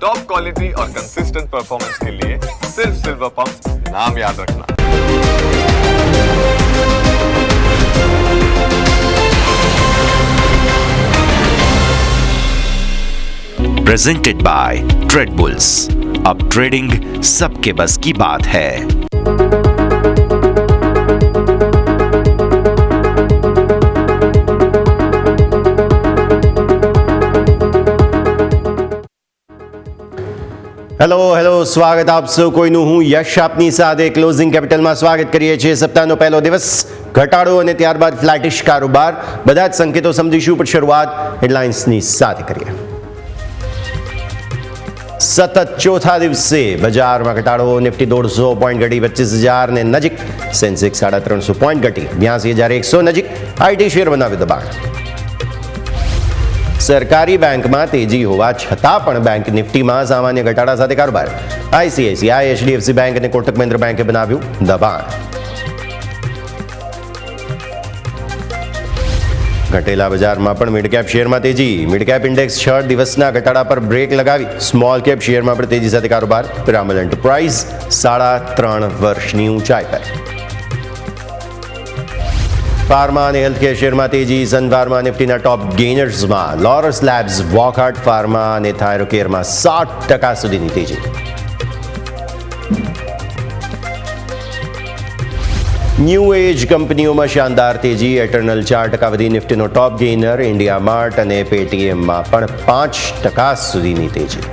Top quality और consistent performance के लिए सिर्फ सिल्वर पंप नाम याद रखना। Presented by trade bulls. अब ट्रेडिंग सबके बस की बात है। હેલો સ્વાગત આપ સૌ કોઈનું હું યશ આપની સાથે ક્લોઝિંગ કેપિટલમાં સ્વાગત કરીએ છીએ। સપ્તાહનો પહેલો દિવસ ઘટાડો અને ત્યારબાદ ફ્લેટિશ કારોબાર, બધા જ સંકેતો સમજીશું, પણ શરૂઆત હેડલાઇન્સની સાથે કરીએ। સતત ચોથા દિવસે બજારમાં ઘટાડો, નિફ્ટી 150 પોઈન્ટ ઘટી 25,000 ને નજીક, સેન્સેક્સ 350 પોઈન્ટ ઘટી 82,100 નજીક, આઈટી શેર બનાવ્યું દબાણ। સરકારી બેંકમાં તેજી હોવા છતાં પણ બેંક નિફ્ટીમાં સામાન્ય ઘટાડા સાથે કારોબાર। આઈસીઆઈસીઆઈ, એચડીએફસી બેંક અને કોટક મહિન્દ્રા બેંકે બનાવ્યું દબાણ। ઘટેલા બજારમાં પણ મિડ કેપ શેરમાં તેજી, મિડ કેપ ઇન્ડેક્સ 6 દિવસના ઘટાડા પર બ્રેક લગાવી, સ્મોલ કેપ શેરમાં પણ તેજી સાથે કારોબાર। પિરામલ એન્ટરપ્રાઇઝ 3.5 વર્ષની ઊંચાઈ પર। ફાર્મા અને હેલ્થકેર શેરમાં તેજી, સન ફાર્મા નિફ્ટીના ટોપ ગેઇનર્સમાં, લોરસ લેબ્સ, વોકહાર્ટ ફાર્મા અને થાયરોકેરમાં 60% સુધીની તેજી। ન્યૂ એજ કંપનીઓમાં શાનદાર તેજી, એટર્નલ 4% વધી નિફ્ટીનો ટોપ ગેઇનર, ઇન્ડિયા માર્ટ અને પેટીએમમાં પણ 5% સુધીની તેજી।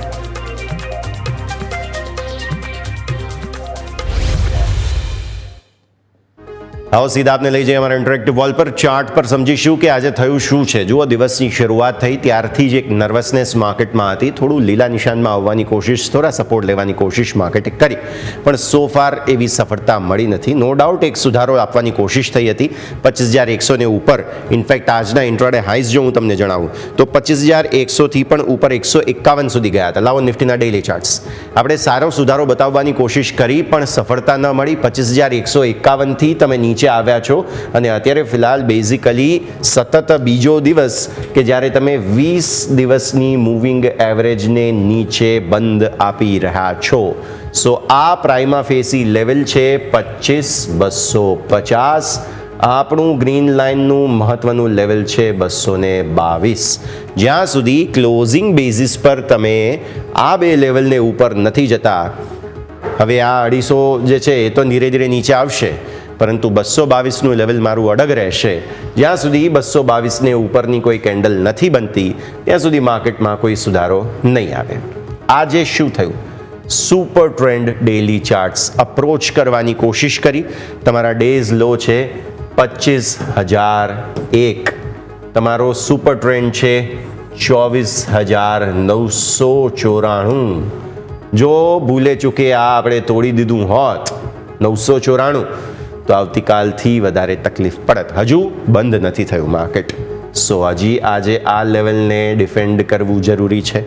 આવો સીધા આપને લઈ જઈએ અમારા ઇન્ટરેક્ટિવ વોલ પર। ચાર્ટ પર સમજીશું કે આજે થયું શું છે। જુઓ, દિવસની શરૂઆત થઈ ત્યારથી જ એક નર્વસનેસ માર્કેટમાં હતી, થોડું લીલા નિશાનમાં આવવાની કોશિશ, થોડા સપોર્ટ લેવાની કોશિશ માર્કેટે કરી, પણ સો ફાર એવી સફળતા મળી નથી। નો ડાઉટ એક સુધારો આપવાની કોશિશ થઈ હતી 25,100 ને ઉપર। ઇનફેક્ટ આજના ઇન્ટ્રાડે હાઈઝ જો હું તમને જણાવું તો 25,100થી પણ ઉપર 151 સુધી ગયા હતા। લાવો નિફ્ટીના ડેઇલી ચાર્ટ્સ, આપણે સારો સુધારો બતાવવાની કોશિશ કરી પણ સફળતા ન મળી। 25,151થી તમે નીચે આવ્યા છો અને અત્યારે ફિલહાલ બેઝિકલી સતત બીજો દિવસ કે જ્યારે તમે 20 દિવસની મૂવિંગ એવરેજને નીચે બંધ આપી રહ્યા છો। સો આ પ્રાઇમા ફેસી લેવલ છે 25,250। આપણું ગ્રીન લાઇનનું મહત્વનું લેવલ છે 222। જ્યાં સુધી ક્લોઝિંગ બેઝિસ પર તમે આ બે લેવલને ઉપર નથી જતા, હવે આ 250 જે છે એ તો ધીરે ધીરે નીચે આવશે, પરંતુ 222નું લેવલ મારું અડગ રહેશે। જ્યાં સુધી 222ને ઉપરની કોઈ કેન્ડલ નથી બનતી ત્યાં સુધી માર્કેટમાં કોઈ સુધારો નહીં આવે। આજે શું થયું? Super trend daily charts approach કરવાની કોશિશ કરી। તમારા ડેઝ લો છે 25,001, તમારો સુપર ટ્રેન્ડ છે 24,994। જો ભૂલે ચૂકે આ આપણે તોડી દીધું હોત 994 તો આવતીકાલથી વધારે તકલીફ પડત। હજુ બંધ નથી થયું માર્કેટ, સો હજી આજે આ લેવલને ડિફેન્ડ કરવું જરૂરી છે।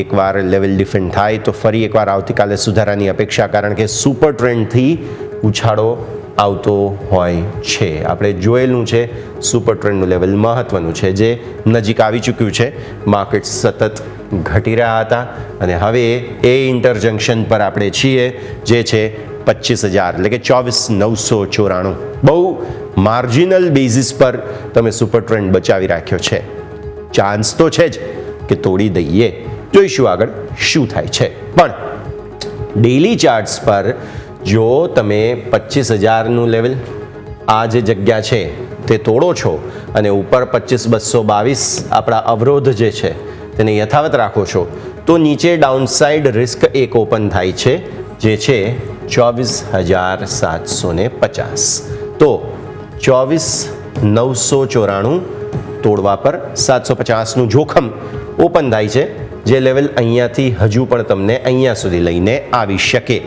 એકવાર લેવલ ડિફેન્ડ થાય તો ફરી એકવાર આવતીકાલે સુધારાની અપેક્ષા, કારણ કે સુપર ટ્રેન્ડથી ઉછાળો આવતો હોય છે। આપણે જોયેલું છે સુપર ટ્રેન્ડનું લેવલ મહત્વનું છે, જે નજીક આવી ચૂક્યું છે। માર્કેટ સતત ઘટી રહ્યા હતા અને હવે એ ઇન્ટરજંક્શન પર આપણે છીએ, જે છે 25,000 એટલે કે 24,994। બહુ માર્જિનલ બેઝિસ પર તમે સુપર ટ્રેન્ડ બચાવી રાખ્યો છે। ચાન્સ તો છે જ કે તોડી દઈએ, જોઈશું આગળ શું થાય છે। પણ ડેઇલી ચાર્ટ્સ પર જો તમે 25,000નું લેવલ, આ જે જગ્યા છે તે તોડો છો અને ઉપર 25,222 આપણા અવરોધ જે છે તેને યથાવત રાખો છો, તો નીચે ડાઉનસાઇડ રિસ્ક એક ઓપન થાય છે, જે છે 24,750। તો 24,994 તોડવા પર 750નું જોખમ ઓપન થાય છે, જે લેવલ અહીંયાથી હજુ પણ તમને અહીંયા સુધી લઈને આવી શકે।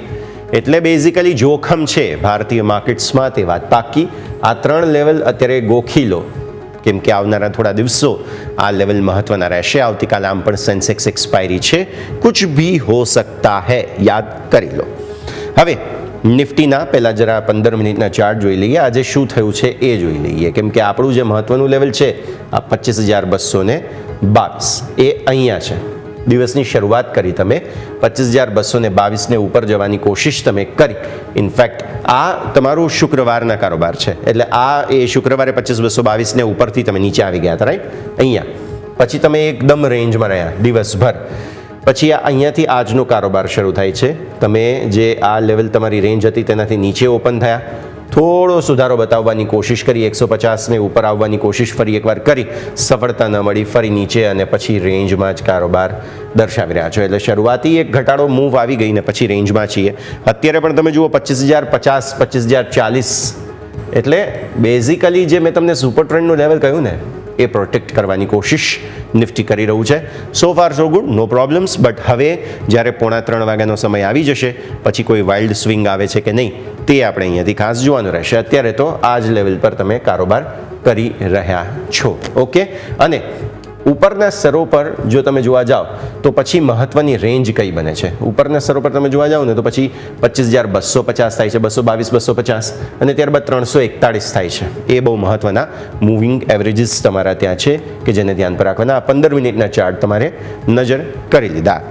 એટલે બેઝિકલી જોખમ છે ભારતીય માર્કેટ્સમાં, તે વાત પાકી। આ 3 લેવલ અત્યારે ગોખી લો, કેમ કે આવનારા થોડા દિવસો આ લેવલ મહત્વના રહેશે। આવતીકાલે આમ પણ સેન્સેક્સ એક્સપાયરી છે, કુછ ભી હો સકતા હૈ, યાદ કરી લો। હવે નિફ્ટીના પહેલાં જરા 15 મિનિટના ચાર્ટ જોઈ લઈએ, આજે શું થયું છે એ જોઈ લઈએ, કેમ કે આપણું જે મહત્વનું લેવલ છે આ 25,222 એ અહીંયા છે। દિવસની શરૂઆત કરી તમે 25,222 ઉપર જવાની કોશિશ તમે કરી. ઇનફેક્ટ આ તમારું શુક્રવારના કારોબાર છે, એટલે આ એ શુક્રવારે 25,222 ઉપરથી તમે નીચે આવી ગયા હતા, રાઈટ? અહીંયા પછી તમે એકદમ રેન્જમાં રહ્યા દિવસભર. પછી અહીંયાથી આજનો કારોબાર શરૂ થાય છે. તમે જે આ લેવલ તમારી રેન્જ હતી તેનાથી નીચે ઓપન થયા, થોડો સુધારો બતાવવાની કોશિશ કરી, 150 ઉપર આવવાની કોશિશ ફરી એકવાર કરી, સફળતા ન મળી, ફરી નીચે અને પછી રેન્જમાં જ કારોબાર દર્શાવી રહ્યા છો. એટલે શરૂઆતી એક ઘટાડો મૂવ આવી ગઈ ને પછી રેન્જમાં છીએ. અત્યારે પણ તમે જુઓ 25,050, 25,040, એટલે બેઝિકલી જે મેં તમને સુપર ટ્રેન્ડનું લેવલ કહ્યું ને એ પ્રોટેક્ટ કરવાની કોશિશ નિફ્ટી કરી રહ્યું છે. So far so good, no problems. But હવે જ્યારે 2:45 વાગ્યાનો સમય આવી જશે પછી કોઈ વાઇલ્ડ સ્વિંગ આવે છે કે નહીં તે આપણે અહીંયાથી ખાસ જોવાનું રહેશે. અત્યારે તો આ જ લેવલ પર તમે કારોબાર કરી રહ્યા છો. ઓકે, અને ઉપરના સ્તરો પર જો તમે જોવા જાઓ તો પછી મહત્વની રેન્જ કઈ બને છે. ઉપરના સ્તરો પર તમે જોવા જાઓ ને તો પછી 25,250 થાય છે, 222, 250 અને ત્યારબાદ 341 થાય છે. એ બહુ મહત્વના મૂવિંગ એવરેજીસ તમારા ત્યાં છે કે જેને ધ્યાન પર રાખવાના. 15 મિનિટના ચાર્ટ તમારે નજર કરી લીધા.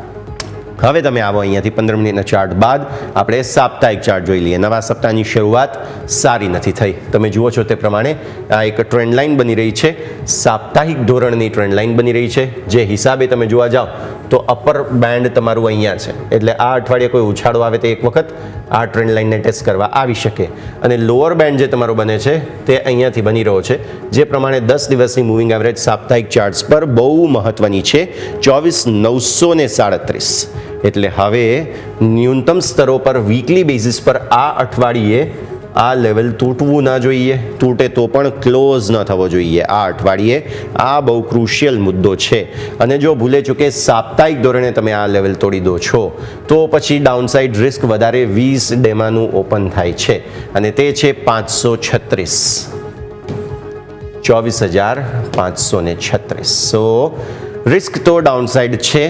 હવે તમે આવો અહીંયાથી 15 મિનિટના ચાર્ટ બાદ આપણે સાપ્તાહિક ચાર્ટ જોઈ લઈએ. નવા સપ્તાહની શરૂઆત સારી નથી થઈ. તમે જુઓ છો તે પ્રમાણે આ એક ટ્રેન્ડ લાઇન બની રહી છે, સાપ્તાહિક ધોરણની ટ્રેન્ડ લાઇન બની રહી છે. જે હિસાબે તમે જોવા જાઓ તો અપર બેન્ડ તમારું અહીંયા છે, એટલે આ અઠવાડિયે કોઈ ઉછાળો આવે તો એક વખત આ ટ્રેન્ડ લાઇનને ટેસ્ટ કરવા આવી શકે. અને લોઅર બેન્ડ જે તમારો બને છે તે અહીંયાથી બની રહ્યો છે, જે પ્રમાણે 10 દિવસની મૂવિંગ એવરેજ સાપ્તાહિક ચાર્ટ્સ પર બહુ મહત્વની છે, 24,937. એટલે હવે ન્યૂનતમ સ્તરો પર વીકલી બેઝિસ પર આ અઠવાડિયે આ લેવલ તૂટવું ના જોઈએ, તૂટે તો પણ ક્લોઝ ન થવો જોઈએ આ અઠવાડિયે. આ બહુ ક્રુશિયલ મુદ્દો છે. અને જો ભૂલે ચૂકે સાપ્તાહિક ધોરણે તમે આ લેવલ તોડી દો છો તો પછી ડાઉનસાઇડ રિસ્ક વધારે 20 ડેમાનું ઓપન થાય છે અને તે છે 536, 24,536. સો રિસ્ક તો ડાઉનસાઇડ છે.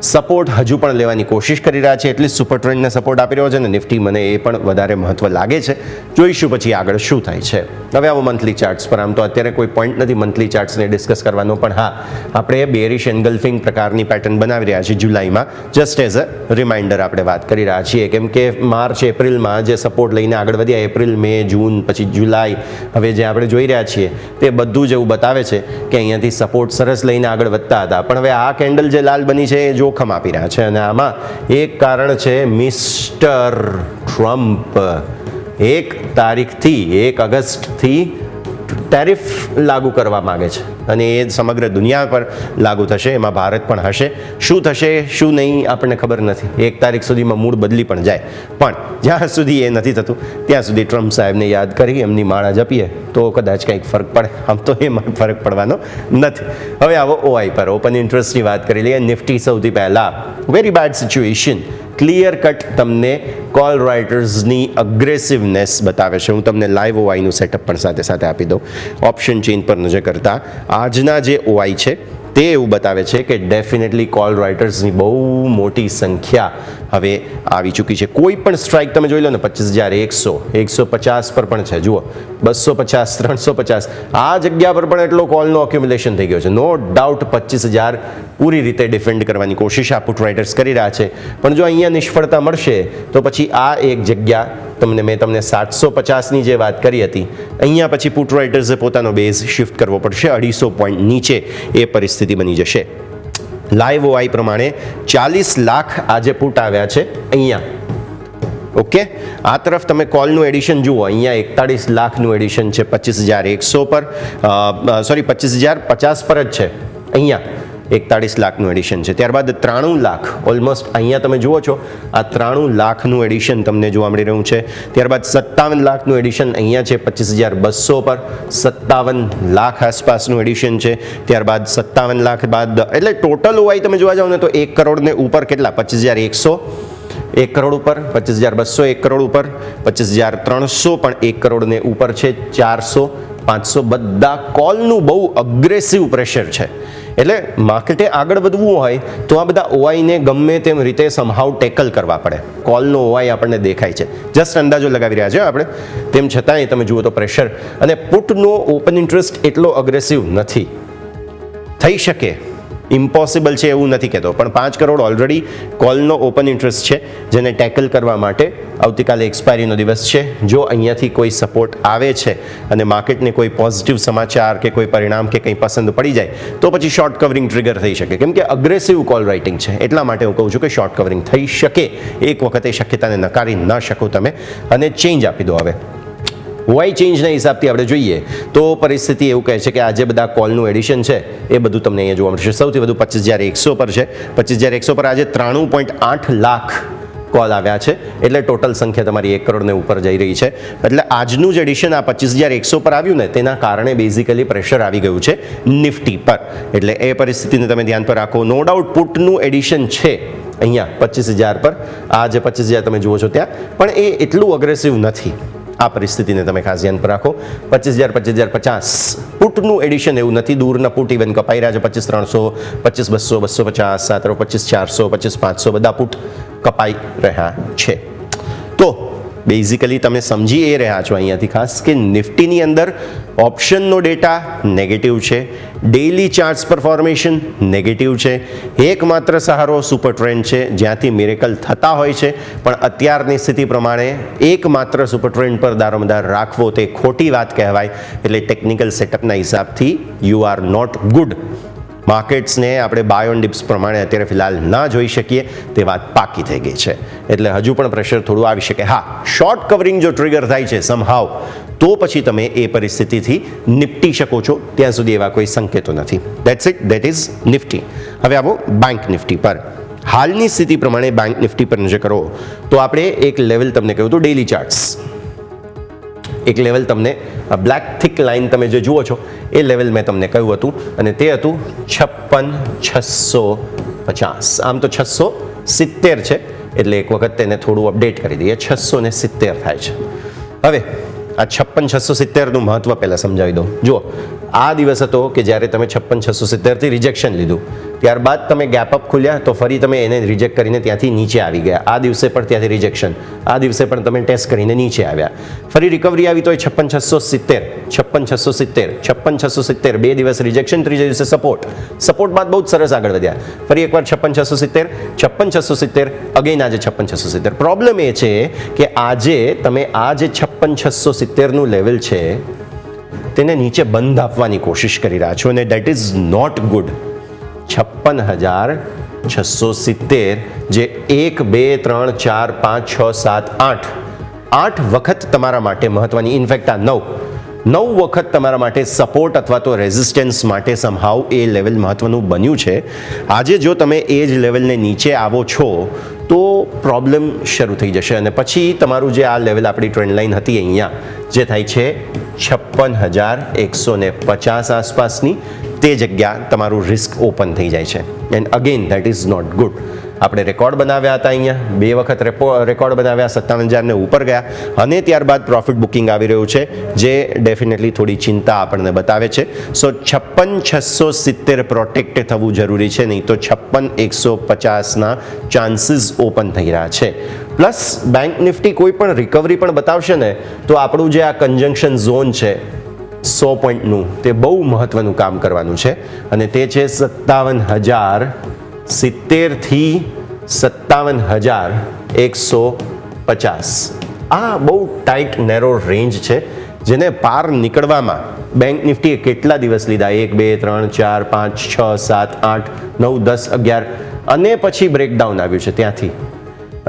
સપોર્ટ હજુ પણ લેવાની કોશિશ કરી રહ્યા છે, એટલે સુપર ટ્રેન્ડને સપોર્ટ આપી રહ્યો છે ને નિફ્ટી મને એ પણ વધારે મહત્વ લાગે છે. જોઈશું પછી આગળ શું થાય છે. હવે આવો મંથલી ચાર્ટ્સ પર. આમ તો અત્યારે કોઈ પોઈન્ટ નથી મંથલી ચાર્ટ્સને ડિસ્કસ કરવાનો, પણ હા આપણે બેરિશ એન્ગલ્ફિંગ પ્રકારની પેટર્ન બનાવી રહ્યા છીએ જુલાઈમાં. જસ્ટ એઝ અ રિમાઇન્ડર આપણે વાત કરી રહ્યા છીએ, કેમ કે માર્ચ એપ્રિલમાં જે સપોર્ટ લઈને આગળ વધ્યા, એપ્રિલ, મે, જૂન, પછી જુલાઈ, હવે જે આપણે જોઈ રહ્યા છીએ તે બધું જ એવું બતાવે છે કે અહીંયાથી સપોર્ટ સરસ લઈને આગળ વધતા હતા, પણ હવે આ કેન્ડલ જે લાલ બની છે એ જોખમ આપી રહ્યા છે. અને આમાં એક કારણ છે મિસ્ટર ટ્રમ્પ. 1 તારીખથી 1 ઓગસ્ટથી ટેરિફ લાગુ કરવા માગે છે અને એ સમગ્ર દુનિયા પર લાગુ થશે, એમાં ભારત પણ હશે. શું થશે શું નહીં આપણને ખબર નથી. 1 તારીખ સુધીમાં મૂળ બદલી પણ જાય, પણ જ્યાં સુધી એ નથી થતું ત્યાં સુધી ટ્રમ્પ સાહેબને યાદ કરી એમની માળા જપીએ તો કદાચ કંઈક ફરક પડે. આમ તો એમાં ફરક પડવાનો નથી. હવે આવો ઓઆઈ પર, ઓપન ઇન્ટરેસ્ટની વાત કરી લઈએ. નિફ્ટી સૌથી પહેલાં very bad situation. Clear cut તમને કોલ રાઇટર્સની અગ્રેસિવનેસ બતાવે છે. હું તમને લાઈવ ઓઆઈનું સેટઅપ પણ સાથે સાથે આપી દઉં. ઓપ્શન ચેઇન પર નજર કરતાં આજના જે ઓઆઈ છે તે એવું બતાવે છે કે ડેફિનેટલી કોલ રાઇટર્સની બહુ મોટી સંખ્યા હવે આવી ચૂકી છે. કોઈ પણ સ્ટ્રાઇક તમે જોઈ લો ને 25,100, 150 પર પણ છે. જુઓ 250, 350 આ જગ્યા પર પણ એટલો કોલનો અક્યુમ્યુલેશન થઈ ગયો છે. નો ડાઉટ 25,000 પૂરી રીતે ડિફેન્ડ કરવાની કોશિશ આ પુટ રાઇટર્સ કરી રહ્યા છે, પણ જો અહીંયા નિષ્ફળતા મળશે તો પછી આ એક જગ્યા મેં તમને 750ની જે વાત કરી હતી, અહીંયા પછી પુટ રાઇટર્સે પોતાનો બેઝ શિફ્ટ કરવો પડશે. 250 પોઈન્ટ નીચે એ પરિસ્થિતિ બની જશે. લાઈવ ઓઆઈ પ્રમાણે 40 લાખ આજે પુટ આવ્યા છે અહીંયા. ઓકે, આ તરફ તમે કોલનું એડિશન જુઓ, અહીંયા 41 લાખનું એડિશન છે 25,100 પર, સોરી 25,050 પર જ છે. અહીંયા 41 લાખનું એડિશન છે. ત્યારબાદ 93 લાખ ઓલમોસ્ટ અહીંયા તમે જુઓ છો આ 93 લાખનું એડિશન તમને જોવા મળી રહ્યું છે. ત્યારબાદ 57 લાખનું એડિશન અહીંયા છે 25,200 પર, 57 લાખ આસપાસનું એડિશન છે. ત્યારબાદ 57 લાખ બાદ એટલે ટોટલ ઓઆઈ તમે જોવા જાઓ ને તો 1 કરોડને ઉપર કેટલા? 25,100 1 કરોડ ઉપર, 25,200 1 કરોડ ઉપર, 25,300 પણ 1 કરોડને ઉપર છે, 400, 500 બધા કોલનું બહુ અગ્રેસિવ પ્રેશર છે. એટલે માર્કેટે આગળ વધવું હોય તો આ બધા ઓઆઈને ગમે તેમ રીતે સમહાવ ટેકલ કરવા પડે. કોલનો ઓઆઈ આપણને દેખાય છે, જસ્ટ અંદાજો લગાવી રહ્યા છે આપણે, તેમ છતાંય તમે જુઓ તો પ્રેશર. અને પુટનો ઓપન ઇન્ટરેસ્ટ એટલો અગ્રેસિવ નથી. થઈ શકે ઇમ્પોસિબલ છે એવું નથી કહેતો, પણ 5 કરોડ ઓલરેડી કોલનો ઓપન ઇન્ટરેસ્ટ છે, જેને ટેકલ કરવા માટે આવતીકાલે એક્સપાયરીનો દિવસ છે. જો અહીંયાથી કોઈ સપોર્ટ આવે છે અને માર્કેટને કોઈ પોઝિટિવ સમાચાર કે કોઈ પરિણામ કે કંઈ પસંદ પડી જાય તો પછી શોર્ટ કવરિંગ ટ્રિગર થઈ શકે, કેમ કે અગ્રેસિવ કોલ રાઇટિંગ છે. એટલા માટે હું કહું છું કે શોર્ટ કવરિંગ થઈ શકે. એક વખતે શક્યતાને નકારી ન શકો તમે અને ચેન્જ આપી દો. હવે વાય ચેન્જના હિસાબથી આપણે જોઈએ તો પરિસ્થિતિ એવું કહે છે કે આજે બધા કોલનું એડિશન છે એ બધું તમને અહીંયા જોવા મળશે. સૌથી વધુ 25,100 પર છે. 25,100 પર આજે 93.8 લાખ કોલ આવ્યા છે, એટલે ટોટલ સંખ્યા તમારી 1 કરોડને ઉપર જઈ રહી છે. એટલે આજનું જ એડિશન આ 25,100 પર આવ્યું ને તેના કારણે બેઝિકલી પ્રેશર આવી ગયું છે નિફ્ટી પર. એટલે એ પરિસ્થિતિને તમે ધ્યાન પર રાખો. નો ડાઉટ પુટનું એડિશન છે અહીંયા 25,000 પર. આ જે 25,000 તમે જુઓ છો ત્યાં, પણ એ એટલું અગ્રેસિવ નથી. આ પરિસ્થિતિને તમે ખાસ ધ્યાન પર રાખો. 25,000, 25,050 પુટનું એડિશન એવું નથી. દૂરના પુટ ઇવન કપાઈ રહ્યા છે. 25,300, 25,200, 250, 25,400, 25,500 બધા પુટ કપાઈ રહ્યા છે. તો બેઝિકલી તમે સમજી એ રહ્યા છો અહીંયાથી ખાસ કે નિફ્ટીની અંદર ઓપ્શનનો ડેટા નેગેટિવ છે, ડેઇલી ચાર્ટ્સ પર ફોર્મેશન નેગેટિવ છે. એકમાત્ર સહારો સુપર ટ્રેન્ડ છે જ્યાંથી મિરેકલ થતા હોય છે, પણ અત્યારની સ્થિતિ પ્રમાણે એકમાત્ર સુપર ટ્રેન્ડ પર દારોમદાર રાખવો તે ખોટી વાત કહેવાય. એટલે ટેકનિકલ સેટઅપના હિસાબથી યુ આર નોટ ગુડ. માર્કેટ્સને આપણે બાય ઓન ડિપ્સ પ્રમાણે અત્યારે ફિલહાલ ના જોઈ શકીએ તે વાત પાકી થઈ ગઈ છે. એટલે હજુ પણ પ્રેશર થોડું આવી શકે. હા, શોર્ટ કવરિંગ જો ટ્રિગર થાય છે સમહાવ તો પછી તમે એ પરિસ્થિતિથી નિપટી શકો છો. ત્યાં સુધી એવા કોઈ સંકેતો નથી. That's it. That is Nifty. હવે આવો બેંક નિફ્ટી પર. હાલની સ્થિતિ પ્રમાણે બેંક નિફ્ટી પર નજર કરો તો આપણે એક લેવલ તમને કહ્યું હતું ડેઇલી ચાર્ટ્સ. એક લેવલ તમને બ્લેક થિક લાઇન તમે જે જુઓ છો એ લેવલ મેં તમને કહ્યું હતું અને તે હતું 56,650. આમ તો 670 છે, એટલે એક વખત તેને થોડું અપડેટ કરી દઈએ. 670 થાય છે. હવે આ 56,670નું મહત્વ પહેલાં સમજાવી દો. જુઓ, આ દિવસ હતો કે જ્યારે તમે 56,670થી રિજેક્શન લીધું, ત્યારબાદ તમે ગેપ અપ ખુલ્યા તો ફરી તમે એને રિજેક્ટ કરીને ત્યાંથી નીચે આવી ગયા. આ દિવસે પણ ત્યાંથી રિજેક્શન, આ દિવસે પણ તમે ટેસ્ટ કરીને નીચે આવ્યા. ફરી રિકવરી આવી તો 56,670, 56,670, 56,670, 2 દિવસ રિજેક્શન, ત્રીજા દિવસે સપોર્ટ બાદ બહુ જ સરસ આગળ વધ્યા. ફરી એકવાર 56,670, 56,670, અગેન આજે 56,670. પ્રોબ્લેમ એ છે કે આજે તમે આ જે 56,670નું લેવલ છે તેને નીચે બંધ આપવાની કોશિશ કરી રહ્યા છો અને દેટ ઇઝ નોટ ગુડ. 56,670 જે 1, 2, 3, 4, 5, 6, 7, 8 વખત તમારા માટે મહત્વની, ઇનફેક્ટ આ 9 વખત તમારા માટે સપોર્ટ અથવા તો રેઝિસ્ટન્સ માટે સમહાવ એ લેવલ મહત્વનું બન્યું છે. આજે જો તમે એ જ લેવલને નીચે આવો છો તો પ્રોબ્લેમ શરૂ થઈ જશે અને પછી તમારું જે આ લેવલ આપણી ટ્રેન્ડ લાઇન હતી અહીંયા જે થાય છે 56,150 આસપાસની, તે જગ્યા તમારું રિસ્ક ઓપન થઈ જાય છે. And again that is not good. આપણે રેકોર્ડ બનાવ્યા હતા અહીંયા, 2 વખત રેકોર્ડ બનાવ્યા, 57,000ને ઉપર ગયા અને ત્યારબાદ પ્રોફિટ બુકિંગ આવી રહ્યું છે જે ડેફિનેટલી થોડી ચિંતા આપણને બતાવે છે. સો 56,670 પ્રોટેક્ટ થવું જરૂરી છે, નહીં તો 56,150ના ચાન્સીસ ઓપન થઈ રહ્યા છે. પ્લસ બેંક નિફ્ટી કોઈ પણ રિકવરી પણ બતાવશે ને તો આપણું જે આ કન્જંક્શન ઝોન છે 100 પોઈન્ટનું તે બહુ મહત્વનું કામ કરવાનું છે અને તે છે 57,070 થી 57,150. આ બહુ ટાઈટ નેરો રેન્જ છે જેને પાર નીકળવામાં બેંક નિફ્ટીએ કેટલા દિવસ લીધા? 1, 2, 3, 4, 5, 6, 7, 8, 9, 10, 11 અને પછી બ્રેકડાઉન આવ્યું છે ત્યાંથી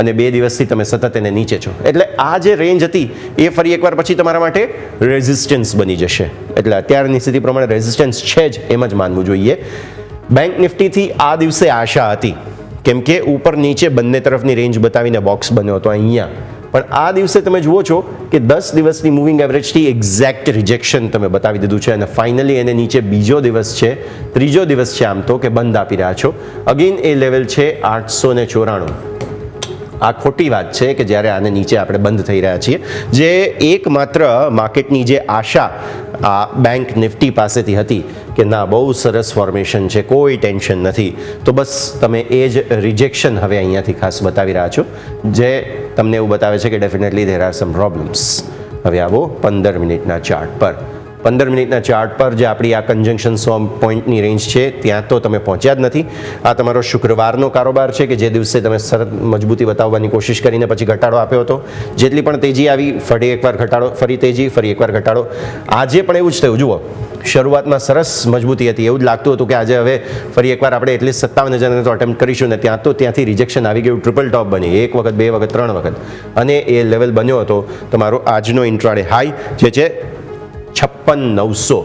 અને 2 દિવસથી તમે સતત એને નીચે છો. એટલે આ જે રેન્જ હતી એ ફરી એકવાર પછી તમારા માટે રેઝિસ્ટન્સ બની જશે. એટલે અત્યારની સ્થિતિ પ્રમાણે રેઝિસ્ટન્સ છે જ એમ જ માનવું જોઈએ. બેંક નિફ્ટીથી આ દિવસે આશા હતી કેમ કે ઉપર નીચે બંને તરફની રેન્જ બતાવીને બોક્સ બન્યો હતો અહીંયા, પણ આ દિવસે તમે જુઓ છો કે 10 દિવસની મૂવિંગ એવરેજથી એક્ઝેક્ટ રિજેક્શન તમે બતાવી દીધું છે અને ફાઇનલી એને નીચે બીજો દિવસ છે, ત્રીજો દિવસ છે આમ તો કે બંધ આપી રહ્યા છો. અગેન એ લેવલ છે 894. આ ખોટી વાત છે કે જ્યારે આને નીચે આપણે બંધ થઈ રહ્યા છીએ. જે એકમાત્ર માર્કેટની જે આશા આ બેંક નિફ્ટી પાસેથી હતી કે ના બહુ સરસ ફોર્મેશન છે, કોઈ ટેન્શન નથી, તો બસ તમે એ જ રિજેક્શન હવે અહીંયાથી ખાસ બતાવી રહ્યા છો જે તમને એવું બતાવે છે કે definitely there are some problems. હવે આવો 15 મિનિટના ચાર્ટ પર. 15 મિનિટના ચાર્ટ પર જે આપણી આ કન્જંક્શન 100 પોઈન્ટની રેન્જ છે ત્યાં તો તમે પહોંચ્યા જ નથી. આ તમારો શુક્રવારનો કારોબાર છે કે જે દિવસે તમે સરસ મજબૂતી બતાવવાની કોશિશ કરીને પછી ઘટાડો આપ્યો હતો. જેટલી પણ તેજી આવી ફરી એકવાર ઘટાડો, ફરી તેજી, ફરી એકવાર ઘટાડો. આજે પણ એવું જ થયું. જુઓ, શરૂઆતમાં સરસ મજબૂતી હતી, એવું જ લાગતું હતું કે આજે હવે ફરી એકવાર આપણે એટલીસ્ટ 57,000 તો અટેમ્પ્ટ કરીશું ને ત્યાંથી રિજેક્શન આવી ગયું. ટ્રિપલ ટોપ બની, 1 વખત, 2 વખત, 3 વખત, અને એ લેવલ બન્યો હતો તમારો આજનો ઇન્ટ્રાડે હાઈ જે છે 56,900.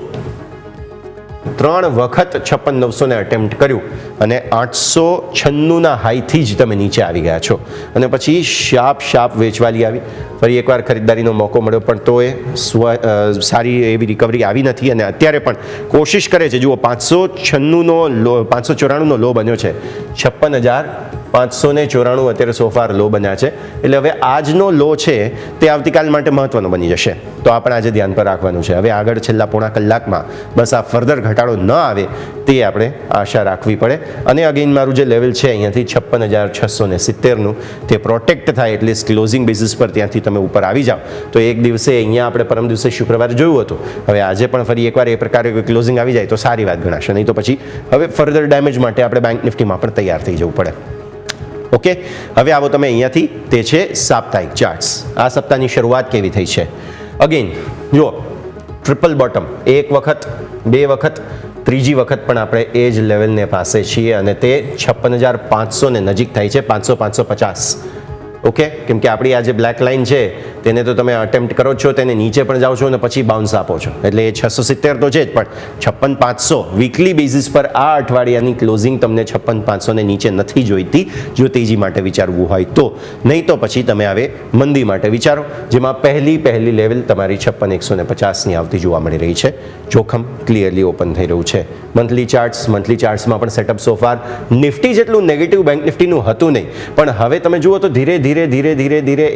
3 વખત 56,900 ને અટેમ્પ્ટ કર્યું અને 896ના હાઈથી જ તમે નીચે આવી ગયા છો અને પછી શાર્પ વેચવાલી આવી. ફરી એકવાર ખરીદદારીનો મોકો મળ્યો પણ તો એ સારી એવી રિકવરી આવી નથી અને અત્યારે પણ કોશિશ કરે છે. જુઓ, 596નો લો, 594નો લો બન્યો છે, 56,594 અત્યારે સોફાર લો બન્યા છે. એટલે હવે આજનો લો છે તે આવતીકાલ માટે મહત્વનો બની જશે. તો આપણે આજે ધ્યાન પર રાખવાનું છે. હવે આગળ છેલ્લા પોણા કલાકમાં બસ આ ફર્ધર ઘટાડો ન આવે તે આપણે આશા રાખવી પડે. અને અગેન મારું જે લેવલ છે અહીંયાથી 56,670નું તે પ્રોટેક્ટ થાય, એટલીસ્ટ ક્લોઝિંગ બેઝિસ પર ત્યાંથી તમે ઉપર આવી જાઓ તો એક દિવસે અહીંયા આપણે પરમ દિવસે શુક્રવારે જોયું હતું. હવે આજે પણ ફરી એકવાર એ પ્રકારે ક્લોઝિંગ આવી જાય તો સારી વાત ગણાશે. નહીં તો પછી હવે ફર્ધર ડેમેજ માટે આપણે બેંક નિફ્ટીમાં પણ તૈયાર થઈ જવું પડે. ઓકે, હવે આવો તમે અહીંયાથી, તે છે સાપ્તાહિક ચાર્ટ્સ. આ સપ્તાહની શરૂઆત કેવી થઈ છે? અગેન જુઓ, ટ્રિપલ બોટમ, 1 વખત, 2 વખત, ત્રીજી વખત પણ આપણે એ જ લેવલને પાસે છીએ અને તે 56,500 ને નજીક થાય છે, 500-550. ઓકે, કેમ કે આપણી આ જે બ્લેક લાઇન છે તેને તો તમે અટેમ્પ્ટ કરો છો, તેને નીચે પણ જાઓ છો અને પછી બાઉન્સ આપો છો, એટલે એ 670 તો છે જ, પણ 56,500 વીકલી બેઝિસ પર આ અઠવાડિયાની ક્લોઝિંગ તમને 56,500 ને નીચે નથી જોઈતી જો તેજી માટે વિચારવું હોય તો. નહીં તો પછી તમે હવે મંદી માટે વિચારો, જેમાં પહેલી લેવલ તમારી 56,150ની આવતી જોવા મળી રહી છે. જોખમ ક્લિયરલી ઓપન થઈ રહ્યું છે. મંથલી ચાર્ટ્સમાં પણ સેટઅપ સોફાર નિફ્ટી જેટલું નેગેટિવ બેંક નિફ્ટીનું હતું નહીં, પણ હવે તમે જુઓ તો ધીરે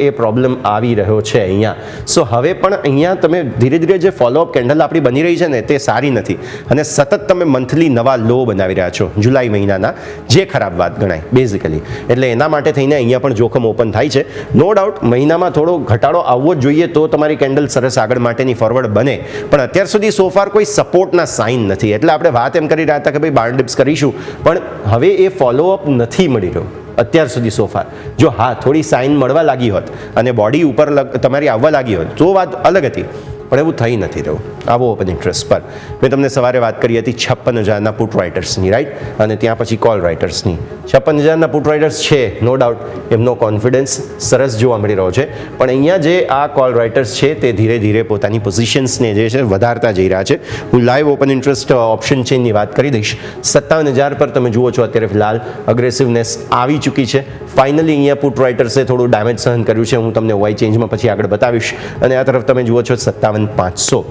એ પ્રોબ્લેમ આવી રહ્યો છે અહીંયા. સો હવે પણ અહીંયા તમે ધીરે જે ફોલોઅપ કેન્ડલ આપણી બની રહી છે ને તે સારી નથી અને સતત તમે મંથલી નવા લો બનાવી રહ્યા છો જુલાઈ મહિનાના, જે ખરાબ વાત ગણાય બેઝિકલી. એટલે એના માટે થઈને અહીંયા પણ જોખમ ઓપન થાય છે. નો ડાઉટ મહિનામાં થોડો ઘટાડો આવવો જ જોઈએ તો તમારી કેન્ડલ સરસ આગળ માટેની ફોરવર્ડ બને, પણ અત્યાર સુધી સોફાર કોઈ સપોર્ટના સાઇન નથી. એટલે આપણે વાત એમ કરી રહ્યા હતા કે ભાઈ બાર ડિપ્સ કરીશું, પણ હવે એ ફોલોઅપ નથી મળી રહ્યો અત્યાર સુધી સોફાર. જો હા થોડી સાઇન મળવા લાગી હોત અને બોડી ઉપર તમારી આવવા લાગી હોત તો વાત અલગ હતી, પણ એવું થઈ નથી રહ્યું. આવો ઓપન ઇન્ટરેસ્ટ પર મેં તમને સવારે વાત કરી હતી 56,000ના પુટ રાઇટર્સની, રાઈટ, અને ત્યાં પછી કોલ રાઇટર્સની. 56,000ના પુટ રાઇટર્સ છે, નો ડાઉટ એમનો કોન્ફિડન્સ સરસ જોવા મળી રહ્યો છે, પણ અહીંયા જે આ કોલ રાઇટર્સ છે તે ધીરે પોતાની પોઝિશન્સને જે છે વધારતા જઈ રહ્યા છે. હું લાઈવ ઓપન ઇન્ટરેસ્ટ ઓપ્શન ચેઇનની વાત કરી દઈશ. 57,000 પર તમે જુઓ છો અત્યારે ફિલહાલ અગ્રેસિવનેસ આવી ચૂકી છે. ફાઇનલી અહીંયા પુટ રાઇટર્સે થોડું ડેમેજ સહન કર્યું છે, હું તમને વાય ચેન્જમાં પછી આગળ બતાવીશ. અને આ તરફ તમે જુઓ છો 57,500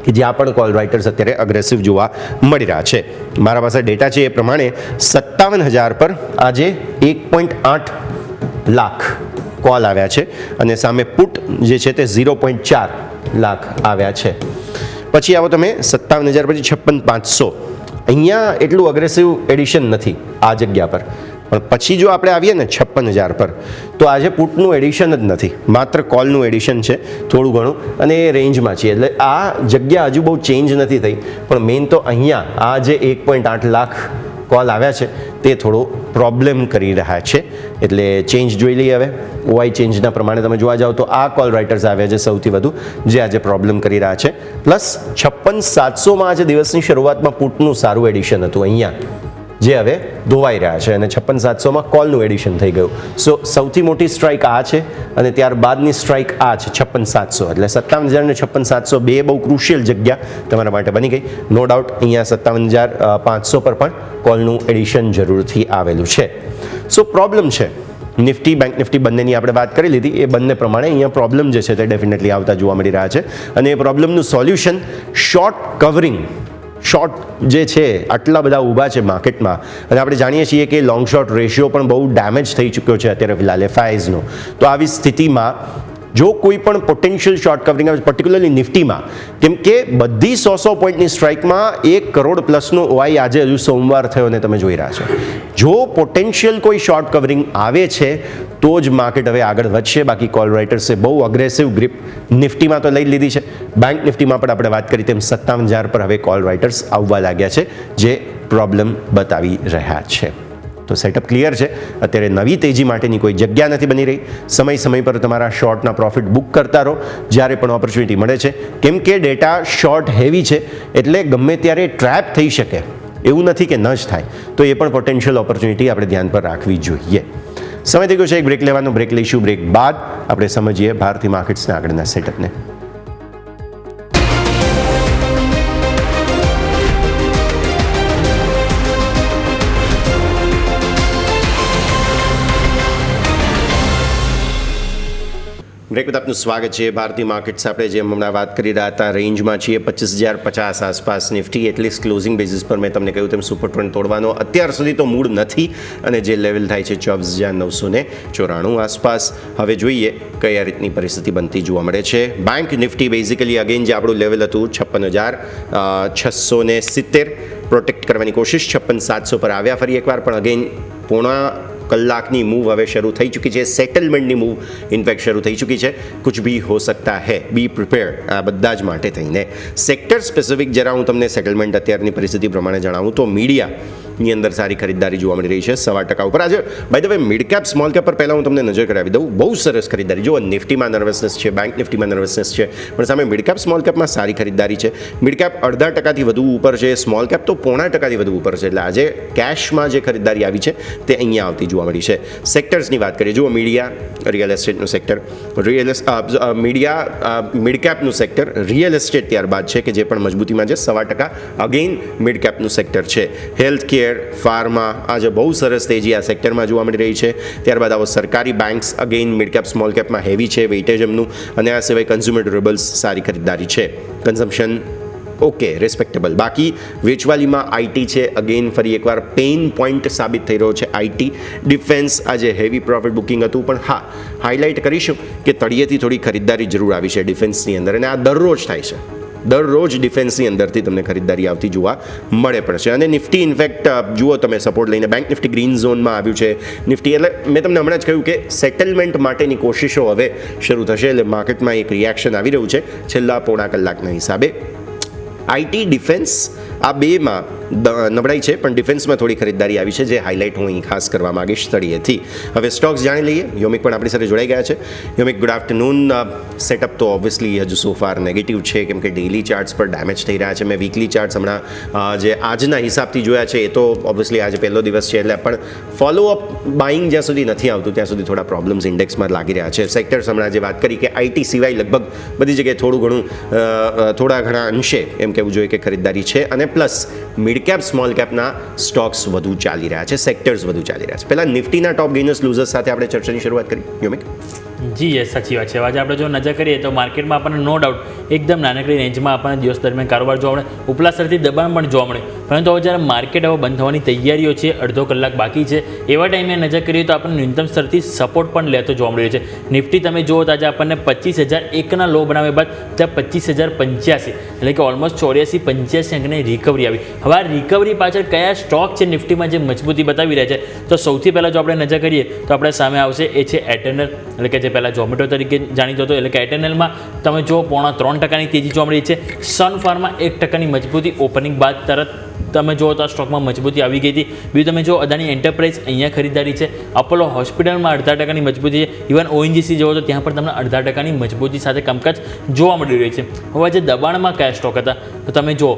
કે જ્યાં પણ કોલ રાઇટર્સ અત્યારે અગ્રેસિવ જોવા મળી રહ્યા છે. મારા પાસે ડેટા છે એ પ્રમાણે 57,000 પર આજે 1.8 લાખ કોલ આવ્યા છે અને સામે પુટ જે છે તે 0.4 લાખ આવ્યા છે. પછી આવો તમે 57,000 પછી 56,500, અહીંયા એટલું અગ્રેસિવ એડિશન નથી આ જગ્યા પર, પણ પછી જો આપણે આવીએ ને 56,000 પર તો આજે પુટનું એડિશન જ નથી, માત્ર કોલનું એડિશન છે થોડું ઘણું અને એ રેન્જમાં છે. એટલે આ જગ્યા હજુ બહુ ચેન્જ નથી થઈ, પણ મેઇન તો અહીંયા આ જે 1.8 લાખ કોલ આવ્યા છે તે થોડો પ્રોબ્લેમ કરી રહ્યા છે. એટલે ચેન્જ જોઈ લઈએ હવે. ઓઆઈ ચેન્જના પ્રમાણે તમે જોવા જાઓ તો આ કોલ રાઇટર્સ આવ્યા છે સૌથી વધુ, જે આજે પ્રોબ્લેમ કરી રહ્યા છે. પ્લસ 56,700માં આજે દિવસની શરૂઆતમાં પુટનું સારું એડિશન હતું અહીંયા, જે હવે ધોવાઈ રહ્યા છે અને 56,700માં કોલનું એડિશન થઈ ગયું. સો સૌથી મોટી સ્ટ્રાઇક આ છે અને ત્યારબાદની સ્ટ્રાઇક આ છે 56,700. એટલે 57,000 અને 56,700 બે બહુ ક્રુશિયલ જગ્યા તમારા માટે બની ગઈ. નો ડાઉટ અહીંયા 57,500 પર પણ કોલનું એડિશન જરૂરથી આવેલું છે. સો પ્રોબ્લેમ છે નિફ્ટી બેંક નિફ્ટી બંનેની આપણે વાત કરી લીધી, એ બંને પ્રમાણે અહીંયા પ્રોબ્લેમ જે છે તે ડેફિનેટલી આવતા જોવા મળી રહ્યા છે અને એ પ્રોબ્લેમનું સોલ્યુશન શોર્ટ કવરિંગ, શોર્ટ જે છે આટલા બધા ઊભા છે માર્કેટમાં અને આપણે જાણીએ છીએ કે લોંગ શોર્ટ રેશિયો પણ બહુ ડેમેજ થઈ ચૂક્યો છે અત્યારે ફિલહાલ FIIsનો. તો આવી સ્થિતિમાં જો કોઈ પણ પોટેન્શિયલ શોર્ટ કવરિંગ આવે પર્ટિક્યુલરલી નિફ્ટીમાં, કેમ કે બધી 100 પોઈન્ટની સ્ટ્રાઇકમાં 1 કરોડ પ્લસનો ઓઆઈ આજે હજુ સોમવાર થયો અને તમે જોઈ રહ્યા છો. જો પોટેન્શિયલ કોઈ શોર્ટ કવરિંગ આવે છે તો જ માર્કેટ હવે આગળ વધશે. બાકી કોલ રાઇટર્સે બહુ અગ્રેસિવ ગ્રીપ નિફ્ટીમાં તો લઈ લીધી છે. બેંક નિફ્ટીમાં પણ આપણે વાત કરી તેમ 57,000 પર હવે કોલ રાઇટર્સ આવવા લાગ્યા છે, જે પ્રોબ્લેમ બતાવી રહ્યા છે. તો સેટઅપ ક્લિયર છે. અત્યારે નવી તેજી માટેની કોઈ જગ્યા નથી બની રહી. સમય પર તમારા શોર્ટના પ્રોફિટ બુક કરતા રહો જ્યારે પણ ઓપોર્ચ્યુનિટી મળે છે, કેમ કે ડેટા શોર્ટ હેવી છે એટલે ગમે ત્યારે ટ્રેપ થઈ શકે, એવું નથી કે ન જ થાય. તો એ પણ પોટેન્શિયલ ઓપોર્ચ્યુનિટી આપણે ધ્યાન પર રાખવી જોઈએ. સમય થઈ ગયો છે એક બ્રેક લેવાનો. બ્રેક લઈશું. બ્રેક બાદ આપણે સમજીએ ભારતીય માર્કેટ્સના આગળના સેટઅપને. બ્રેક બાદ આપનું સ્વાગત છે. ભારતીય માર્કેટ્સ આપણે જેમ હમણાં વાત કરી રહ્યા હતા રેન્જમાં છીએ 25,050 આસપાસ નિફ્ટી. એટલીસ્ટ ક્લોઝિંગ બેઝિસ પર મેં તમને કહ્યું તેમ સુપર ટ્રેન્ડ તોડવાનો અત્યાર સુધી તો મૂડ નથી અને જે લેવલ થાય છે 24,994 આસપાસ. હવે જોઈએ કયા રીતની પરિસ્થિતિ બનતી જોવા મળે છે. બેંક નિફ્ટી બેઝિકલી અગેન જે આપણું લેવલ હતું 56,670 પ્રોટેક્ટ કરવાની કોશિશ. 56,700 પર આવ્યા ફરી એકવાર, પણ અગેન પોણા કલાકની મૂવ હવે શરૂ થઈ ચૂકી છે. સેટલમેન્ટની મૂવ ઇનફેક્ટ શરૂ થઈ ચૂકી છે. કુછ ભી હો સકતા હૈ, બી પ્રિપેર્ડ. આ બધા જ માટે થઈને સેક્ટર સ્પેસિફિક જરા હું તમને સેટલમેન્ટ અત્યારની પરિસ્થિતિ પ્રમાણે જણાવું તો મીડિયાની અંદર સારી ખરીદદારી જોવા મળી રહી છે 1.5% ઉપર. આજે by the way mid cap small cap પર પહેલાં હું તમને નજર કરાવી દઉં. બહુ સરસ ખરીદદારી. જો નિફ્ટીમાં નર્વસનેસ છે, બેંક નિફ્ટીમાં નર્વસનેસ છે, પણ સામે મિડ કેપ સ્મોલ કેપમાં સારી ખરીદદારી છે. મિડ કેપ 0.5%થી વધુ ઉપર છે, સ્મોલ કેપ તો 0.5%થી વધુ ઉપર છે. એટલે આજે કેશમાં જે ખરીદદારી આવી છે તે અહીંયા આવતી જોવા મળી છે. સેક્ટર્સની વાત કરીએ, જુઓ મીડિયા, રિયલ એસ્ટેટનું સેક્ટર, મીડિયા મિડ કેપનું સેક્ટર, રિયલ એસ્ટેટ ત્યારબાદ છે કે જે પણ મજબૂતીમાં છે 1.25%. અગેન મિડ કેપનું સેક્ટર છે. હેલ્થ કેર, ફાર્મા, આજે બહુ સરસ તેજી આ સેક્ટરમાં જોવા મળી રહી છે. ત્યારબાદ આવો સરકારી banks again mid cap small કેપમાં હેવી છે વેઇટેજ એમનું, અને આ સિવાય કન્ઝ્યુમર ડ્યુરેબલ્સ સારી ખરીદદારી છે. Consumption okay, respectable. બાકી વેચવાલીમાં આઈટી છે, અગેન ફરી એકવાર પેઇન પોઈન્ટ સાબિત થઈ રહ્યો છે આઈટી. ડિફેન્સ આજે હેવી પ્રોફિટ બુકિંગ હતું, પણ હા હાઇલાઇટ કરીશું કે તળિયેથી થોડી ખરીદદારી જરૂર આવી છે ડિફેન્સની અંદર, અને આ દરરોજ થાય છે. દરરોજ ડિફેન્સની અંદરથી તમને ખરીદદારી આવતી જોવા મળે પણ છે. અને નિફ્ટી ઇનફેક્ટ જુઓ તમે સપોર્ટ લઈને બેંક નિફ્ટી ગ્રીન ઝોનમાં આવ્યું છે. નિફ્ટી એટલે મેં તમને હમણાં જ કહ્યું કે સેટલમેન્ટ માટેની કોશિશો હવે શરૂ થશે, એટલે માર્કેટમાં એક રિએક્શન આવી રહ્યું છે છેલ્લા પોણા કલાકના હિસાબે. આઈટી, ડિફેન્સ આ બેમાં નબળાઈ છે, પણ ડિફેન્સમાં થોડી ખરીદદારી આવી છે, જે હાઇલાઇટ હું અહીં ખાસ કરવા માગીશ તળિયેથી. હવે સ્ટોક્સ જાણી લઈએ. યોમિક પણ આપણી સાથે જોડાઈ ગયા છે. યોમિક, ગુડ આફ્ટરનૂન. સેટઅપ તો ઓબ્વિયસલી હજુ સો ફાર નેગેટિવ છે, કેમ કે ડેઇલી ચાર્ટ્સ પર ડેમેજ થઈ રહ્યા છે. મેં વીકલી ચાર્ટ્સ હમણાં જે આજના હિસાબથી જોયા છે, એ તો ઓબ્વિયસલી આજે પહેલો દિવસ છે એટલે પણ ફોલોઅપ બાઇંગ જ્યાં સુધી નથી આવતું ત્યાં સુધી થોડા પ્રોબ્લેમ્સ ઇન્ડેક્સમાં લાગી રહ્યા છે. સેક્ટર્સ હમણાં જે વાત કરી કે આઈટી સિવાય લગભગ બધી જગ્યાએ થોડા ઘણા અંશે એમ કહેવું જોઈએ કે ખરીદદારી છે, અને પ્લસ મિડ કેપ સ્મોલ કેપના સ્ટોક્સ વધુ ચાલી રહ્યા છે, સેક્ટર્સ વધુ ચાલી રહ્યા છે. પહેલાં નિફ્ટીના ટોપ ગેઇનર્સ લૂઝર્સ સાથે આપણે ચર્ચાની શરૂઆત કરી. યોમિક, જી યસ, સાચી વાત છે. આજે આપણે જો નજર કરીએ તો માર્કેટમાં આપણને નો ડાઉટ એકદમ નાનકડી રેન્જમાં આપણને દિવસ દરમિયાન કારોબાર જોવા મળે, ઉપલા સ્તરથી દબાણ પણ જોવા મળે. પરંતુ હવે જ્યારે માર્કેટ હવે બંધ થવાની તૈયારીઓ છે, અડધો કલાક બાકી છે, એવા ટાઈમે નજર કરીએ તો આપણને ન્યૂનતમ સ્તરથી સપોર્ટ પણ લેતો જોવા મળ્યો છે. નિફ્ટી તમે જુઓ તો આજે આપણને 25,001ના લો બનાવ્યા બાદ ત્યાં 25,085 એટલે કે ઓલમોસ્ટ 84-85 અંકની રિકવરી આવી. હવે આ રિકવરી પાછળ કયા સ્ટોક છે નિફ્ટીમાં જે મજબૂતી બતાવી રહ્યા છે, તો સૌથી પહેલાં જો આપણે નજર કરીએ તો આપણે સામે આવશે એ છે એટર્નલ, એટલે કે જે પહેલાં ઝોમેટો તરીકે જાણીતો હતો. એટલે કે એટર્નલમાં તમે જો 0.3%ની તેજી જોવા મળી છે. સન ફાર્મા 1%ની મજબૂતી ઓપનિંગ બાદ તરત તમે જો તો આ સ્ટોકમાં મજબૂતી આવી ગઈ હતી. બીજું તમે જો અદાણી એન્ટરપ્રાઇઝ અહીંયા ખરીદદારી છે. અપોલો હોસ્પિટલમાં 0.5%ની મજબૂતી છે. ઇવન ઓએનજીસી જુઓ તો ત્યાં પણ તમને 0.5%ની મજબૂતી સાથે કામકાજ જોવા મળી રહ્યું છે. હવે જે દબાણમાં કયા સ્ટોક હતા તો તમે જો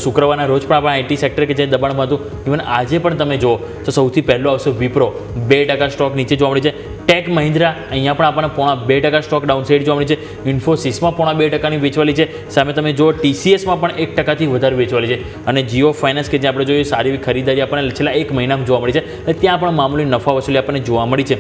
શુક્રવારના રોજ પણ આપણા આઈટી સેક્ટર કે જે દબાણમાં હતું, ઇવન આજે પણ તમે જુઓ તો સૌથી પહેલો આવશે વિપ્રો, 2% સ્ટોક નીચે જોવા મળી છે. ટેક મહિન્દ્રા અહીંયા પણ આપણને 0.2% સ્ટોક ડાઉનસાઇડ જોવા મળી છે. ઇન્ફોસિસમાં 0.2%ની વેચવાલી છે. સામે તમે જો TCSમાં પણ 1%થી વધારે વેચવાલી છે. અને જીઓ ફાઇનાન્સ કે જે આપણે જોઈએ સારી એવી ખરીદારી આપણને છેલ્લા એક મહિનામાં જોવા મળી છે, ત્યાં પણ મામૂલી નફા વસૂલી આપણને જોવા મળી છે.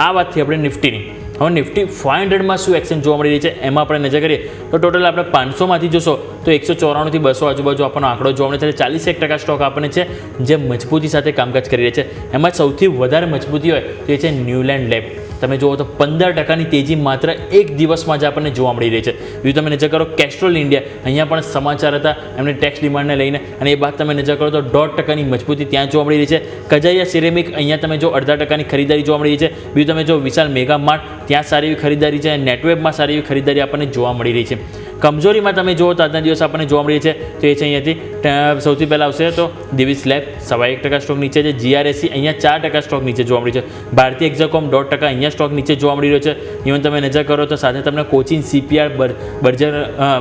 આ વાતથી આપણે નિફ્ટીની. હવે નિફ્ટી 500માં શું એક્શન જોવા મળી રહી છે એમાં આપણે નજર કરીએ તો ટોટલ આપણે 500માંથી જોશો તો 194થી 200 આજુબાજુ આપણને આંકડો જોવા મળે છે. 41% સ્ટોક આપણને છે જે મજબૂતી સાથે કામકાજ કરી રહી છે. એમાં સૌથી વધારે મજબૂતી હોય તો એ છે ન્યુલેન્ડ લેબ. તમે જુઓ તો 15% તેજી માત્ર એક દિવસમાં જ આપણને જોવા મળી રહી છે. બીજું તમે નજર કરો કેસ્ટ્રોલ ઇન્ડિયા, અહીંયા પણ સમાચાર હતા એમને ટેક્સ ડિમાન્ડને લઈને, અને એ બાદ તમે નજર કરો તો 1.5% મજબૂતી ત્યાં જોવા મળી રહી છે. કજારિયા સિરેમિક, અહીંયા તમે જો 0.5% ખરીદારી જોવા મળી રહી છે. બીજું તમે જો વિશાલ મેગા માર્ટ, ત્યાં સારી એવી ખરીદારી છે. નેટવેબમાં સારી એવી ખરીદારી આપણને જોવા મળી રહી છે. કમજોરીમાં તમે જુઓ તો આજના દિવસ આપણને જોવા મળી છે તો એ છે અહીંયાથી સૌથી પહેલાં આવશે તો દિવીસ લેબ 1.5% સ્ટોક નીચે છે. GRSE અહીંયા 4% સ્ટોક નીચે જોવા મળી છે. ભારતીય એક્ઝાકોમ 1.5% અહીંયા સ્ટોક નીચે જોવા મળી રહ્યો છે. ઇવન તમે નજર કરો તો સાથે તમને કોચિન, CPR,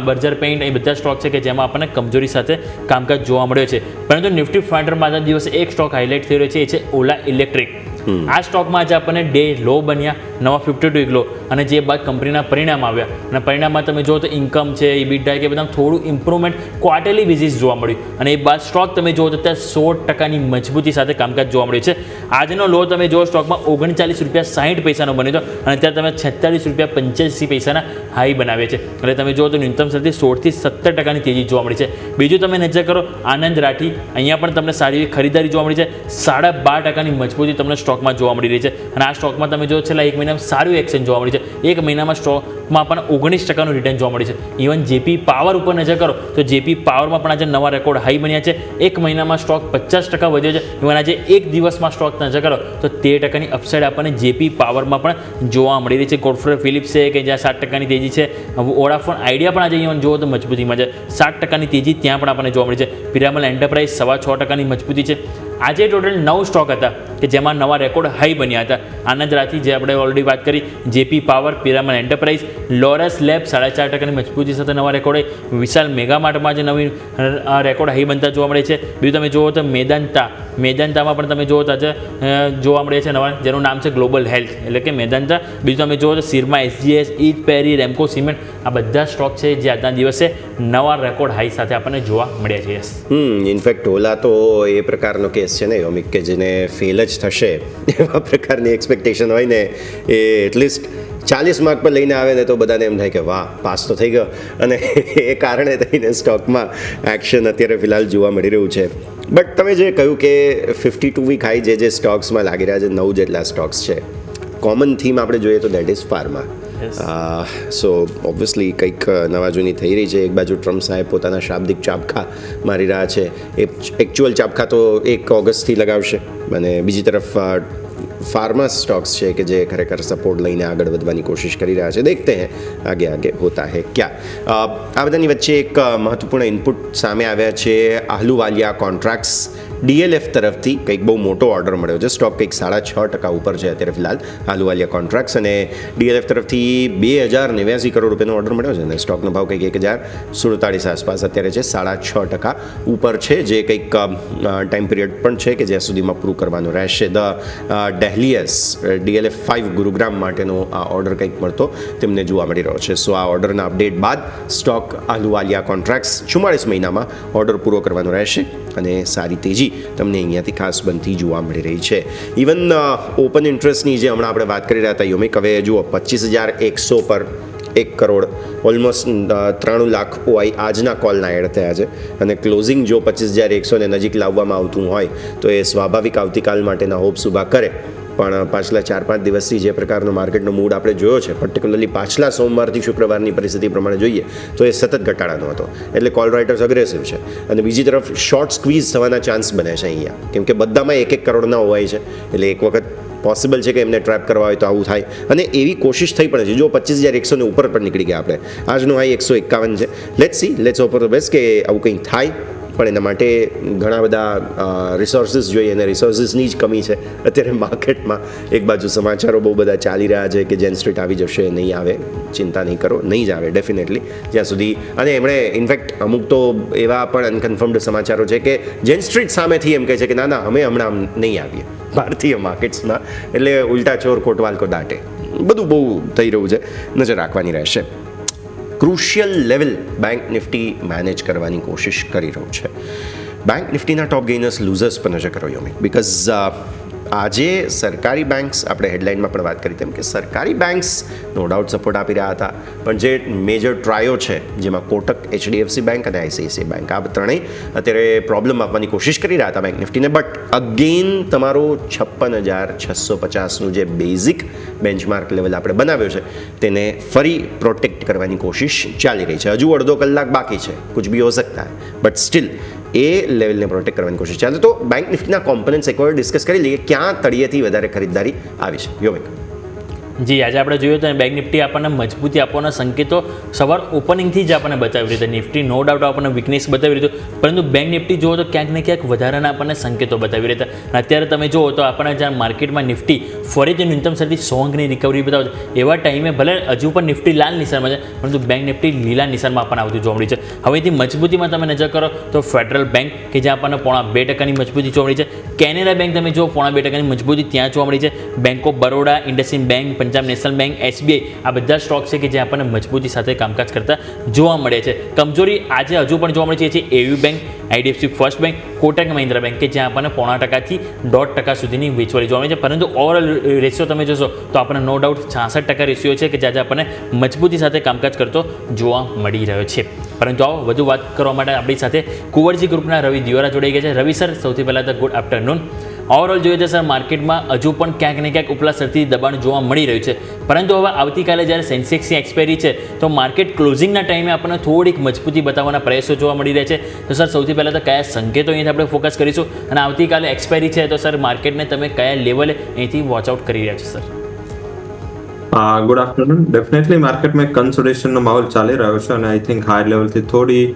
બર્જર પેઇન્ટ એ બધા સ્ટોક છે કે જેમાં આપણને કમજોરી સાથે કામકાજ જોવા મળ્યો છે. પરંતુ નિફ્ટી ફાઇન્ડરમાં આજના દિવસે એક સ્ટોક હાઇલાઇટ થઈ રહ્યો છે, એ છે ઓલા ઇલેક્ટ્રિક. આ સ્ટોકમાં આજે આપણને ડે લો બન્યા, નવા 52 વીક લો, અને જે બાદ કંપનીના પરિણામ આવ્યા, અને પરિણામમાં તમે જુઓ તો ઇન્કમ છે, EBITDA કે બધા થોડું ઇમ્પ્રુવમેન્ટ ક્વાર્ટરલી બેઝિસ જોવા મળ્યું, અને એ બાદ સ્ટોક તમે જુઓ તો ત્યાં 16%ની મજબૂતી સાથે કામકાજ જોવા મળ્યું છે. આજનો લો તમે જુઓ સ્ટોકમાં ₹39.60 બન્યો હતો, અને અત્યારે તમે ₹46.85 હાઈ બનાવે છે. એટલે તમે જુઓ તો ન્યૂનતમ સ્તરથી 16 થી 17% તેજી જોવા મળી છે. બીજું તમે નજર કરો આનંદ રાઠી, અહીંયા પણ તમને સારી એવી ખરીદારી જોવા મળી છે. 12.5%ની મજબૂતી તમને સ્ટોકમાં જોવા મળી રહી છે. અને આ સ્ટોકમાં તમે જો છેલ્લા એક મહિનામાં સારું એક્શન જોવા મળી છે. એક મહિનામાં સ્ટોકમાં પણ 19%નું રિટર્ન જોવા મળી છે. ઇવન જેપી પાવર ઉપર નજર કરો તો જેપી પાવરમાં પણ આજે નવા રેકોર્ડ હાઈ બન્યા છે. એક મહિનામાં સ્ટોક 50% વધ્યો છે. ઇવન આજે એક દિવસમાં સ્ટોક નજર કરો તો 13%ની અપસાઇડ આપણને જેપી પાવરમાં પણ જોવા મળી રહી છે. ગોડફ્રે ફિલિપ્સ છે કે જ્યાં 7%ની તેજી છે. વોડાફોન આઈડિયા પણ આજે ઇવન જુઓ તો મજબૂતીમાં છે, 7%ની તેજી ત્યાં પણ આપણને જોવા મળી છે. પિરામલ એન્ટરપ્રાઇઝ 6.25%ની મજબૂતી છે. આજે ટોટલ 9 સ્ટોક હતા કે જેમાં નવા રેકોર્ડ હાઈ બન્યા હતા. આનંદ રાઠી જે આપણે ઓલરેડી વાત કરી, JP power, Piramal enterprise, Laurus lab 4.5%ની મજબૂતી સાથે નવા રેકોર્ડ, વિશાલ મેગા માર્ટમાં જે નવી રેકોર્ડ હાઈ બનતા જોવા મળે છે. બીજું તમે જુઓ તો મેદાંતામાં પણ તમે જુઓ તો આજે જોવા મળે છે નવા, જેનું નામ છે ગ્લોબલ હેલ્થ, એટલે કે મેદાંતા. બીજું તમે જુઓ તો સિરમા, SGS, ઈટ પેરી, રેમકો સિમેન્ટ, આ બધા સ્ટોક છે જે આજના દિવસે નવા રેકોર્ડ હાઈ સાથે આપણને જોવા મળ્યા છે. ઇનફેક્ટ ઓલા તો એ પ્રકારનો કેસ છે ને યોમિક, કે જેને ફેલ જ થશે એવા પ્રકારની એક્સપેક્ટેશન હોય ને, એ એટલીસ્ટ 40 માર્ક પર લઈને આવે ને તો બધાને એમ થાય કે વાહ, પાસ તો થઈ ગયો, અને એ કારણે થઈને સ્ટોકમાં એક્શન અત્યારે ફિલહાલ જોવા મળી રહ્યું છે. બટ તમે જે કહ્યું કે 52 વીક હાઈ જે સ્ટોક્સમાં લાગી રહ્યા છે, 9 જેટલા સ્ટોક્સ છે, કોમન થીમ આપણે જોઈએ તો that is pharma. So obviously કંઈક નવા જૂની થઈ રહી છે. એક બાજુ ટ્રમ્પ સાહેબ પોતાના શાબ્દિક ચાબખા મારી રહ્યા છે, એ એકચ્યુઅલ ચાબખા તો 1 ઓગસ્ટથી લગાવશે, અને બીજી તરફ ફાર્મા સ્ટોક્સ છે કે જે ખરેખર સપોર્ટ લઈને આગળ વધવાની કોશિશ કરી રહ્યા છે. દેખતે હૈ આગે આગે હોતા હૈ ક્યા. આ બધાની વચ્ચે એક મહત્વપૂર્ણ ઇનપુટ સામે આવ્યા છે. આહલુવાલિયા કોન્ટ્રાક્ટ્સ DLF તરફથી કંઈક બહુ મોટો ઓર્ડર મળ્યો છે. સ્ટોક કંઈક 6.5% ઉપર છે અત્યારે ફિલહાલ આહલુવાલિયા કોન્ટ્રાક્ટ્સ, અને DLF તરફથી 2089 કરોડ રૂપિયાનો ઓર્ડર મળ્યો છે, અને સ્ટોકનો ભાવ કંઈક 1047 આસપાસ અત્યારે છે. 6.5% ઉપર છે, જે કંઈક ટાઈમ પિરિયડ પણ છે કે જ્યાં સુધીમાં પૂરું કરવાનું રહેશે. ધ ડેહલિયસ DLF 5 ગુરુગ્રામ માટેનો આ ઓર્ડર કંઈક મળતો તેમને જોવા મળી રહ્યો છે. સો આ ઓર્ડરના અપડેટ બાદ સ્ટોક આહલુવાલિયા કોન્ટ્રાક્ટ્સ 44 મહિનામાં ઓર્ડર પૂરો કરવાનો રહેશે, અને સારી તેજી તમને અહીંયાથી ખાસ બનતી જોવા મળી રહી છે. ઇવન ઓપન ઇન્ટરેસ્ટની જે હમણાં આપણે વાત કરી રહ્યા હતા યોમિક, હવે જુઓ 25,100 પર 1 કરોડ, ઓલમોસ્ટ 93 લાખ OI આજના કોલના એડ થયા છે, અને ક્લોઝિંગ જો 25,100 ને નજીક લાવવામાં આવતું હોય તો એ સ્વાભાવિક આવતીકાલ માટેના હોપ્સ ઊભા કરે. પણ પાછલા 4-5 દિવસથી જે પ્રકારનો માર્કેટનો મૂડ આપણે જોયો છે, પર્ટિક્યુલરલી પાછલા સોમવારથી શુક્રવારની પરિસ્થિતિ પ્રમાણે જોઈએ તો એ સતત ઘટાડાનો હતો, એટલે કોલ રાઇટર્સ અગ્રેસિવ છે. અને બીજી તરફ શોર્ટ સ્ક્વીઝ થવાના ચાન્સ બને છે અહીંયા, કેમ કે બધામાં 1-1 કરોડના હોય છે, એટલે એક વખત પોસિબલ છે કે એમને ટ્રેપ કરવા હોય તો આવું થાય, અને એવી કોશિશ થઈ પણ છે. જો 25,100 ને ઉપર પણ નીકળી ગયા આપણે, આજનો હાઈ 151 છે. Let's hope for the best કે આવું કંઈ થાય, પણ એના માટે ઘણા બધા રિસોર્સિસ જોઈએ, અને રિસોર્સિસની જ કમી છે અત્યારે માર્કેટમાં. એક બાજુ સમાચારો બહુ બધા ચાલી રહ્યા છે કે જેન સ્ટ્રીટ આવી જશે, નહીં આવે, ચિંતા નહીં કરો, નહીં જ આવે ડેફિનેટલી જ્યાં સુધી. અને એમણે ઇનફેક્ટ અમુક તો એવા પણ અનકન્ફર્મ્ડ સમાચારો છે કે જેન સ્ટ્રીટ સામેથી એમ કહે છે કે ના ના, અમે હમણાં નહીં આવીએ ભારતીય માર્કેટ્સમાં, એટલે ઉલટા ચોર કોટવાલ કો દાટે, બધું બહુ થઈ રહ્યું છે, નજર રાખવાની રહેશે. Crucial level bank Nifty manage કરવાની કોશિશ કરી રહ્યું છે. બેંક નિફ્ટીના ટોપ ગેઇનર્સ લૂઝર્સ પર નજર કરો યોમિક, બિકોઝ આજે સરકારી બેન્ક્સ, આપણે હેડલાઇનમાં પણ વાત કરી તેમ કે સરકારી બેન્ક્સ નો ડાઉટ સપોર્ટ આપી રહ્યા હતા, પણ જે મેજર ટ્રાયો છે જેમાં કોટક, HDFC બેંક અને ICICI બેંક, આ ત્રણેય અત્યારે પ્રોબ્લેમ આપવાની કોશિશ કરી રહ્યા હતા બેંક નિફ્ટીને. બટ અગેન તમારો 56,650નું જે બેઝિક બેન્ચમાર્ક લેવલ આપણે બનાવ્યો છે તેને ફરી પ્રોટેક્ટ કરવાની કોશિશ ચાલી રહી છે. હજુ અડધો કલાક બાકી છે, કુછ ભી હો સકતા હૈ, બટ સ્ટીલ એ લેવલને પ્રોટેક્ટ કરવાની કોશિશ ચાલે. તો બેંક નિફ્ટીના કોમ્પોનન્ટ્સ એકવાર ડિસ્કસ કરી લઈએ, ક્યાં તળિયેથી વધારે ખરીદદારી આવી છે. યોમિક. જી, આજે આપણે જોયું તો બેંક નિફ્ટી આપણને મજબૂતી આપવાના સંકેતો સવાર ઓપનિંગથી જ આપણને બતાવી રીતે નિફ્ટી નો ડાઉટ આપણને વીકનેસ બતાવી રહ્યું, પરંતુ બેંક નિફ્ટી જુઓ તો ક્યાંક ને ક્યાંક વધારાના આપણને સંકેતો બતાવી રહ્યા. અત્યારે તમે જુઓ તો આપણને જ્યાં માર્કેટમાં નિફ્ટી ફરીથી ન્યૂનતમ સ્તરથી 100 અંકની રિકવરી બતાવે છે, એવા ટાઈમે ભલે હજુ પણ નિફ્ટી લાલ નિશાનમાં છે, પરંતુ બેંક નિફ્ટી લીલા નિશાનમાં આપણને આવતું જોવા મળી છે. હવેથી મજબૂતીમાં તમે નજર કરો તો ફેડરલ બેંક કે જ્યાં આપણને 0.5% મજબૂતી જોવા મળી છે, કેનેરા બેંક તમે જુઓ 0.5% મજબૂતી ત્યાં જોવા મળી છે, bank of Baroda, IndusInd bank, Punjab national bank, SBI, આ બધા સ્ટોક છે કે જે આપણને મજબૂતી સાથે કામકાજ કરતા જોવા મળે છે. કમજોરી આજે હજુ પણ જોવા મળે છે AU bank, IDFC first bank, Kotak Mahindra bank કે જ્યાં આપણને 0.5%થી 1.5% સુધીની વેચવાળી જોવા મળે છે. પરંતુ ઓવરઓલ રેશિયો તમે જોશો તો આપણને નો ડાઉટ 66% રેશિયો છે કે જ્યાં આપણને મજબૂતી સાથે કામકાજ કરતો જોવા મળી રહ્યો છે. પરંતુ આવો વધુ વાત કરવા માટે આપણી સાથે કુંવરજી ગ્રુપના રવિ દિયોરા જોડાઈ ગયા છે. રવિ સર, સૌથી પહેલાં તો ગુડ આફ્ટરનૂન. ઓવરઓલ જોઈએ તો સર માર્કેટમાં હજુ પણ ક્યાંક ને ક્યાંક ઉપલા સ્તરથી દબાણ જોવા મળી રહ્યું છે, પરંતુ હવે આવતીકાલે જ્યારે સેન્સેક્સની એક્સપાયરી છે તો માર્કેટ ક્લોઝિંગના ટાઈમે આપણને થોડીક મજબૂતી બતાવવાના પ્રયાસો જોવા મળી રહ્યા છે. તો સર સૌથી પહેલાં તો કયા સંકેતો અહીંથી આપણે ફોકસ કરીશું, અને આવતીકાલે એક્સપાયરી છે તો સર માર્કેટને તમે કયા લેવલે અહીંથી વોચ આઉટ કરી રહ્યા છો સર? Good afternoon. ડેફિનેટલી માર્કેટમાં કન્સોલિડેશનનો માહોલ ચાલી રહ્યો છે અને આઈ થિંક હાઈ લેવલથી થોડી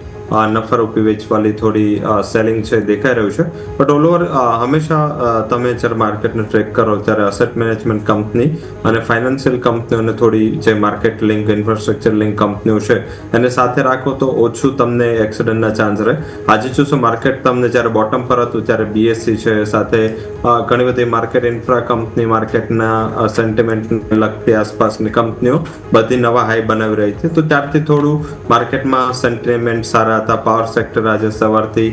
નફારૂપી વેચવાલી, થોડી સેલિંગ છે દેખાઈ રહ્યું છે. બટ ઓલ ઓવર હંમેશા તમે જ્યારે માર્કેટને ટ્રેક કરો ત્યારે અસેટ મેનેજમેન્ટ કંપની અને ફાઇનાન્શિયલ કંપનીઓને થોડી જે માર્કેટ લિંક, ઇન્ફ્રાસ્ટ્રક્ચર લિંક કંપનીઓ છે એને સાથે રાખો તો ઓછું તમને એક્સિડન્ટના ચાન્સ રહે. આજે જોશો માર્કેટ તમને જ્યારે બોટમ પર હતું ત્યારે BSE છે, સાથે ઘણી બધી માર્કેટ ઇન્ફ્રા કંપની, માર્કેટના સેન્ટિમેન્ટને લગતી આસપાસની કંપનીઓ બધી નવા હાઈ બનાવી રહી હતી. તો ત્યારથી થોડું માર્કેટમાં સેન્ટિમેન્ટ સારા હતા. પાવર સેક્ટર આજે સવારથી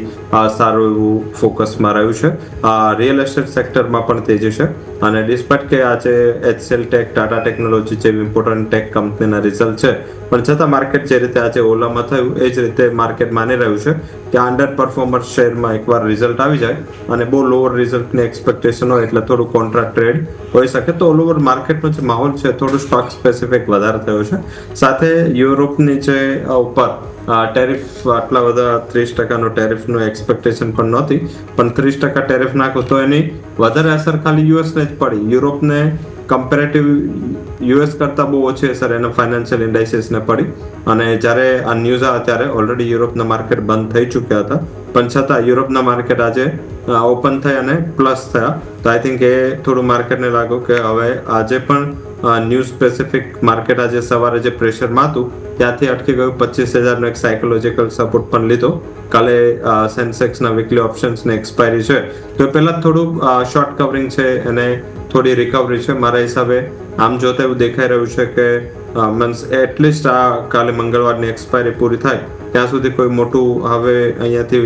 સારું એવું ફોકસમાં રહ્યું છે. રિયલ એસ્ટેટ સેક્ટરમાં પણ તેજી છે, અને ડિસ્પાઇટ કે આજે HCL ટેક, ટાટા ટેકનોલોજી જેવી ઇમ્પોર્ટન્ટ ટેક કંપનીના રિઝલ્ટ છે, પણ છતાં માર્કેટ જે રીતે આજે ઓલામાં થયું એ જ રીતે માર્કેટ માની રહ્યું છે કે અંડર પરફોર્મર શેરમાં એકવાર રિઝલ્ટ આવી જાય અને બહુ લોઅર રિઝલ્ટની એક્સપેક્ટેશન હોય એટલે થોડું કોન્ટ્રા ટ્રેડ હોઈ શકે. તો ઓલ ઓવર માર્કેટનો જે માહોલ છે થોડું સ્ટોક સ્પેસિફિક વધારે થયો છે. સાથે યુરોપની જે ઉપર ટેરિફ, આટલા બધા 30%નો ટેરિફનું એક્સપેક્ટેશન પણ નહોતી, પણ 30% ટેરિફ નાખો તો એની વધારે અસર ખાલી યુએસને જ પડી. યુરોપને કમ્પેરેટિવ યુએસ કરતાં બહુ ઓછી અસર એના ફાઇનાન્શિયલ ઇન્ડાઇસીસને પડી. અને જ્યારે આ ન્યૂઝ આવ્યા ત્યારે ઓલરેડી યુરોપના માર્કેટ બંધ થઈ ચૂક્યા હતા, પણ છતાં યુરોપના માર્કેટ આજે ઓપન થઈ અને પ્લસ થયા. તો આઈ થિંક એ થોડું માર્કેટને લાગ્યું કે હવે આજે પણ ન્યૂઝ સ્પેસિફિક માર્કેટ આજે સવારે જે પ્રેશરમાં હતું ત્યાંથી અટકી ગયું. 25,000નો એક સાયકોલોજીકલ સપોર્ટ પણ લીધો. કાલે સેન્સેક્સના વીકલી ઓપ્શન્સની એક્સપાયરી છે, તો એ પહેલાં થોડું શોર્ટ કવરિંગ છે અને થોડી રિકવરી છે. મારા હિસાબે આમ જોતા એવું દેખાઈ રહ્યું છે કે મીન્સ એટલીસ્ટ આ કાલે મંગળવારની એક્સપાયરી પૂરી થાય ત્યાં સુધી કોઈ મોટું હવે અહીંયાથી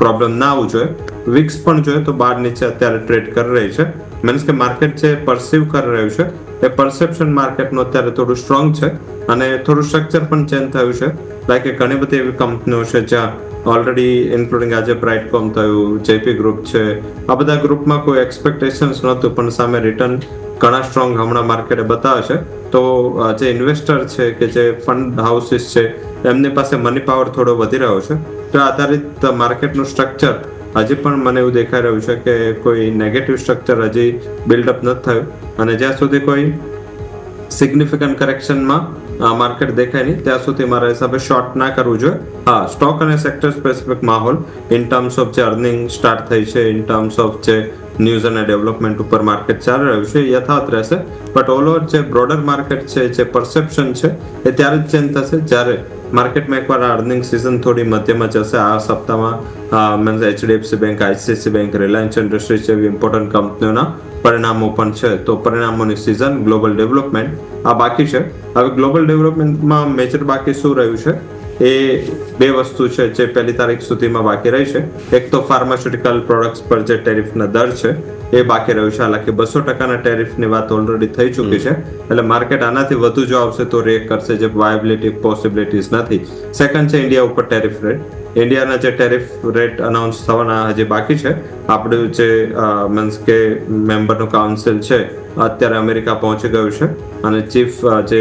પ્રોબ્લેમ ના આવવું જોઈએ. વિક્સ પણ જોઈએ તો બહાર નીચે અત્યારે ટ્રેડ કરી રહી છે. મીન્સ કે માર્કેટ જે પરસીવ કરી રહ્યું છે એ પરસેપ્શન માર્કેટનું અત્યારે થોડું સ્ટ્રોંગ છે અને થોડું સ્ટ્રક્ચર પણ ચેન્જ થયું છે. લાઈક કે ઘણી બધી એવી કંપનીઓ છે જ્યાં ઓલરેડી ઇન્ક્લુડિંગ આજે બ્રાઇટકોમ થયું, JP ગ્રુપ છે, આ બધા ગ્રુપમાં કોઈ એક્સપેક્ટેશન્સ નહોતું, પણ સામે રિટર્ન ઘણા સ્ટ્રોંગ હમણાં માર્કેટે બતાવે છે. તો જે ઇન્વેસ્ટર છે કે જે ફંડ હાઉસીસ છે એમની પાસે મની પાવર થોડો વધી રહ્યો છે. તો આધારિત માર્કેટનું સ્ટ્રક્ચર હજી પણ મને એવું દેખાઈ રહ્યું છે કે કોઈ નેગેટિવ સ્ટ્રક્ચર હજી બિલ્ડઅપ નથી થયું, અને જ્યાં સુધી કોઈ સિગ્નિફિકન્ટ કરેક્શનમાં માર્કેટ દેખાય નહીં ત્યાં સુધી મારા હિસાબે શોર્ટ ના કરવું જોઈએ. હા, સ્ટોક અને સેક્ટર સ્પેસિફિક માહોલ ઇન ટર્મ્સ ઓફ જે અર્નિંગ સ્ટાર્ટ થઈ છે, ઇન ટર્મ્સ ઓફ જે ન્યૂઝ અને ડેવલપમેન્ટ ઉપર માર્કેટ ચાલી રહ્યું છે યથાવત રહેશે. બટ ઓલ ઓવર જે બ્રોડર માર્કેટ છે, જે પરસેપ્શન છે એ ત્યારે જ ચેન્જ થશે જ્યારે માર્કેટમાં એકવાર અર્નિંગ સિઝન થોડી મધ્યમાં જશે. આ સપ્તાહમાં means HDFC bank, ICICI bank, Reliance industries જેવી ઇમ્પોર્ટન્ટ કંપનીઓના પરિણામો પણ છે. તો પરિણામોની સિઝન, ગ્લોબલ ડેવલપમેન્ટ આ બાકી છે. હવે ગ્લોબલ ડેવલપમેન્ટમાં મેજર બાકી શું રહ્યું છે એ બે વસ્તુ છે જે 1 તારીખ સુધીમાં બાકી રહેશે. એક તો ફાર્માસ્યુટિકલ પ્રોડક્ટ્સ પર જે ટેરિફના દર છે એ બાકી રહ્યું છે. હાલાકી 200%ના ટેરિફની વાત ઓલરેડી થઈ ચૂકી છે, એટલે માર્કેટ આનાથી વધુ જો આવશે તો રિએક્ટ કરશે, જે વાયબિલિટી પોસિબિલિટીઝ નથી. સેકન્ડ છે ઇન્ડિયા ઉપર ટેરિફ રેટ. ઇન્ડિયાના જે ટેરિફ રેટ અનાઉન્સ થવાના હજી બાકી છે. આપણું જે મીન્સ કે મેમ્બરનું કાઉન્સિલ છે અત્યારે અમેરિકા પહોંચી ગયું છે અને ચીફ જે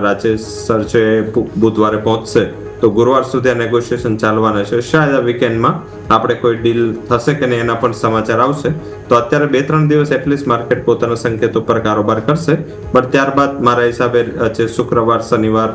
રાજેશ સર છે એ બુધવારે પહોંચશે, તો ગુરુવાર સુધી આ નેગોશિએશન ચાલવાના છે. શાયદ આ વીકેન્ડમાં આપણે કોઈ ડીલ થશે કે નહીં એના પણ સમાચાર આવશે. તો અત્યારે 2-3 દિવસ એટલીસ્ટ માર્કેટ પોતાના સંકેતો પર કારોબાર કરશે, પણ ત્યારબાદ મારા હિસાબે જે શુક્રવાર શનિવાર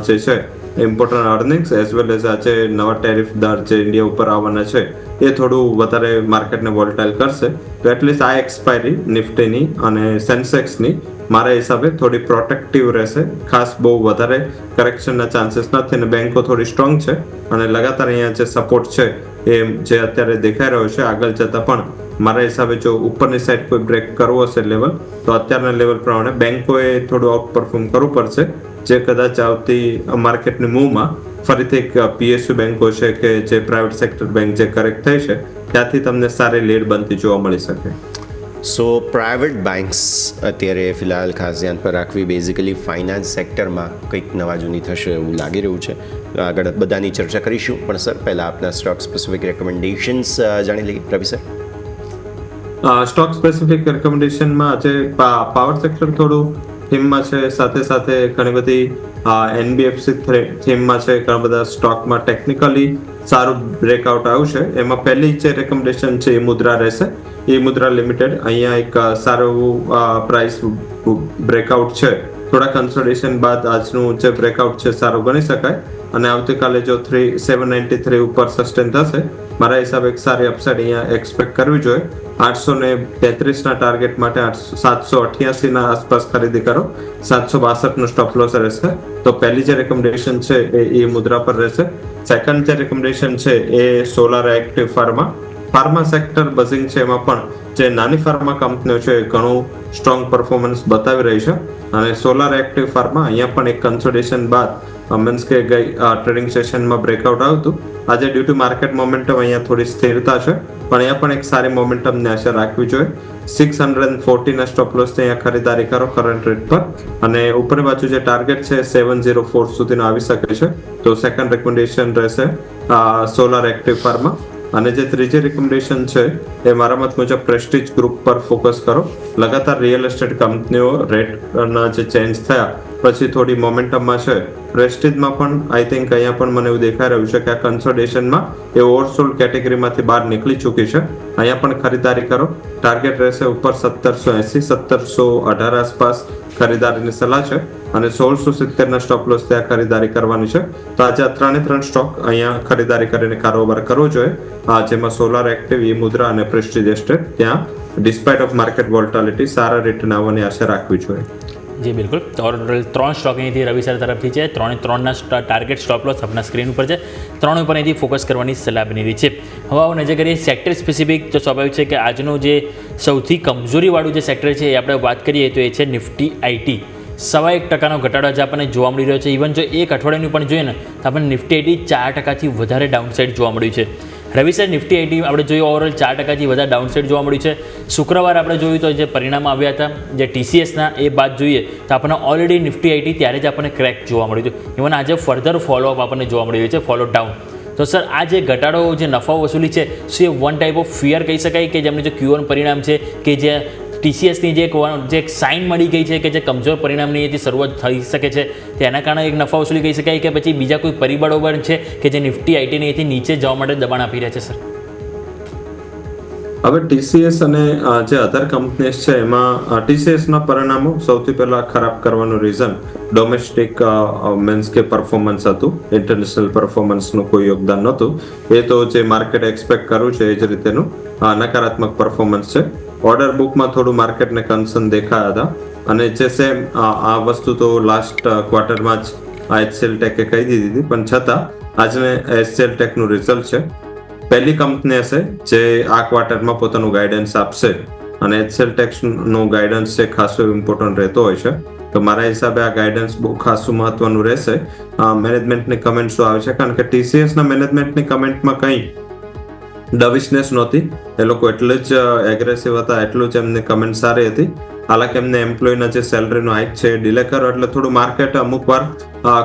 જે છે important earnings as well as આજે નવા ટેરિફ દર જે ઇન્ડિયા ઉપર આવવાના છે એ થોડું વધારે માર્કેટને વોલેટાઇલ કરશે. તો એટલીસ્ટ આ એક્સપાયરી નિફ્ટીની અને સેન્સેક્સની મારા હિસાબે થોડી પ્રોટેક્ટિવ રહેશે. ખાસ બહુ વધારે કરેક્શનના ચાન્સીસ નથી અને બેન્કો થોડી સ્ટ્રોંગ છે અને લગાતાર અહીંયા જે સપોર્ટ છે એ જે અત્યારે દેખાઈ રહ્યો છે આગળ જતાં પણ મારા હિસાબે જો ઉપરની સાઈડ કોઈ બ્રેક કરવો હશે લેવલ, તો અત્યારના લેવલ પ્રમાણે બેન્કોએ થોડું આઉટ પરફોર્મ કરવું પડશે, જે કદાચ આવતી માર્કેટની મૂવમાં ફરીથી એક પીએસયુ બેન્કો છે કે જે પ્રાઇવેટ સેક્ટર બેન્ક જે કરેક્ટ થઈ છે ત્યાંથી તમને સારી લીડ બનતી જોવા મળી શકે. સો પ્રાઇવેટ બેન્ક્સ અત્યારે ફિલહાલ ખાસ ધ્યાન પર રાખવી, બેઝિકલી ફાઇનાન્સ સેક્ટરમાં કંઈક નવા જૂની થશે એવું લાગી રહ્યું છે. આગળ બધાની ચર્ચા કરીશું, પણ સર પહેલાં આપના સ્ટોક સ્પેસિફિક રેકમેન્ડેશન્સ જાણી લઈએ. રવિ સર, સ્ટોક સ્પેસિફિક રેકમેન્ડેશનમાં આજે પાવર સેક્ટર થોડું થીમમાં છે, સાથે સાથે ઘણી બધી એનબીએફસી થીમમાં છે, ઘણા બધા સ્ટોકમાં ટેકનિકલી સારું બ્રેકઆઉટ આવ્યું છે. એમાં પહેલી જે રેકમેન્ડેશન છે એ મુદ્રા રહેશે. એ મુદ્રા લિમિટેડ અહીંયા એક સારું એવું પ્રાઇસ બ્રેકઆઉટ છે. થોડા કન્સોલિડેશન બાદ આજનું જે બ્રેકઆઉટ છે સારું ગણી શકાય અને આવતીકાલે જો 793 ઉપર સસ્ટેન થશે, મારા હિસાબે એક સારી અપસાઇડ અહીંયા એક્સપેક્ટ કરવી જોઈએ. 833ના ટાર્ગેટ માટે 788ના આસપાસ ખરીદી કરો. 762નો સ્ટોપ લોસ રહેશે. તો પહેલી જે રેકમેન્ડેશન છે એ મુદ્રા પર રહેશે. સેકન્ડ જે રેકમેન્ડેશન છે એ solar active pharma sector buzzing છે, એમાં પણ જે નાની ફાર્મા કંપનીઓ છે ઘણું સ્ટ્રોંગ પરફોર્મન્સ બતાવી રહી છે અને સોલાર એક્ટિવ ફાર્મા અહીંયા પણ એક કન્સોલિડેશન બાદ મીન્સ કે ગઈ ટ્રેડિંગ સેશનમાં બ્રેકઆઉટ આવ્યું હતું. આજે ડ્યુ ટુ માર્કેટ મોમેન્ટમ અહીંયા થોડી સ્થિરતા છે, પણ અહીંયા પણ એક સારી મોમેન્ટમની આશા રાખવી જોઈએ. 640ના સ્ટોપ લોસ અહીંયા ખરીદારી કરો કરંટ રેટ પર અને ઉપરની બાજુ જે ટાર્ગેટ છે 704 સુધીનો આવી શકે છે. તો સેકન્ડ રેકમેન્ડેશન રહેશે સોલાર એક્ટિવ ફાર્મા. અને જે ત્રીજી રેકમેન્ડેશન છે એ મારા મત મુજબ પ્રેસ્ટીજ ગ્રુપ પર ફોકસ કરો. લગાતાર રિયલ એસ્ટેટ કંપનીઓ રેટના જે ચેન્જ થયા પછી થોડી મોમેન્ટમમાં છે. પ્રેસ્ટીજમાં પણ આઈ થિંક અહીંયા પણ મને એવું દેખાઈ રહ્યું છે કે આ કન્સોલિડેશનમાં એ ઓવરસોલ્ડ કેટેગરીમાંથી બહાર નીકળી ચૂકી છે. અહીંયા પણ ખરીદારી કરો. ટાર્ગેટ રહેશે ઉપર 1780 1718 આસપાસ ખરીદારીની સલાહ છે અને 1670ના સ્ટોપ લોસ ત્યાં ખરીદારી કરવાની છે. તો આજે આ 3 સ્ટોક અહીંયા ખરીદારી કરીને કારોબાર કરવો જોઈએ, જેમાં સોલાર એક્ટિવ, ઈ મુદ્રા અને પ્રેસ્ટીજ એસ્ટેટ ત્યાં ડિસ્પાઇટ ઓફ માર્કેટ વોલ્ટાલિટી સારા રિટર્ન આવવાની આશા રાખવી જોઈએ. જી બિલકુલ. ટોટલ 3 સ્ટોક અહીંથી રવિ સર તરફથી છે. 3ના ટાર્ગેટ સ્ટોપ લોસ આપણા સ્ક્રીન ઉપર છે. 3 ઉપર અહીંથી ફોકસ કરવાની સલાહ બની રહી છે. હવે આવો નજર કરીએ સેક્ટર સ્પેસિફિક. તો સ્વાભાવિક છે કે આજનું જે સૌથી કમજોરીવાળું જે સેક્ટર છે એ આપણે વાત કરીએ તો એ છે નિફ્ટી આઈટી. 1.25% ઘટાડો આજે આપણને જોવા મળી રહ્યો છે. ઇવન જો એક અઠવાડિયાનું પણ જોઈએ ને તો આપણને નિફ્ટી આઈટી 4%થી વધારે ડાઉનસાઇડ જોવા મળ્યું છે. રવિ સર, નિફ્ટી આઈટી આપણે જોઈએ ઓવરઓલ 4%થી વધારે ડાઉનસાઇડ જોવા મળ્યું છે. શુક્રવાર આપણે જોયું તો જે પરિણામ આવ્યા હતા જે TCSના એ બાદ જોઈએ તો આપણને ઓલરેડી નિફ્ટી આઈટી ત્યારે જ આપણને ક્રેક જોવા મળ્યું હતું. ઇવન આજે ફર્ધર ફોલોઅપ આપણને જોવા મળી રહ્યું છે, ફોલો ડાઉન. તો સર, આ જે ઘટાડો જે નફા વસૂલી છે શું એ વન ટાઈપ ઓફ ફિયર કહી શકાય કે જેમનું જે Q1 પરિણામ છે કે જે TCSની જે સાઇન મળી ગઈ છે કે જે કમજોર પરિણામની એથી શરૂઆત થઈ શકે છે તેના કારણે એક નફા વસૂલી કહી શકાય કે પછી બીજા કોઈ પરિબળો પણ છે કે જે નિફ્ટી આઈટીની એથી નીચે જવા માટે દબાણ આપી રહ્યા છે સર? હવે TCS અને જે અધર કંપનીઝ છે એમાં TCSના પરિણામો સૌથી પહેલા ખરાબ કરવાનું રીઝન ડોમેસ્ટિક મીન્સ કે પરફોર્મન્સ હતું. ઇન્ટરનેશનલ પરફોર્મન્સનું કોઈ યોગદાન નહોતું. એ તો જે માર્કેટ એક્સપેક્ટ કર્યું છે એ જ રીતેનું નકારાત્મક પરફોર્મન્સ છે. ઓર્ડર બુકમાં થોડું માર્કેટને કન્સર્ન દેખાયા હતા અને જે સેમ આ વસ્તુ તો લાસ્ટ ક્વાર્ટરમાં જ HCL ટેકે કહી દીધી હતી, પણ છતાં આજને HCL ટેકનું રિઝલ્ટ છે. પહેલી કંપની હશે જે આ ક્વાર્ટરમાં પોતાનું ગાઈડન્સ આપશે અને HCL ટેક્સનું ગાઈડન્સ છે ખાસો ઇમ્પોર્ટન્ટ રહેતો હોય છે. તો મારા હિસાબે આ ગાઈડન્સ બહુ ખાસું મહત્વનું રહેશે. મેનેજમેન્ટની કમેન્ટ શું આવે છે, કારણ કે TCSના મેનેજમેન્ટની કમેન્ટમાં કંઈ ડવિશનેસ નહોતી. એ લોકો એટલું જ એગ્રેસિવ હતા, એટલું જ એમની કમેન્ટ સારી હતી. હાલાકી એમને એમ્પ્લોયના જે સેલરીનો હાઇક છે એ ડિલે કરો એટલે થોડું માર્કેટ અમુક વાર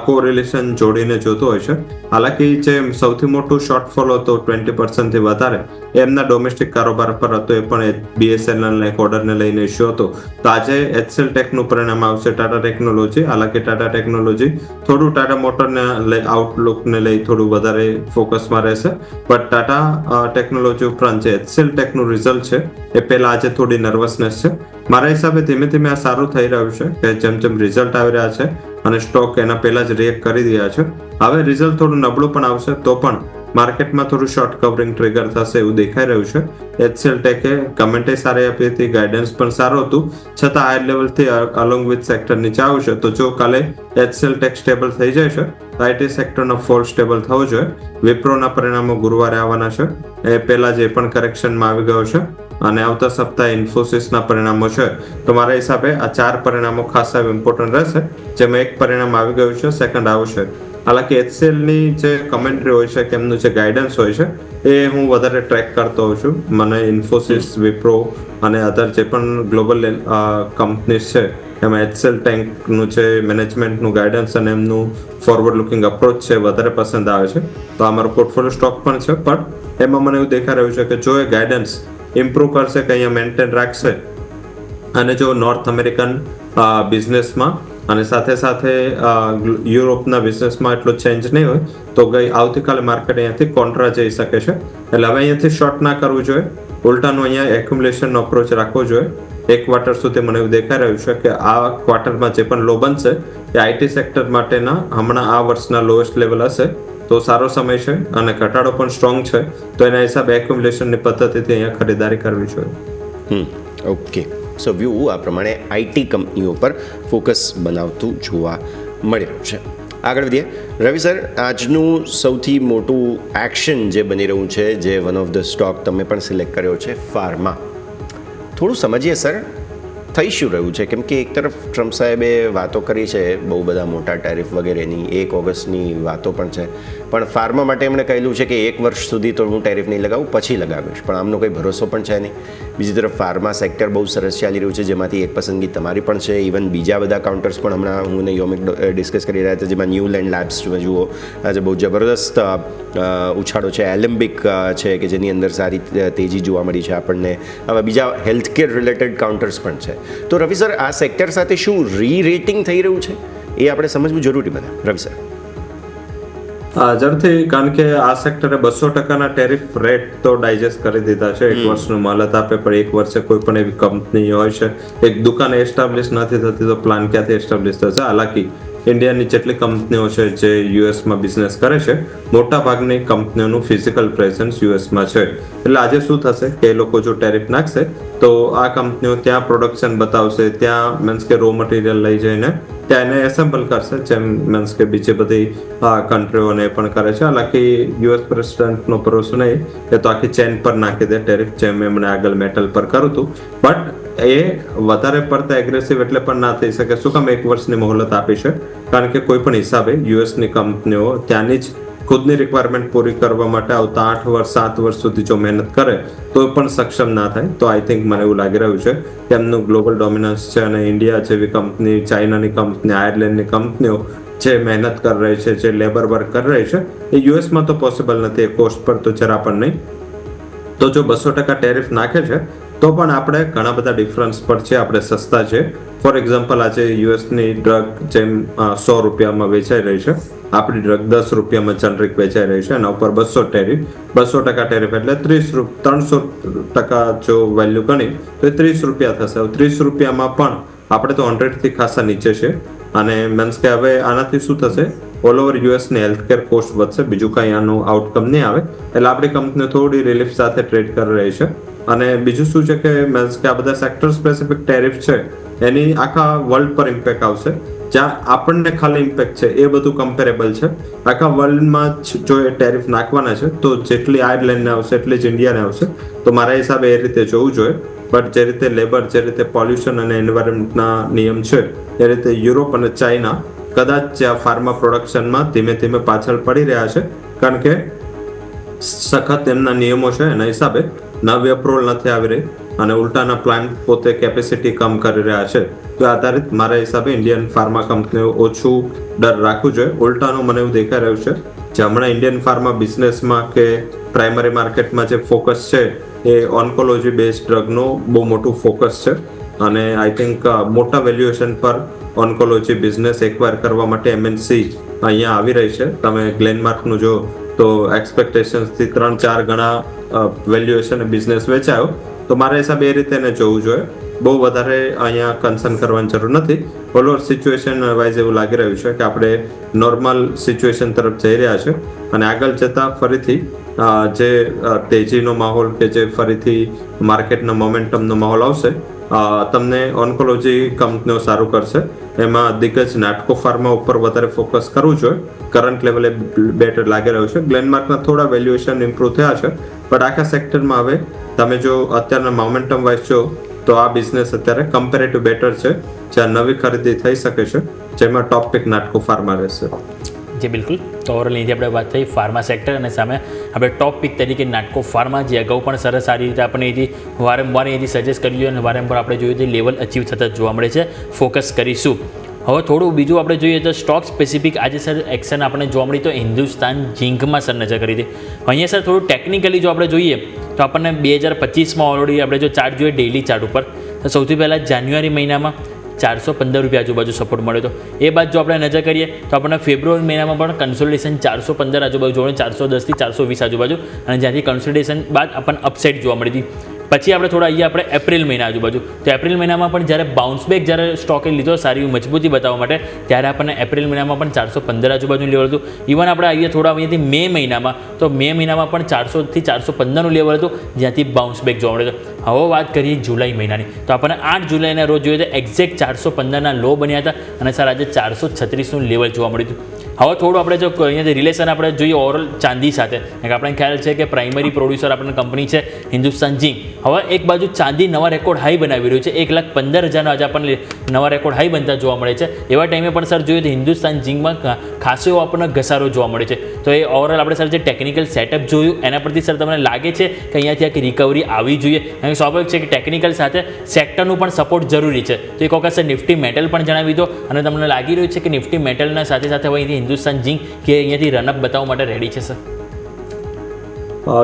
કોરિલેશન જોડીને જોતું હોય છે. હાલાકી જે સૌથી મોટું શોર્ટફોલ હતો 20% થી વધારે એ એમના ડોમેસ્ટિક કારોબાર પર હતો, એ પણ BSNL એક ઓર્ડરને લઈને ઇસ્યુ હતો. તો આજે HCL ટેકનું પરિણામ આવશે ટાટા ટેકનોલોજી. હાલાકી ટાટા ટેકનોલોજી થોડું ટાટા મોટરને લઈ આઉટલુકને લઈ થોડું વધારે ફોકસમાં રહેશે, બટ ટાટા ટેકનોલોજી ઉપરાંત જે HCL ટેકનું રિઝલ્ટ છે એ પહેલા આજે થોડી નર્વસનેસ છે. મારા હિસાબે ધીમે ધીમે આ સારું થઈ રહ્યું છે કે જેમ જેમ રિઝલ્ટ આવી રહ્યા છે અને સ્ટોક એના પહેલા જ રિએક્ટ કરી રહ્યા છે. હવે રિઝલ્ટ થોડું નબળું પણ આવશે તો પણ માર્કેટમાં થોડું શોર્ટ કવરિંગ ટ્રિગર થશે એવું દેખાઈ રહ્યું છે. HCL ટેકે કમેન્ટે સારી આપી હતી, ગાઈડન્સ પણ સારું હતું, છતાં હાઈ લેવલથી અલોંગ વિથ સેક્ટર નીચે આવશે. તો જો કાલે HCL ટેક સ્ટેબલ થઈ જાય છે તો IT સેક્ટરનો ફોલ સ્ટેબલ થવો જોઈએ. વિપ્રોના પરિણામો ગુરુવારે આવવાના છે, એ પહેલા જે પણ કરેક્શનમાં આવી ગયો છે, અને આવતા સપ્તાહે ઇન્ફોસિસના પરિણામો છે. તો મારા હિસાબે આ 4 પરિણામો ખાસા ઇમ્પોર્ટન્ટ રહેશે, જેમાં એક પરિણામ આવી ગયું છે, સેકન્ડ આવશે. હાલાકી HCLની જે કમેન્ટ્રી હોય છે કે એમનું જે ગાઈડન્સ હોય છે એ હું વધારે ટ્રેક કરતો હોઉં છું. મને ઇન્ફોસિસ, વિપ્રો અને અધર જે પણ ગ્લોબલ કંપનીઝ છે એમાં HCL ટેકનું જે મેનેજમેન્ટનું ગાઈડન્સ અને એમનું ફોરવર્ડ લુકિંગ અપ્રોચ છે વધારે પસંદ આવે છે. તો આ મારો પોર્ટફોલિયો સ્ટોક પણ છે, પણ એમાં મને એવું દેખાઈ રહ્યું છે કે જો એ ગાઈડન્સ ઇમ્પ્રૂવ કરશે કે અહીંયા મેન્ટેન રાખશે, અને જો નોર્થ અમેરિકન બિઝનેસમાં અને સાથે સાથે યુરોપના બિઝનેસમાં એટલો ચેન્જ નહીં હોય તો આવતીકાલે માર્કેટ અહીંયાથી કોન્ટ્રા જઈ શકે છે. એટલે હવે અહીંયાથી શોર્ટ ના કરવું જોઈએ, ઉલટાનું અહીંયા એક્યુમ્યુલેશનનો અપ્રોચ રાખવો જોઈએ. એક ક્વાર્ટર સુધી મને એવું દેખાઈ રહ્યું છે કે આ ક્વાર્ટરમાં જે પણ લો બનશે એ IT સેક્ટર માટેના હમણાં આ વર્ષના લોએસ્ટ લેવલ હશે. તો સારો સમય છે અને ઘટાડો પણ સ્ટ્રોંગ છે, તો એના હિસાબે એક્યુમ્યુલેશનની પદ્ધતિથી અહીંયા ખરીદારી કરવી જોઈએ. ઓકે, સો વ્યૂ આ પ્રમાણે IT કંપનીઓ પર ફોકસ બનાવતું જોવા મળી રહ્યું છે. આગળ વધીએ. રવિ સર, આજનું સૌથી મોટું એક્શન જે બની રહ્યું છે, જે વન ઓફ ધ સ્ટોક તમે પણ સિલેક્ટ કર્યો છે, ફાર્મા. થોડું સમજીએ સર, થઈ શું રહ્યું છે? કેમ કે એક તરફ ટ્રમ્પ સાહેબે વાતો કરી છે બહુ બધા મોટા ટેરિફ વગેરેની, 1 ઓગસ્ટની વાતો પણ છે, પણ ફાર્મા માટે એમણે કહેલું છે કે 1 વર્ષ સુધી તો હું ટેરિફ નહીં લગાવું, પછી લગાવીશ, પણ આમનો કોઈ ભરોસો પણ છે નહીં. બીજી તરફ ફાર્મા સેક્ટર બહુ સરસ ચાલી રહ્યું છે, જેમાંથી એક પસંદગી તમારી પણ છે. ઇવન બીજા બધા કાઉન્ટર્સ પણ હમણાં હું અને યોમિક ડિસ્કસ કરી રહ્યા હતા, જેમાં ન્યૂલેન્ડ લેબ્સ જુઓ, આજે બહુ જબરદસ્ત ઉછાળો છે. એલેમ્બિક છે કે જેની અંદર સારી તેજી જોવા મળી છે આપણને. હવે બીજા હેલ્થકેર રિલેટેડ કાઉન્ટર્સ પણ છે. તો રવિ સર, આ સેક્ટર સાથે શું રેટિંગ થઈ રહ્યું છે એ આપણે સમજવું જરૂરી બને. રવિ સર. જરૂરથી, કારણ કે આ સેક્ટરે 200%ના ટેરિફ રેટ તો ડાયજેસ્ટ કરી દીધા છે. 1 વર્ષનું મહેલત આપે, પણ 1 વર્ષે કોઈ પણ એવી કંપની હોય છે, એક દુકાન એસ્ટાબ્લિશ નથી થતી તો પ્લાન ક્યાંથી એસ્ટાબ્લિશ થશે? હાલાકી ઇન્ડિયાની જેટલી કંપનીઓ છે જે યુએસમાં બિઝનેસ કરે છે, મોટા ભાગની કંપનીઓનું ફિઝિકલ પ્રેઝન્સ યુએસમાં છે. એટલે આજે શું થશે કે એ લોકો જો ટેરિફ નાખશે તો આ કંપનીઓ ત્યાં પ્રોડક્શન બતાવશે, ત્યાં મીન્સ કે રો મટીરિયલ લઈ જઈને ત્યાં એને એસેમ્બલ કરશે, જેમ મીન્સ કે બીજી બધી કન્ટ્રીઓને પણ કરે છે. હાલાકી યુએસ પ્રેસિડેન્ટનો ભરોસો નહીં, એ તો આખી ચેન પર નાખી દે ટેરિફ, જેમ એમણે આગળ મેટલ પર કર્યું હતું. બટ એ વધારે પડતા એગ્રેસિવ એટલે પણ ના થઈ શકે. શું કામ 1 વર્ષની મોહલત આપી છે? કારણ કે કોઈ પણ હિસાબે યુએસની કંપનીઓ ત્યાંની જ ખુદની રિક્વાયરમેન્ટ પૂરી કરવા માટે આવતા 8 વર્ષ 7 વર્ષ સુધી જો મહેનત કરે તો પણ સક્ષમ ના થાય. તો આઈ થિંક મને એવું લાગી રહ્યું છે કે એમનું ગ્લોબલ ડોમિનન્સ છે, અને ઇન્ડિયા જેવી કંપની, ચાઇનાની કંપની, આયર્લેન્ડની કંપનીઓ જે મહેનત કરી રહી છે, જે લેબર વર્ક કરી રહી છે, એ યુએસમાં તો પોસિબલ નથી, એ કોસ્ટ પર તો જરા પણ નહીં. તો જો 200% ટેરિફ નાખે છે તો પણ આપણે ઘણા બધા ડિફરન્સ પર છે, આપણે સસ્તા છે. ફોર એક્ઝામ્પલ, આજે યુએસની ડ્રગ જેમ 100 રૂપિયામાં વેચાઈ રહી છે, આપણી ડ્રગ 10 રૂપિયામાં જનરિક વેચાઈ રહી છે, એના ઉપર 200% ટેરિફ એટલે 300% જો વેલ્યુ ગણી તો એ 30 રૂપિયા થશે. 30 રૂપિયામાં પણ આપણે તો 100 થી ખાસા નીચે છે. અને મીન્સ કે હવે આનાથી શું થશે, ઓલ ઓવર યુએસની હેલ્થકેર કોસ્ટ વધશે, બીજું કાંઈ આનું આઉટકમ નહીં આવે. એટલે આપણી કંપની થોડી રિલીફ સાથે ટ્રેડ કરી રહી છે. અને બીજું શું છે કે મીન્સ કે આ બધા સેક્ટર સ્પેસિફિક ટેરિફ છે એની આખા વર્લ્ડ પર ઇમ્પેક્ટ આવશે. જ્યાં આપણને ખાલી ઇમ્પેક્ટ છે એ બધું કમ્પેરેબલ છે. આખા વર્લ્ડમાં જો એ ટેરિફ નાખવાના છે તો જેટલી આયર્લેન્ડને આવશે એટલી જ ઇન્ડિયાને આવશે. તો મારા હિસાબે એ રીતે જોવું જોઈએ. બટ જે રીતે લેબર, જે રીતે પોલ્યુશન અને એન્વાયરમેન્ટના નિયમ છે એ રીતે યુરોપ અને ચાઇના કદાચ ફાર્મા પ્રોડક્શનમાં ધીમે ધીમે પાછળ પડી રહ્યા છે, કારણ કે સખત એમના નિયમો છે. એના હિસાબે નવી અપ્રુવલ નથી આવી રહી અને ઉલટાના પ્લાન્ટ પોતે કેપેસિટી કમ કરી રહ્યા છે. તો આધારિત મારા હિસાબે ઇન્ડિયન ફાર્મા કંપનીઓ ઓછું ડર રાખવું જોઈએ. ઉલટાનું મને એવું દેખાઈ રહ્યું છે જે હમણાં ઇન્ડિયન ફાર્મા બિઝનેસમાં કે પ્રાઇમરી માર્કેટમાં જે ફોકસ છે એ ઓન્કોલોજી બેઝડ ડ્રગનું બહુ મોટું ફોકસ છે અને આઈ થિંક મોટા વેલ્યુએશન પર ઓન્કોલોજી બિઝનેસ એક્વાયર કરવા માટે એમએનસી અહીંયા આવી રહી છે. તમે ગ્લેનમાર્કનું જો તો એક્સપેક્ટેશન્સથી 3-4 ગણા વેલ્યુએશન બિઝનેસ વેચાયો. તો મારા હિસાબે એ રીતે એને જોવું જોઈએ. બહુ વધારે અહીંયા કન્સર્ન કરવાની જરૂર નથી. ઓવરઓલ સિચ્યુએશન વાઇઝ એવું લાગી રહ્યું છે કે આપણે નોર્મલ સિચ્યુએશન તરફ જઈ રહ્યા છે અને આગળ જતાં ફરીથી જે તેજીનો માહોલ કે જે ફરીથી માર્કેટનો મોમેન્ટમનો માહોલ આવશે, તમને ઓન્કોલોજી કંપનીઓ સારું કરશે. એમાં દિગ્ગજ નાટકો ફાર્મા ઉપર વધારે ફોકસ કરવું જોઈએ. કરંટ લેવલે બેટર લાગી રહ્યું છે. ગ્લેનમાર્કના થોડા વેલ્યુએશન ઇમ્પ્રૂવ થયા છે, પણ આખા સેક્ટરમાં હવે તમે જો અત્યારના મોમેન્ટમ વાઇઝ જો તો આ બિઝનેસ અત્યારે કમ્પેરેટિવ બેટર છે, જ્યાં નવી ખરીદી થઈ શકે છે, જેમાં ટોપ પિક નાટકો ફાર્મા રહેશે. જી બિલકુલ. તો ઓવરઓલ અહીંથી આપણે વાત થઈ ફાર્મા સેક્ટર અને સામે આપણે ટોપ પિક તરીકે નાટકો ફાર્મા, જે અગાઉ પણ સરસ સારી રીતે આપણે અહીંથી વારંવાર અહીંથી સજેસ્ટ કર્યું અને વારંવાર આપણે જોયું તો લેવલ અચીવ થતા જોવા મળે છે. ફોકસ કરીશું. હવે થોડું બીજું આપણે જોઈએ તો સ્ટોક સ્પેસિફિક આજે સર એક્શન આપણે જોવા મળી તો હિન્દુસ્તાન ઝિંકમાં સર નજર કરી હતી. અહીંયા સર થોડું ટેકનિકલી જો આપણે જોઈએ તો આપણને 2025માં ઓલરેડી આપણે જો ચાર્ટ જોઈએ ડેઇલી ચાર્ટ ઉપર, તો સૌથી પહેલાં જાન્યુઆરી મહિનામાં 415 રૂપિયા આજુબાજુ સપોર્ટ મળ્યો હતો. એ બાદ જો આપણે નજર કરીએ તો આપણને ફેબ્રુઆરી મહિનામાં પણ કન્સોલિડેશન 415 આજુબાજુ જોવા, 410થી 420 આજુબાજુ, અને જ્યાંથી કન્સોલિડેશન બાદ આપણને અપસાઇડ જોવા મળી હતી. પછી આપણે થોડા અહીંયા આપણે એપ્રિલ મહિના આજુબાજુ, તો એપ્રિલ મહિનામાં પણ જ્યારે બાઉન્સ બેક જ્યારે સ્ટોકે લીધો સારી મજબૂતી બતાવવા માટે, ત્યારે આપણને એપ્રિલ મહિનામાં પણ 415 આજુબાજુનું લેવલ હતું. ઇવન આપણે અહીંયા થોડા અહીંયાથી મે મહિનામાં, તો મે મહિનામાં પણ 400થી 415નું લેવલ હતું, જ્યાંથી બાઉન્સ બેક જોવા મળ્યો હતો. હવે વાત કરીએ જુલાઈ મહિનાની, તો આપણને 8 જુલાઈના રોજ જોઈએ તો એક્ઝેક્ટ 415ના લો બન્યા હતા અને સર આજે 436નું લેવલ જોવા મળ્યું હતું. હવે થોડું આપણે જો અહીંયાથી રિલેશન આપણે જોઈએ ઓવરઓલ ચાંદી સાથે, કારણ કે આપણે ખ્યાલ છે કે પ્રાઇમરી પ્રોડ્યુસર આપણને કંપની છે હિન્દુસ્તાન ઝિંક. હવે એક બાજુ ચાંદી નવા રેકોર્ડ હાઈ બનાવી રહ્યું છે, 1,15,000નો આજે આપણને નવા રેકોર્ડ હાઈ બનતા જોવા મળે છે. એવા ટાઈમે પણ સર જોઈએ તો હિન્દુસ્તાન ઝિંકમાં ખાસો એવો આપણને ઘસારો જોવા મળે છે. તો એ ઓવરઓલ આપણે સર જે ટેકનિકલ સેટઅપ જોયું એના પરથી સર તમને લાગે છે કે અહીંયાથી આખી રિકવરી આવી જોઈએ? કારણ કે સ્વાભાવિક છે કે ટેકનિકલ સાથે સેક્ટરનું પણ સપોર્ટ જરૂરી છે. તો એક વખત સર નિફ્ટી મેટલ પણ જણાવી દો, અને તમને લાગી રહ્યું છે કે નિફ્ટી મેટલના સાથે સાથે હવે અહીંથી હિન્દુસ્તાન ઝિંક કે અહીંયાથી રનઅપ બતાવવા માટે રેડી છે સર?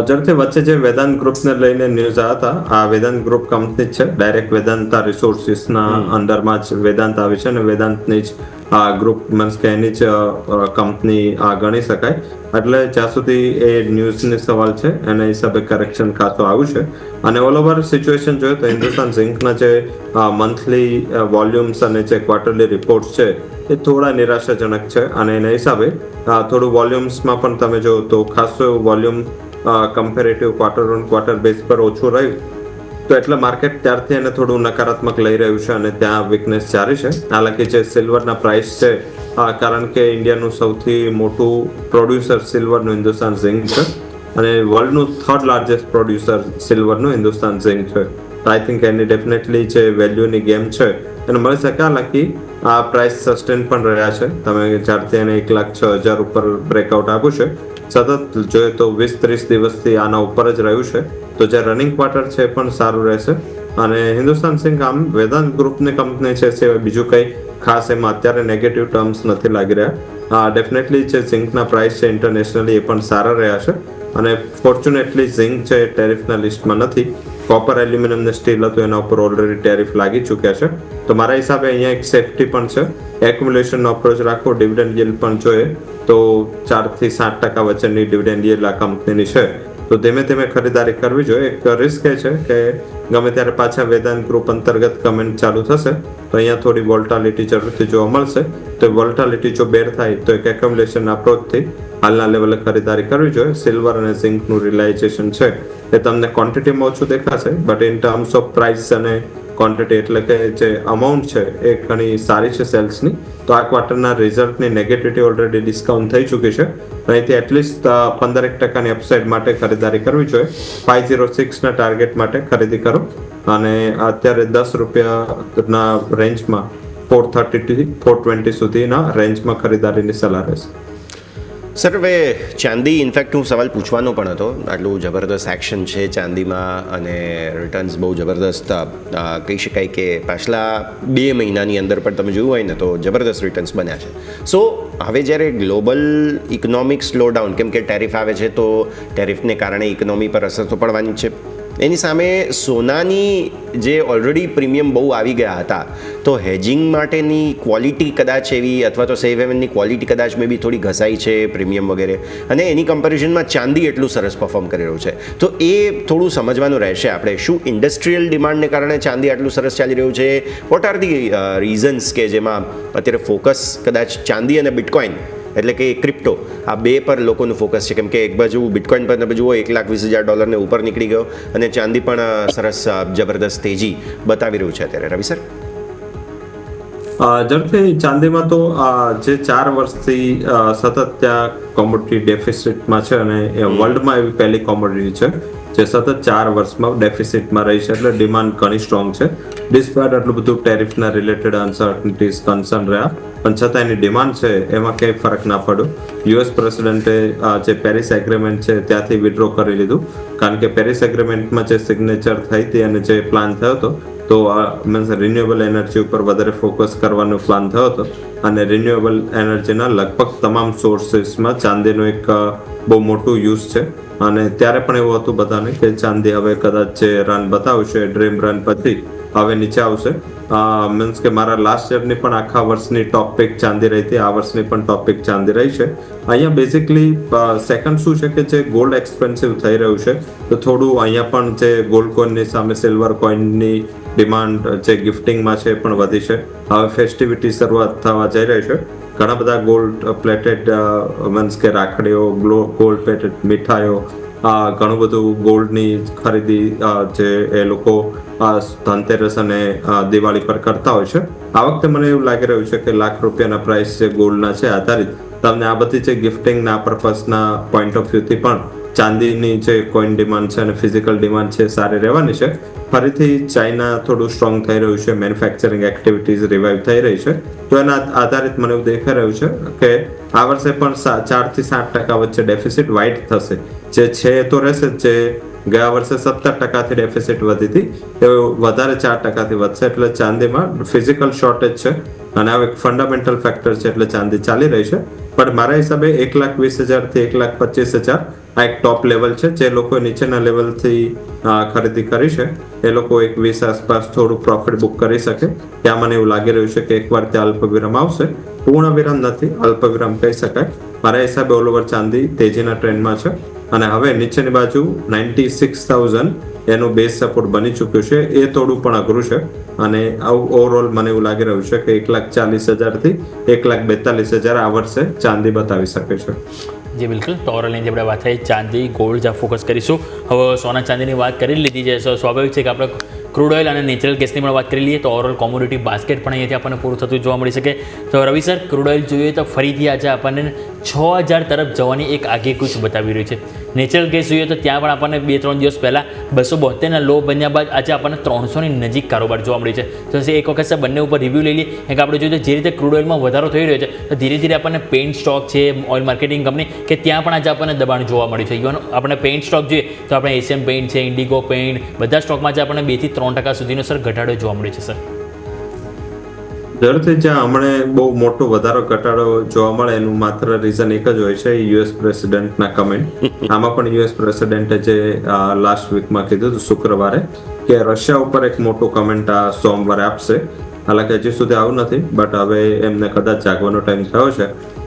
ઝડપથી વચ્ચે જે વેદાંત ગ્રુપને લઈને ન્યૂઝ આવ્યા હતા, આ વેદાંત ગ્રુપ કંપની જ છે, ડાયરેક્ટ વેદાંતા રિસોર્સિસના અંડરમાં જ વેદાંત આવે છે અને વેદાંતની જ આ ગ્રુપ મીન્સ કે એની જ કંપની આ ગણી શકાય. એટલે જ્યાં સુધી એ ન્યૂઝની સવાલ છે એના હિસાબે કરેક્શન ખાતું આવ્યું છે. અને ઓલ ઓવર સિચ્યુએશન જોઈએ તો હિન્દુસ્તાન ઝિંકના જે મંથલી વોલ્યુમ્સ અને જે ક્વાર્ટરલી રિપોર્ટ્સ છે એ થોડા નિરાશાજનક છે, અને એના હિસાબે થોડું વોલ્યુમ્સમાં પણ તમે જો તો ખાસો એવું volume comparative quarter on quarter base પર ઓછું રહ્યું, તો એટલે માર્કેટ ત્યારથી એને થોડું નકારાત્મક લઈ રહ્યું છે અને ત્યાં વીકનેસ જારી છે. હાલાકી જે સિલ્વરના પ્રાઇસ છે, કારણ કે ઇન્ડિયાનું સૌથી મોટું પ્રોડ્યુસર સિલ્વરનું હિન્દુસ્તાન ઝિંક છે અને વર્લ્ડનું 3rd લાર્જેસ્ટ પ્રોડ્યુસર સિલ્વરનું હિન્દુસ્તાન ઝિંક છે. તો આઈ થિંક એની ડેફિનેટલી જે વેલ્યુની ગેમ છે એને મળી શકે. હાલાકી આ પ્રાઇસ સસ્ટેન પણ રહ્યા છે. તમે જ્યારથી એને 1,06,000 ઉપર બ્રેકઆઉટ આપ્યું છે, સતત જોઈએ તો 20-30 દિવસથી આના ઉપર જ રહ્યું છે. તો જે રનિંગ ક્વાર્ટર છે એ પણ સારું રહેશે. અને હિન્દુસ્તાન ઝિંક આમ વેદાંત ગ્રુપની કંપની છે, સિવાય બીજું કંઈ ખાસ એમાં અત્યારે નેગેટિવ ટર્મ્સ નથી લાગી રહ્યા. ડેફિનેટલી જે ઝિંકના પ્રાઇસ છે ઇન્ટરનેશનલી એ પણ સારા રહ્યા છે અને ફોર્ચ્યુનેટલી ઝિંક છે એ ટેરિફના લિસ્ટમાં નથી. કોપર, એલ્યુમિનિયમ ને સ્ટીલ હતું એના ઉપર ઓલરેડી ટેરિફ લાગી ચૂક્યા છે. તો મારા હિસાબે અહીંયા એક સેફટી પણ છે. એક્યુમ્યુલેશનનો અપ્રોચ રાખો, ડિવિડન્ડ yield પણ જોઈએ તો 4થી 7% વચ્ચેની ડિવિડન્ડ yield આ કંપનીની છે. તો ધીમે ધીમે ખરીદારી કરવી જોઈએ. એક રિસ્ક એ છે કે ગમે ત્યારે પાછા વેદાંત ગ્રુપ અંતર્ગત કમેન્ટ ચાલુ થશે તો અહીંયા થોડી વોલ્ટાલિટી જરૂરથી જોવા મળશે. તો વોલ્ટાલિટી જો બેર થાય તો એક એક્યુમ્યુલેશન અપ્રોચથી હાલના લેવલે ખરીદારી કરવી જોઈએ. સિલ્વર અને ઝિંકનું રિલાઇઝેશન છે એ તમને ક્વોન્ટિટીમાં ઓછું દેખાશે, but in terms of price અને ક્વોન્ટિટી એટલે કે જે અમાઉન્ટ છે એ ઘણી સારી છે સેલ્સની. તો આ ક્વાર્ટરના રિઝલ્ટની નેગેટિવિટી ઓલરેડી ડિસ્કાઉન્ટ થઈ ચૂકી છે. અહીંથી એટલીસ્ટ 15% અપસાઇડ માટે ખરીદારી કરવી જોઈએ. 506 ના ટાર્ગેટ માટે ખરીદી કરો અને અત્યારે ₹10 રેન્જમાં 430 થી 420 સુધીના રેન્જમાં ખરીદારીની સલાહ રહેશે. સર હવે ચાંદી ઇનફેક્ટ હું સવાલ પૂછવાનો પણ હતો. આટલું જબરદસ્ત એક્શન છે ચાંદીમાં અને રિટર્ન્સ બહુ જબરદસ્ત કહી શકાય કે પાછલા 2 મહિનાની અંદર પણ તમે જોયું હોય ને તો જબરદસ્ત રિટર્ન્સ બન્યા છે. સો હવે જ્યારે ગ્લોબલ ઇકોનોમિક સ્લોડાઉન, કેમ કે ટેરિફ આવે છે તો ટેરિફને કારણે ઇકોનોમી પર અસર તો પડવાની જ છે, એની સામે સોનાની જે ઓલરેડી પ્રીમિયમ બહુ આવી ગયા હતા તો હેજિંગ માટેની ક્વોલિટી કદાચ એવી અથવા તો સેફ હેવનની ક્વોલિટી કદાચ મે બી થોડી ઘસાઈ છે પ્રીમિયમ વગેરે, અને એની કમ્પેરિઝનમાં ચાંદી એટલું સરસ પરફોર્મ કરી રહ્યું છે. તો એ થોડું સમજવાનું રહેશે આપણે. શું ઇન્ડસ્ટ્રીયલ ડિમાન્ડને કારણે ચાંદી આટલું સરસ ચાલી રહ્યું છે? વોટ આર ધી રીઝન્સ કે જેમાં અત્યારે ફોકસ કદાચ ચાંદી અને બિટકોઇન એટલે કે ક્રિપ્ટો આ બે પર લોકોનું ફોકસ છે? કેમ કે એક બાજુ બિટકોઇન પર જુઓ $1,20,000 ઉપર નીકળી ગયો અને ચાંદી પણ સરસ જબરદસ્ત તેજી બતાવી રહ્યું છે અત્યારે. રવિ સર, ઝડપથી ચાંદીમાં તો જે 4 વર્ષથી સતત ત્યાં કોમોડિટી ડેફિસિટમાં છે અને વર્લ્ડમાં એવી પહેલી કોમોડિટી છે જે સતત 4 વર્ષમાં ડેફિસિટમાં રહી છે, એટલે ડિમાન્ડ ઘણી સ્ટ્રોંગ છે. ડિસ્પાઇટ આટલું બધું ટેરિફના રિલેટેડ અનસર્ટનિટીઝ કન્સર્ન રહ્યા પણ છતાં એની ડિમાન્ડ છે એમાં ક્યાંય ફરક ના પડ્યો. યુએસ પ્રેસિડેન્ટે જે પેરિસ એગ્રીમેન્ટ છે ત્યાંથી વિડ્રો કરી લીધું, કારણ કે પેરિસ એગ્રીમેન્ટમાં જે સિગ્નેચર થઈ હતી અને જે પ્લાન થયો હતો તો મીન્સ રિન્યુએબલ એનર્જી ઉપર વધારે ફોકસ કરવાનો પ્લાન થયો હતો અને રિન્યુએબલ એનર્જીના લગભગ તમામ સોર્સિસમાં ચાંદીનું એક બહુ મોટું યુઝ છે. અને ત્યારે પણ એવું હતું બધાને કે ચાંદી હવે કદાચ જે રન બતાવશે ડ્રીમ રન પછી હવે નીચે આવશે. મીન્સ કે મારા લાસ્ટ યરની પણ આખા વર્ષની ટોપ પિક ચાંદી રહી હતી, આ વર્ષની પણ ટોપ પિક ચાંદી રહી છે. અહીંયા બેઝિકલી સેકન્ડ શું છે કે જે ગોલ્ડ એક્સપેન્સિવ થઈ રહ્યું છે તો થોડું અહીંયા પણ જે ગોલ્ડ કોઇનની સામે સિલ્વર કોઇનની ડિમાન્ડ જે ગિફ્ટિંગમાં છે એ પણ વધી છે. હવે ફેસ્ટિવિટી શરૂઆત થવા જઈ રહી છે. ઘણા બધા ગોલ્ડ પ્લેટેડ મીન્સ કે રાખડીઓ, ગોલ્ડ પ્લેટેડ મીઠાઈઓ, ઘણું બધું ગોલ્ડની ખરીદી જે એ લોકો ધનતેરસ અને દિવાળી પર કરતા હોય છે. આ વખતે મને એવું લાગી રહ્યું છે કે ₹1,00,000 પ્રાઇસ જે ગોલ્ડના છે આધારિત તમને આ બધી જે ગિફ્ટિંગના પર્પસના પોઈન્ટ ઓફ વ્યૂથી પણ ચાંદીની જે કોઈન ડિમાન્ડ છે અને ફિઝિકલ ડિમાન્ડ છે સારી રહેવાની છે. ફરીથી ચાઇના થોડું સ્ટ્રોંગ થઈ રહ્યું છે, મેન્યુફેક્ચરિંગ એક્ટિવિટીઝ રિવાઇવ થઈ રહી છે. તો એના આધારિત મને એવું દેખાઈ રહ્યું છે કે આ વર્ષે પણ 4 થી 7% વચ્ચે ડેફિસિટ વાઇડ થશે. જે છે એ તો રહેશે જ, જે ગયા વર્ષે 17%થી ડેફિસિટ વધી હતી એ વધારે 4%થી વધશે. એટલે ચાંદીમાં ફિઝિકલ શોર્ટેજ છે અને આ એક ફંડામેન્ટલ ફેક્ટર છે એટલે ચાંદી ચાલી રહી છે. પણ મારા હિસાબે 1,20,000 થી 1,25,000 આ એક ટોપ લેવલ છે. જે લોકો નીચેના લેવલથી ખરીદી કરી છે એ લોકો 1,20 આસપાસ થોડું પ્રોફિટ બુક કરી શકે. ત્યાં મને એવું લાગી રહ્યું છે કે એકવાર ત્યાં અલ્પવિરામ આવશે, પૂર્ણ વિરામ નથી, અલ્પવિરામ કહી શકાય. મારા હિસાબે ઓલ ઓવર ચાંદી તેજીના ટ્રેન્ડમાં છે અને હવે નીચેની બાજુ 96,000 એનું બેઝ સપોર્ટ બની ચૂક્યું છે. એ થોડું પણ અઘરું છે અને ઓવરઓલ મને એવું લાગી રહ્યું છે કે 1,40,000 થી 1,42,000 આ વર્ષે ચાંદી બતાવી શકે છે. જી બિલકુલ. તો ઓવરઓલ જે આપણે વાત થઈ ચાંદી ગોલ્ડ જ્યાં ફોકસ કરીશું. હવે સોના ચાંદીની વાત કરી લીધી છે, સ્વાભાવિક છે કે આપણે ક્રૂડ ઓઇલ અને નેચરલ ગેસની પણ વાત કરી લઈએ તો ઓવરઓલ કોમોડિટી બાસ્કેટ પણ અહીંયાથી આપણને પૂરું થતું જોવા મળી શકે. તો રવિ સર, ક્રૂડ ઓઇલ જોઈએ તો ફરીથી આજે આપણને 6,000 તરફ જવાની એક આગેકૂચ બતાવી રહ્યું છે. નેચરલ ગેસ જોઈએ તો ત્યાં પણ આપણને 2-3 દિવસ પહેલાં 272ના લો બન્યા બાદ આજે આપણને 300ની નજીક કારોબાર જોવા મળી છે. તો એક વખત સર બંને ઉપર રિવ્યૂ લઈ લઈએ. એક આપણે જોઈએ તો જે રીતે ક્રૂડ ઓઇલમાં વધારો થઈ રહ્યો છે તો ધીરે ધીરે આપણને પેઇન્ટ સ્ટોક છે, ઓઇલ માર્કેટિંગ કંપની કે ત્યાં પણ આજે આપણને દબાણ જોવા મળ્યું છે. ઇવન આપણે પેઇન્ટ સ્ટોક જોઈએ તો આપણે એશિયન પેઇન્ટ છે, ઇન્ડિગો પેઇન્ટ, બધા સ્ટોકમાં આજે આપણને 2 થી 3% સુધીનો સર ઘટાડો જોવા મળ્યો છે. સર ઝડપથી જ્યાં હમણાં બહુ મોટો વધારો ઘટાડો જોવા મળે એનું માત્ર રીઝન એક જ હોય છે, યુએસ પ્રેસિડેન્ટના કમેન્ટ. આમાં પણ યુએસ પ્રેસિડેન્ટે જે લાસ્ટ વીકમાં કીધું હતું શુક્રવારે કે રશિયા ઉપર એક મોટું કમેન્ટ આ સોમવારે આપશે. હાલાકી હજી સુધી આવું નથી, બટ હવે એમને કદાચ જાગવાનો ટાઈમ થયો છે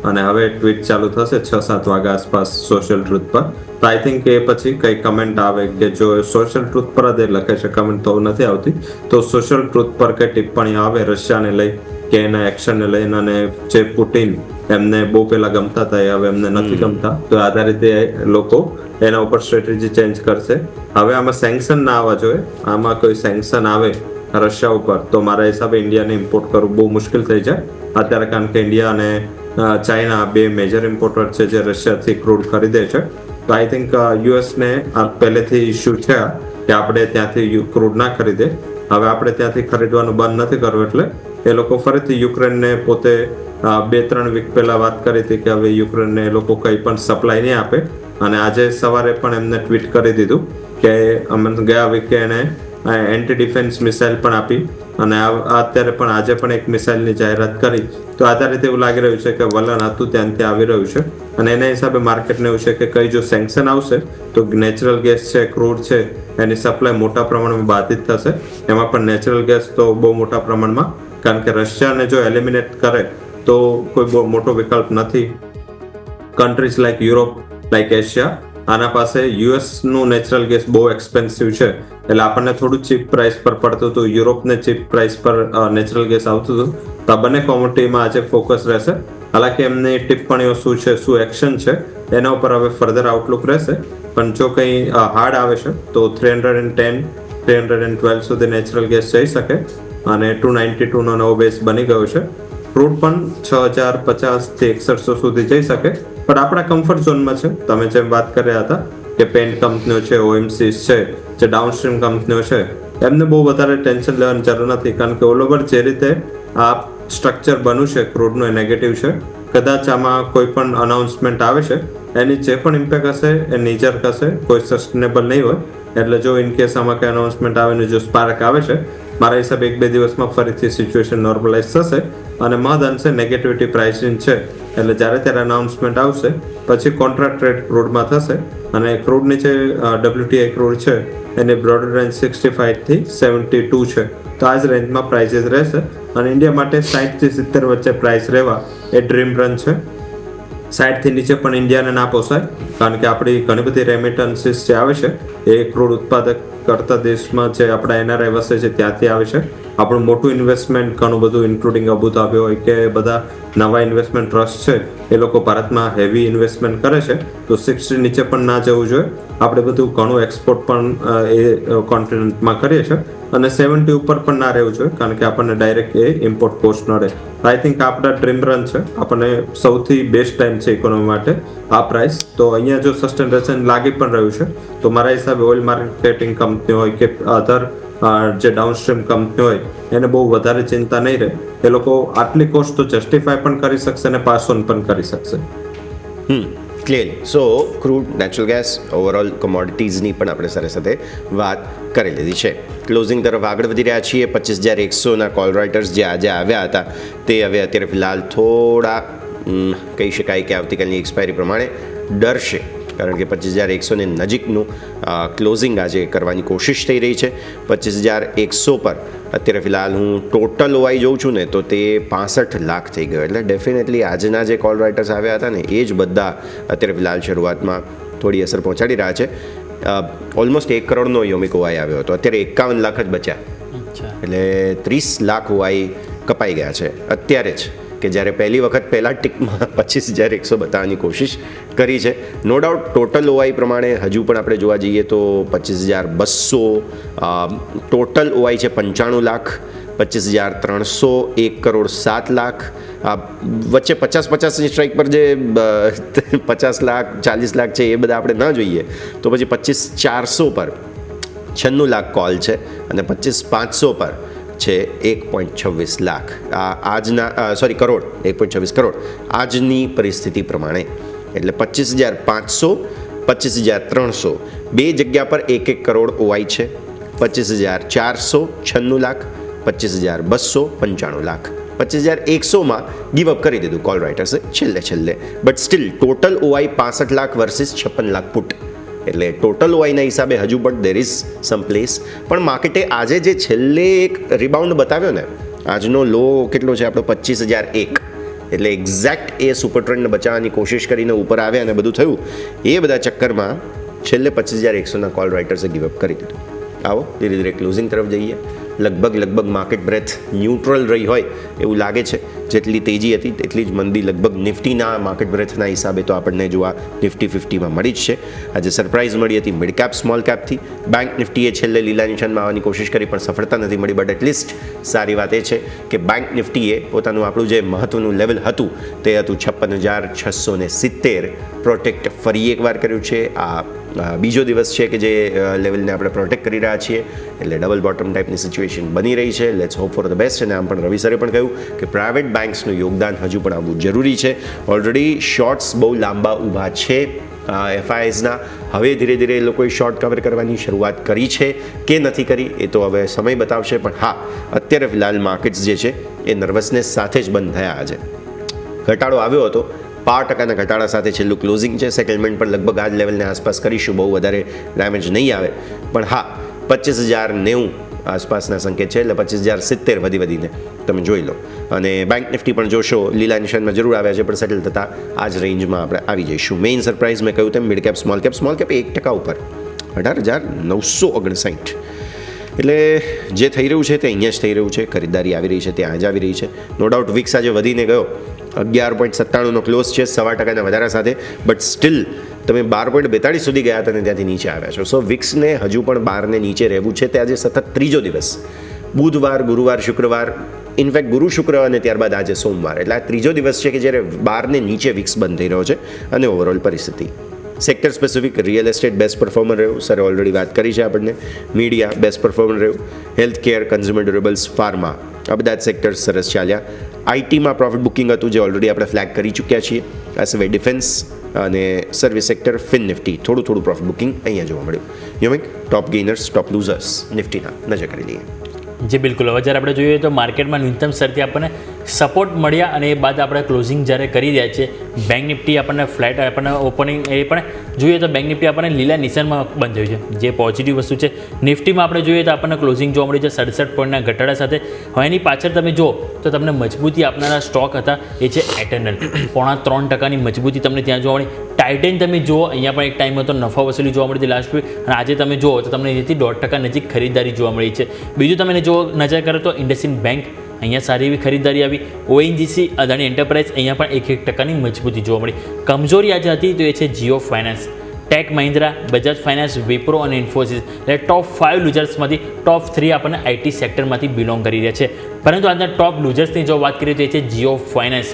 અને હવે ટ્વીટ ચાલુ થશે 6-7 વાગ્યા આસપાસ સોશિયલ ટ્રુથ પર. તો આઈ થિંક એ પછી કઈ કમેન્ટ આવે કે જો સોશિયલ ટ્રુથ પર જ લખે છે, કમેન્ટ તો નથી આવતી, તો સોશિયલ ટ્રુથ પર કઈ ટિપ્પણી આવે રશિયાને લઈ કે એના એક્શનને લઈને અને જે પુટિન એમને બહુ પહેલા ગમતા હતા એ હવે એમને નથી ગમતા, તો આધારિત લોકો એના ઉપર સ્ટ્રેટેજી ચેન્જ કરશે. હવે આમાં સેન્કશન ના આવવા જોઈએ. આમાં કોઈ સેન્કશન આવે રશિયા ઉપર, તો મારા હિસાબે ઇન્ડિયાને ઇમ્પોર્ટ કરવું બહુ મુશ્કેલ થઈ જાય અત્યારે, કારણ કે ઇન્ડિયા અને ચાઇના બે મેજર ઇમ્પોર્ટર છે જે રશિયાથી ક્રૂડ ખરીદે છે. તો આઈ થિંક યુએસને પહેલેથી ઇસ્યુ છે કે આપણે ત્યાંથી ક્રૂડ ના ખરીદે. હવે આપણે ત્યાંથી ખરીદવાનું બંધ નથી કરવું, એટલે એ લોકો ફરીથી યુક્રેનને પોતે 2-3 વીક પહેલા વાત કરી હતી કે હવે યુક્રેનને એ લોકો કંઈ પણ સપ્લાય નહીં આપે. અને આજે સવારે પણ એમને ટ્વીટ કરી દીધું કે અમે ગયા વીકે એને એન્ટી ડિફેન્સ મિસાઇલ પણ આપી, અને અત્યારે પણ આજે પણ એક મિસાઇલની જાહેરાત કરી. તો આધારિત એવું લાગી રહ્યું છે કે વલણ હતું ત્યાંથી આવી રહ્યું છે, અને એના હિસાબે માર્કેટને એવું છે કે કઈ જો સેન્કશન આવશે તો નેચરલ ગેસ છે, ક્રૂડ છે, એની સપ્લાય મોટા પ્રમાણમાં બાધિત થશે. એમાં પણ નેચરલ ગેસ તો બહુ મોટા પ્રમાણમાં, કારણ કે રશિયાને જો એલિમિનેટ કરે તો કોઈ બહુ મોટો વિકલ્પ નથી. Countries like Europe, like Asia, આના પાસે યુએસનું નેચરલ ગેસ બહુ એક્સપેન્સિવ છે, એટલે આપણને થોડું ચીપ પ્રાઇસ પર પડતું હતું, યુરોપને ચીપ પ્રાઇસ પર નેચરલ ગેસ આવતું હતું. તો આ બંને કોમોડિટીમાં આજે ફોકસ રહેશે. હાલાકી એમની ટિપ્પણીઓ શું છે, શું એક્શન છે, એના ઉપર હવે ફર્ધર આઉટલુક રહેશે. પણ જો કંઈ હાર્ડ આવે છે તો 312 સુધી નેચરલ ગેસ જઈ શકે, અને 292 નો નવો બેઝ બની ગયો છે. ક્રૂડ પણ 6050 થી 6100 સુધી જઈ શકે, પણ આપણા કમ્ફર્ટ ઝોનમાં છે. તમે જેમ વાત કર્યા હતા કે પેન્ટ કંપનીઓ છે, OMCs છે, જે ડાઉનસ્ટ્રીમ કંપનીઓ છે, એમને બહુ વધારે ટેન્શન લેવાની જરૂર નથી, કારણ કે ઓલ ઓવર જે રીતે આ સ્ટ્રક્ચર બન્યું છે ક્રૂડનું એ નેગેટિવ છે. કદાચ આમાં કોઈ પણ અનાઉન્સમેન્ટ આવે છે, એની જે પણ ઇમ્પેક્ટ હશે એ નીજર હશે, કોઈ સસ્ટેનેબલ નહીં હોય. એટલે જો ઇન કેસ આમાં કંઈ અનાઉન્સમેન્ટ આવે ને જો સ્પાર્ક આવે છે, મારા હિસાબે 1-2 દિવસમાં ફરીથી સિચ્યુએશન નોર્મલાઇઝ થશે, અને મહદ અંશે નેગેટિવિટી પ્રાઇસિંગ છે. એટલે જ્યારે ત્યારે અનાઉન્સમેન્ટ આવશે પછી કોન્ટ્રાક્ટ ટ્રેડ ક્રૂડમાં થશે, અને ક્રૂડની જે WTI ક્રૂડ છે એની બ્રોડર રેન્જ 65 થી 72 છે. તો આ જ રેન્જમાં પ્રાઇસીસ રહેશે, અને ઇન્ડિયા માટે 60 થી 70 વચ્ચે પ્રાઇસ રહેવા એ ડ્રીમ રન છે. 60 થી નીચે પણ ઇન્ડિયાને ના પોસાય, કારણ કે આપણી ઘણી બધી રેમિટન્સીસ જે આવે છે એ ક્રૂડ ઉત્પાદક કરતા દેશમાં જે આપણા NRI વસે છે ત્યાંથી આવે છે. આપણું મોટું ઇન્વેસ્ટમેન્ટ ઘણું બધું ઇન્ક્લુડિંગ અબુધાબી હોય કે બધા નવા ઇન્વેસ્ટમેન્ટ ટ્રસ્ટ છે એ લોકો ભારતમાં હેવી ઇન્વેસ્ટમેન્ટ કરે છે, તો 60 નીચે પણ ના જવું જોઈએ. આપણે બધું ઘણું એક્સપોર્ટ પણ એ કોન્ટિનેન્ટમાં કરીએ છીએ, અને 70 ઉપર પણ ના રહેવું જોઈએ, કારણ કે આપણને ડાયરેક્ટ એ ઇમ્પોર્ટ કોસ્ટ નડે. આઈ થિંક આપણા ડ્રીમ રન છે, આપણને સૌથી બેસ્ટ ટાઈમ છે ઇકોનોમી માટે આ પ્રાઇસ. તો અહીંયા જો સસ્ટેનેશન લાગી પણ રહ્યું છે, તો મારા હિસાબે ઓઇલ માર્કેટિંગ કંપની હોય કે અધર જે ડાઉનસ્ટ્રીમ કંપની હોય એને બહુ વધારે ચિંતા નહીં રહે. એ લોકો આટલી કોસ્ટ તો જસ્ટિફાય પણ કરી શકશે અને પાસ ઓન પણ કરી શકશે. ક્લિયરલી. સો ક્રૂડ, નેચરલ ગેસ, ઓવરઓલ કોમોડિટીઝની પણ આપણે સાથે વાત કરી લીધી છે. ક્લોઝિંગ તરફ આગળ વધી રહ્યા છીએ. 25,100ના કોલ રાઇટર્સ જે આજે આવ્યા હતા તે હવે અત્યારે ફિલહાલ થોડા કહી શકાય કે આવતીકાલની એક્સપાયરી પ્રમાણે ડરશે, કારણ કે 25,100ની નજીકનું ક્લોઝિંગ આજે કરવાની કોશિશ થઈ રહી છે. 25,100 પર અત્યારે ફિલહાલ હું ટોટલ ઓવાઈ જોઉં છું ને તો તે 65 લાખ થઈ ગયો. એટલે ડેફિનેટલી આજના જે કોલ રાઇટર્સ આવ્યા હતા ને એ જ બધા અત્યારે ફિલહાલ શરૂઆતમાં થોડી અસર પહોંચાડી રહ્યા છે. ઓલમોસ્ટ 1 કરોડનો યોમિક ઓવાઈ આવ્યો હતો, અત્યારે 51 લાખ જ બચ્યા, એટલે 30 લાખ ઓવાઈ કપાઈ ગયા છે અત્યારે જ, કે જ્યારે પહેલી વખત પહેલા ટિકમાં 25,100 બતાવવાની કોશિશ કરી છે. નો ડાઉટ ટોટલ ઓવાઈ પ્રમાણે હજુ પણ આપણે જોવા જઈએ તો 25,200, ટોટલ ઓવાઈ છે 95 લાખ, 25,300, 1 કરોડ 7 લાખ, વચ્ચે 50-50ની સ્ટ્રાઇક પર જે 50 લાખ 40 લાખ છે એ બધા આપણે ન જોઈએ, તો પછી 25,400 પર 96 લાખ કોલ છે, અને 25,500 પર છે 1.26 લાખ. આજના કરોડ, 1.26 કરોડ આજની પરિસ્થિતિ પ્રમાણે. એટલે 25,500, 25,300 બે જગ્યા પર 1-1 કરોડ ઓવાઈ છે. 25,400 96 લાખ, 25,200 95 લાખ. 25,100માં ગીવઅપ કરી દીધું કોલ રાઇટર્સે છેલ્લે, but still total ઓવાઈ 65 lakh versus 56 lakh put. એટલે ટોટલ ઓવાઈના હિસાબે હજુ પણ દેર ઇઝ સમ પ્લેસ. પણ માર્કેટે આજે જે છેલ્લે એક રિબાઉન્ડ બતાવ્યો ને, આજનો લો કેટલો છે આપણો 25,001, એટલે એક્ઝેક્ટ એ સુપર ટ્રેન્ડને બચાવવાની કોશિશ કરીને ઉપર આવ્યા અને બધું થયું. એ બધા ચક્કરમાં છેલ્લે 25,100ના કોલ રાઇટર્સે ગીવઅપ કરી દીધું. આવો ધીરે ધીરે ક્લોઝિંગ તરફ જઈએ. લગભગ માર્કેટ બ્રેથ ન્યુટ્રલ રહી હોય એવું લાગે છે. જેટલી તેજી હતી તેટલી જ મંદી લગભગ નિફ્ટીના માર્કેટ બ્રેથના હિસાબે તો આપણને જોવા નિફ્ટી 50માં મળી જ છે. આજે સરપ્રાઇઝ મળી હતી મિડ કેપ સ્મોલ કેપથી. બેંક નિફ્ટીએ છેલ્લે લીલા નિશાનમાં આવવાની કોશિશ કરી પણ સફળતા નથી મળી. બટ એટલીસ્ટ સારી વાત એ છે કે બેંક નિફ્ટીએ પોતાનું આપણું જે મહત્ત્વનું લેવલ હતું તે હતું 56,670 પ્રોટેક્ટ ફરી એકવાર કર્યું છે. આ બીજો દિવસ છે કે જે લેવલને આપણે પ્રોટેક્ટ કરી રહ્યા છીએ, એટલે ડબલ બોટમ ટાઈપની સિચ્યુએશન બની રહી છે. Let's hope for the best. અને આમ પણ રવિ સરે પણ કહ્યું કે પ્રાઇવેટ બેન્ક્સનું યોગદાન હજુ પણ આવવું જરૂરી છે. ઓલરેડી શોર્ટ્સ બહુ લાંબા ઊભા છે એફઆઈએસના. હવે ધીરે ધીરે એ લોકોએ શોર્ટ કવર કરવાની શરૂઆત કરી છે કે નથી કરી એ તો હવે સમય બતાવશે. પણ હા, અત્યારે ફિલહાલ માર્કેટ્સ જે છે એ નર્વસનેસ સાથે જ બંધ થયા. આજે ઘટાડો આવ્યો હતો 5% ઘટાડા સાથે છેલ્લું ક્લોઝિંગ છે. સેટલમેન્ટ પણ લગભગ આ જ લેવલને આસપાસ કરીશું, બહુ વધારે ડેમેજ નહીં આવે. પણ હા, 25,090 આસપાસના સંકેત છે, એટલે 25,070 વધીને તમે જોઈ લો. અને બેંક નિફ્ટી પણ જોશો લીલા નિશાનમાં જરૂર આવ્યા છે, પણ સેટલ થતાં આ જ રેન્જમાં આપણે આવી જઈશું. મેઇન સરપ્રાઇઝ મેં કહ્યું તેમ મિડ કેપ સ્મોલ કેપ 1% ઉપર 18,959. એટલે જે થઈ રહ્યું છે તે અહીંયા જ થઈ રહ્યું છે. ખરીદારી આવી રહી છે, ત્યાં જ આવી રહી છે. નો ડાઉટ વિક્સ આજે વધીને ગયો, 11.97નો ક્લોઝ છે 0.25% વધારા સાથે. બટ સ્ટીલ તમે 12.42 સુધી ગયા હતા અને ત્યાંથી નીચે આવ્યા છો. સો વિક્સને હજુ પણ 12ને નીચે રહેવું છે. તે આજે સતત ત્રીજો દિવસ, બુધવાર, ગુરુવાર, શુક્રવાર, ઇનફેક્ટ ગુરુ, શુક્ર અને ત્યારબાદ આજે સોમવાર, એટલે આ ત્રીજો દિવસ છે કે જ્યારે 12ને નીચે વિક્સ બંધ થઈ રહ્યો છે. અને ઓવરઓલ પરિસ્થિતિ sector specific real estate best performer રહ્યું, સરે ઓલરેડી વાત કરી છે આપણને. મીડિયા બેસ્ટ પરફોર્મર રહ્યું. Health care, consumer durables, pharma, આ બધા જ સેક્ટર્સ સરસ ચાલ્યા. આઈટીમાં પ્રોફિટ બુકિંગ હતું જે ઓલરેડી આપણે ફ્લેગ કરી ચૂક્યા છીએ. આ સિવાય ડિફેન્સ અને સર્વિસ સેક્ટર, ફિન નિફ્ટી થોડું પ્રોફિટ બુકિંગ અહીંયા જોવા મળ્યું. યોમિક ટોપ ગેઇનર્સ, ટોપ લૂઝર્સ નિફ્ટીના નજર કરી લઈએ. જી બિલકુલ. હવે જ્યારે આપણે જોઈએ તો માર્કેટમાં ન્યૂનતમ સ્તરથી આપણને સપોર્ટ મળ્યા અને એ બાદ આપણે ક્લોઝિંગ જ્યારે કરી રહ્યા છીએ, બેંક નિફ્ટી આપણને ફ્લેટ, આપણને ઓપનિંગ એ પણ જોઈએ તો બેંક નિફ્ટી આપણને લીલા નિશાનમાં બંધ થયું છે, જે પોઝિટિવ વસ્તુ છે. નિફ્ટીમાં આપણે જોઈએ તો આપણને ક્લોઝિંગ જોવા મળ્યું છે 67 પોઈન્ટના ઘટાડા સાથે. હવે એની પાછળ તમે જો તો તમને મજબૂતી આપનારા સ્ટોક હતા એ છે એટર્નલ, 3.5% મજબૂતી તમને ત્યાં જોવા મળી. ટાઇટન તમે જુઓ, અહીંયા પણ એક ટાઈમ હતો નફા વસૂલી જોવા મળી હતી લાસ્ટ વીક, અને આજે તમે જુઓ તો તમને અહીંથી 1.5% નજીક ખરીદારી જોવા મળી છે. બીજું તમે જો નજર કરો તો ઇન્ડસઇન્ડ બેંક, અહીંયા સારી એવી ખરીદારી આવી. ઓએનજીસી, અદાણી એન્ટરપ્રાઇઝ, અહીંયા પણ 1% મજબૂતી જોવા મળી. કમજોરી આજે હતી તો એ છે Jio finance, tech Mahindra, Bajaj finance, Wipro અને ઇન્ફોસિસ. એટલે ટોપ 5 લૂઝર્સમાંથી ટોપ 3 આપણને આઈટી સેક્ટરમાંથી બિલોંગ કરી રહ્યા છે. પરંતુ આજના ટોપ લૂઝર્સની જો વાત કરીએ તો એ છે જીઓ ફાઇનાન્સ.